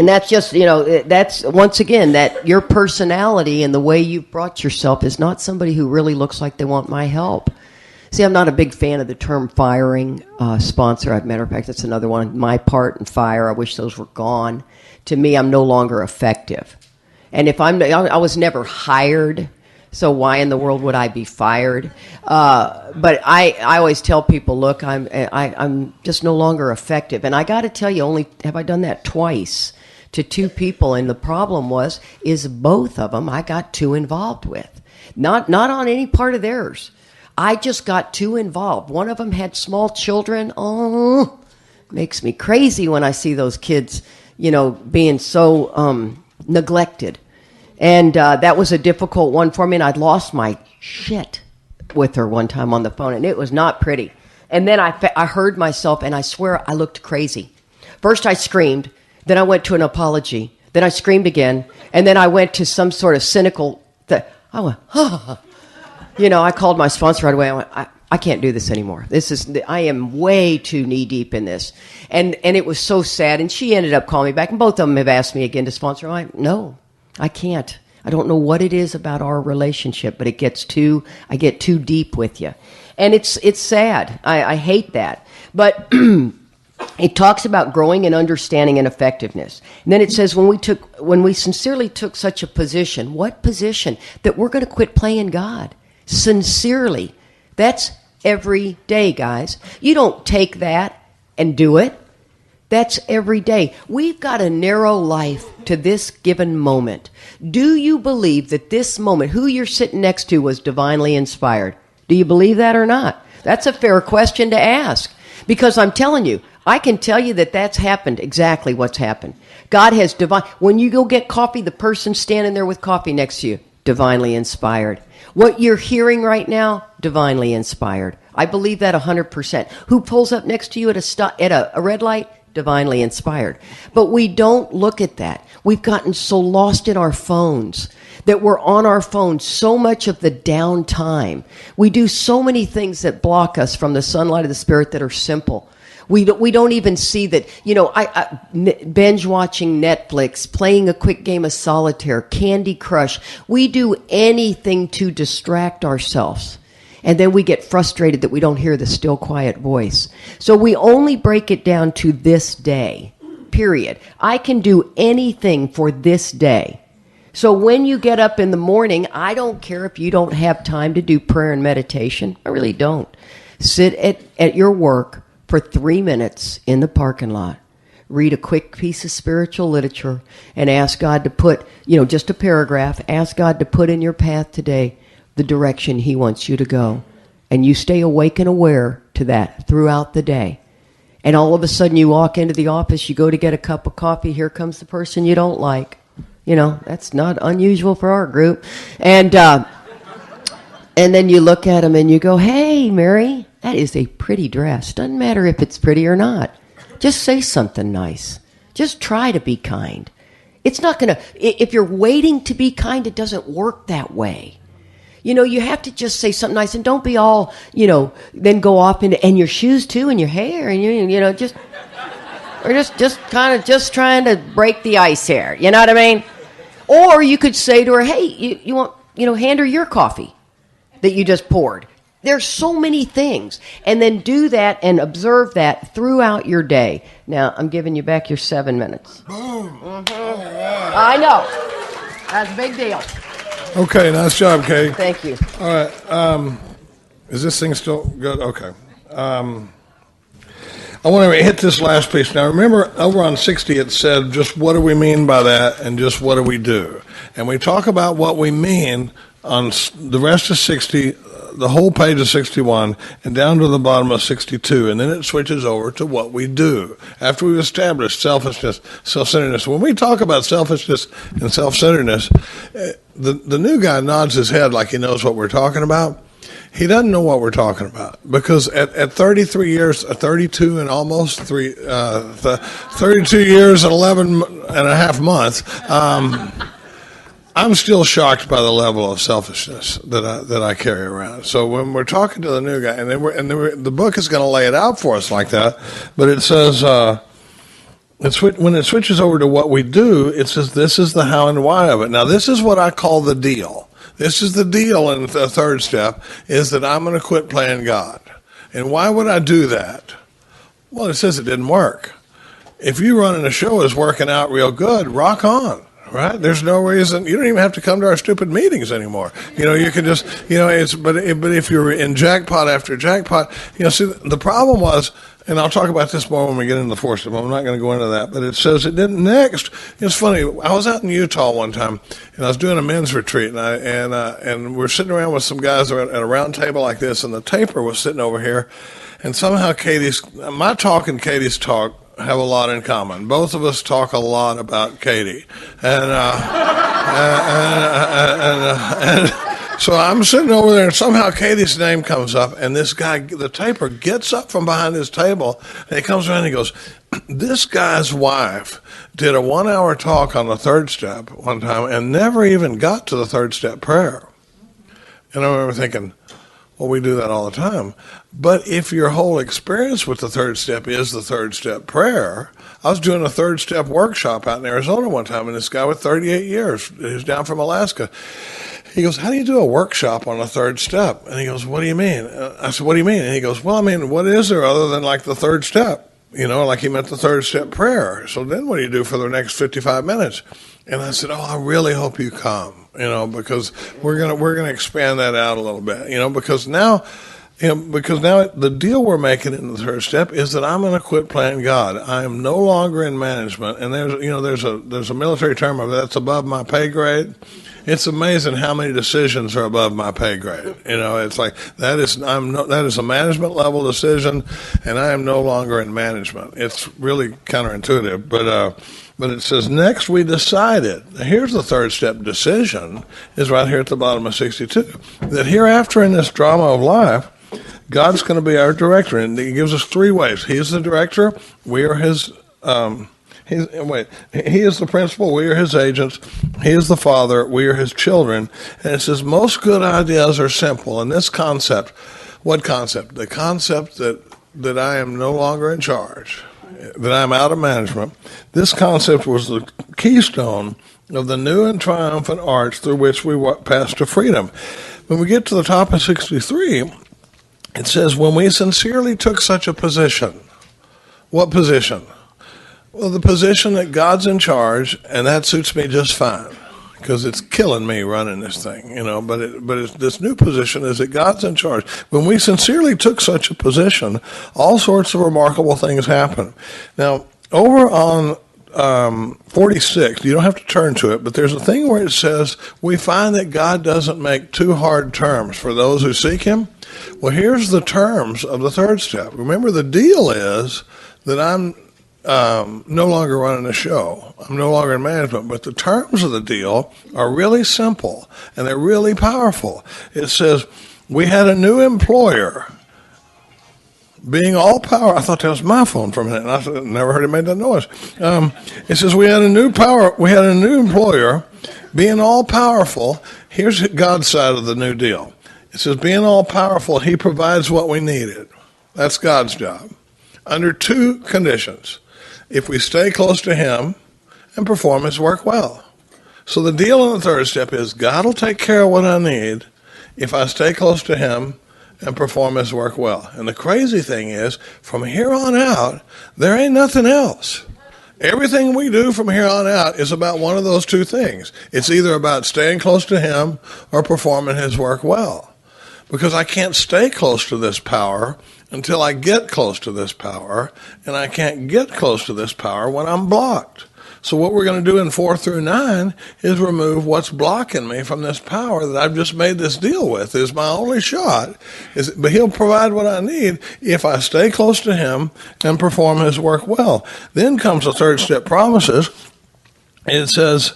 that's just, that's, once again, that your personality and the way you've brought yourself is not somebody who really looks like they want my help. See, I'm not a big fan of the term firing sponsor. As a matter of fact, that's another one. My part and fire, I wish those were gone. To me, I'm no longer effective. And if I was never hired, so why in the world would I be fired? But I always tell people, look, I'm just no longer effective. And I got to tell you, only have I done that twice to two people. And the problem is both of them I got too involved with. Not on any part of theirs. I just got too involved. One of them had small children. Oh, makes me crazy when I see those kids, being so neglected. And that was a difficult one for me, and I'd lost my shit with her one time on the phone, and it was not pretty. And then I heard myself, and I swear I looked crazy. First I screamed, then I went to an apology, then I screamed again, and then I went to some sort of cynical thing. I went, I called my sponsor right away. I went, I can't do this anymore. I am way too knee-deep in this. And it was so sad, and she ended up calling me back, and both of them have asked me again to sponsor. I'm like, no. I can't. I don't know what it is about our relationship, but I get too deep with you. And it's sad. I hate that. But it talks about growing in understanding and effectiveness. And then it says when we sincerely took such a position, what position? That we're going to quit playing God. Sincerely. That's every day, guys. You don't take that and do it. That's every day. We've got a narrow life to this given moment. Do you believe that this moment, who you're sitting next to, was divinely inspired? Do you believe that or not? That's a fair question to ask. Because I'm telling you, I can tell you that that's happened, exactly what's happened. God has when you go get coffee, the person standing there with coffee next to you, divinely inspired. What you're hearing right now, divinely inspired. I believe that 100%. Who pulls up next to you at a red light? Divinely inspired. But we don't look at that. We've gotten so lost in our phones that we're on our phones so much of the downtime. We do so many things that block us from the sunlight of the Spirit that are simple. We don't even see that, binge watching Netflix, playing a quick game of solitaire, Candy Crush. We do anything to distract ourselves. And then we get frustrated that we don't hear the still, quiet voice. So we only break it down to this day, period. I can do anything for this day. So when you get up in the morning, I don't care if you don't have time to do prayer and meditation. I really don't. Sit at your work for 3 minutes in the parking lot. Read a quick piece of spiritual literature and ask God to put, just a paragraph, ask God to put in your path today the direction he wants you to go. And you stay awake and aware to that throughout the day. And all of a sudden you walk into the office, you go to get a cup of coffee, here comes the person you don't like. That's not unusual for our group. And then you look at them and you go, hey, Mary, that is a pretty dress. Doesn't matter if it's pretty or not. Just say something nice. Just try to be kind. It's not going to, if you're waiting to be kind, it doesn't work that way. You have to just say something nice and don't be all, then go off and your shoes too and your hair and just kind of just trying to break the ice here. You know what I mean? Or you could say to her, hey, you want, hand her your coffee that you just poured. There's so many things. And then do that and observe that throughout your day. Now, I'm giving you back your 7 minutes. Boom. Mm-hmm. I know. That's a big deal. Okay, nice job, Kay. Thank you. All right. Is this thing still good? Okay. I want to hit this last piece. Now, remember, over on 60, it said just what do we mean by that and just what do we do? And we talk about what we mean on the rest of 60, the whole page of 61, and down to the bottom of 62. And then it switches over to what we do. After we've established selfishness, self-centeredness. When we talk about selfishness and self-centeredness, the new guy nods his head like he knows what we're talking about. He doesn't know what we're talking about because at 33 years, 32 and almost 32 years and 11 and a half months, I'm still shocked by the level of selfishness that I carry around. So when we're talking to the new guy, the book is going to lay it out for us like that, but it says when it switches over to what we do, it says this is the how and why of it. Now this is what I call the deal. This is the deal in the third step, is that I'm going to quit playing God. And why would I do that? Well, it says it didn't work. If you running a show is working out real good, rock on, right? There's no reason, you don't even have to come to our stupid meetings anymore. You can just, but if you're in jackpot after jackpot, see, the problem was, and I'll talk about this more when we get into the fourth step. I'm not going to go into that, but it says it didn't next. It's funny. I was out in Utah one time, and I was doing a men's retreat, and we're sitting around with some guys at a round table like this, and the taper was sitting over here, and somehow my talk and Katie's talk have a lot in common. Both of us talk a lot about Katie, and so I'm sitting over there, and somehow Katie's name comes up, and this guy, the taper, gets up from behind his table, and he comes around and he goes, this guy's wife did a 1-hour talk on the third step one time and never even got to the third step prayer. And I remember thinking, well, we do that all the time. But if your whole experience with the third step is the third step prayer, I was doing a third step workshop out in Arizona one time, and this guy with 38 years, he's down from Alaska. He goes, how do you do a workshop on a third step? And he goes, what do you mean? I said, what do you mean? And he goes, well, I mean, what is there other than like the third step? Like he meant the third step prayer. So then what do you do for the next 55 minutes? And I said, I really hope you come, because we're gonna expand that out a little bit, because now the deal we're making in the third step is that I'm going to quit playing God. I am no longer in management, and there's a military term of that's above my pay grade. It's amazing how many decisions are above my pay grade. It's like that is a management level decision, and I am no longer in management. It's really counterintuitive, but it says next we decided. Now, here's the third step decision is right here at the bottom of 62 that hereafter in this drama of life, God's going to be our director, and He gives us 3 ways. He is the director. We are His. He is the principal, we are His agents. He is the Father, we are His children. And it says most good ideas are simple. And this concept, what concept? The concept that I am no longer in charge, that I am out of management. This concept was the keystone of the new and triumphant arch through which we pass to freedom. When we get to the top of 63, it says, when we sincerely took such a position. What position? Well, the position that God's in charge, and that suits me just fine, because it's killing me running this thing, but it's, this new position is that God's in charge. When we sincerely took such a position, all sorts of remarkable things happen. Now, over on 46, you don't have to turn to it, but there's a thing where it says, we find that God doesn't make too hard terms for those who seek him. Well, here's the terms of the third step. Remember, the deal is that I'm no longer running a show. I'm no longer in management, but the terms of the deal are really simple and they're really powerful. It says, we had a new employer being all power. I thought that was my phone for a minute, and I never heard it make that noise. It says we had a new employer being all powerful. Here's God's side of the new deal. It says being all powerful, he provides what we needed. That's God's job. Under two conditions. If we stay close to him and perform his work well. So the deal in the third step is God will take care of what I need if I stay close to him and perform his work well. And the crazy thing is, from here on out, there ain't nothing else. Everything we do from here on out is about one of those two things. It's either about staying close to him or performing his work well. Because I can't stay close to this power until I get close to this power, and I can't get close to this power when I'm blocked. So what we're going to do in 4 through 9 is remove what's blocking me from this power that I've just made this deal with. Is my only shot. But he'll provide what I need if I stay close to him and perform his work well. Then comes the third step, promises. It says,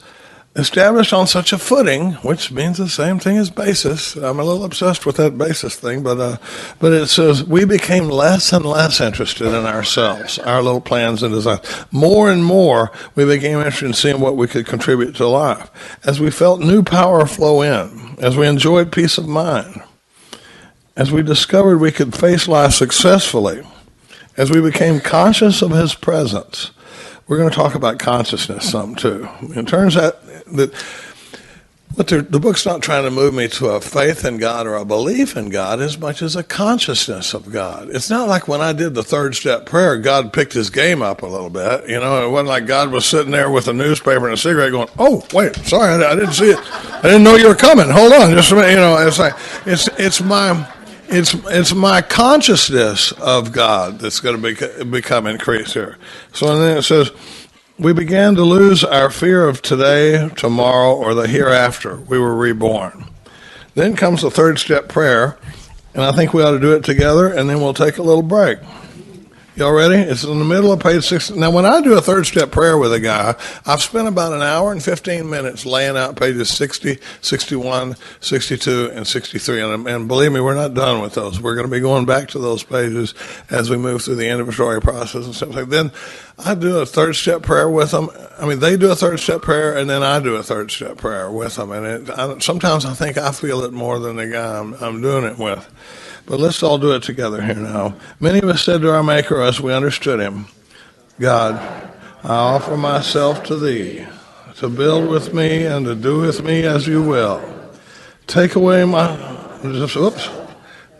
established on such a footing, which means the same thing as basis. I'm a little obsessed with that basis thing, but it says we became less and less interested in ourselves, our little plans and designs. More and more, we became interested in seeing what we could contribute to life. As we felt new power flow in, as we enjoyed peace of mind, as we discovered we could face life successfully, as we became conscious of his presence. We're going to talk about consciousness some too. It turns out that the book's not trying to move me to a faith in God or a belief in God as much as a consciousness of God. It's not like when I did the third step prayer, God picked his game up a little bit. It wasn't like God was sitting there with a newspaper and a cigarette going, oh, wait, sorry, I didn't see it. I didn't know you were coming. Hold on just a minute. It's like, it's my consciousness of God that's going to become increased here. So then it says, we began to lose our fear of today, tomorrow, or the hereafter. We were reborn. Then comes the third step prayer, and I think we ought to do it together, and then we'll take a little break. Y'all ready? It's in the middle of page 6. Now, when I do a third step prayer with a guy, I've spent about an hour and 15 minutes laying out pages 60, 61, 62, and 63. And believe me, we're not done with those. We're going to be going back to those pages as we move through the inventory process and stuff like that. Then I do a third step prayer with them. I mean, they do a third step prayer, and then I do a third step prayer with them. And sometimes I think I feel it more than the guy I'm doing it with. But let's all do it together here now. Many of us said to our Maker, as we understood him, God, I offer myself to thee, to build with me and to do with me as you will. Take away that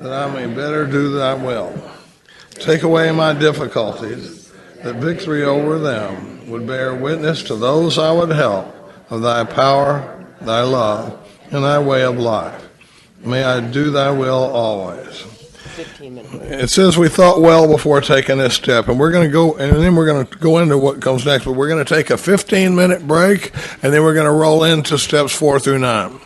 I may better do thy will. Take away my difficulties, that victory over them would bear witness to those I would help of thy power, thy love, and thy way of life. May I do thy will always. 15 minutes. It says we thought well before taking this step, and we're going to go, and then we're going to go into what comes next, but we're going to take a 15-minute break, and then we're going to roll into steps 4 through 9.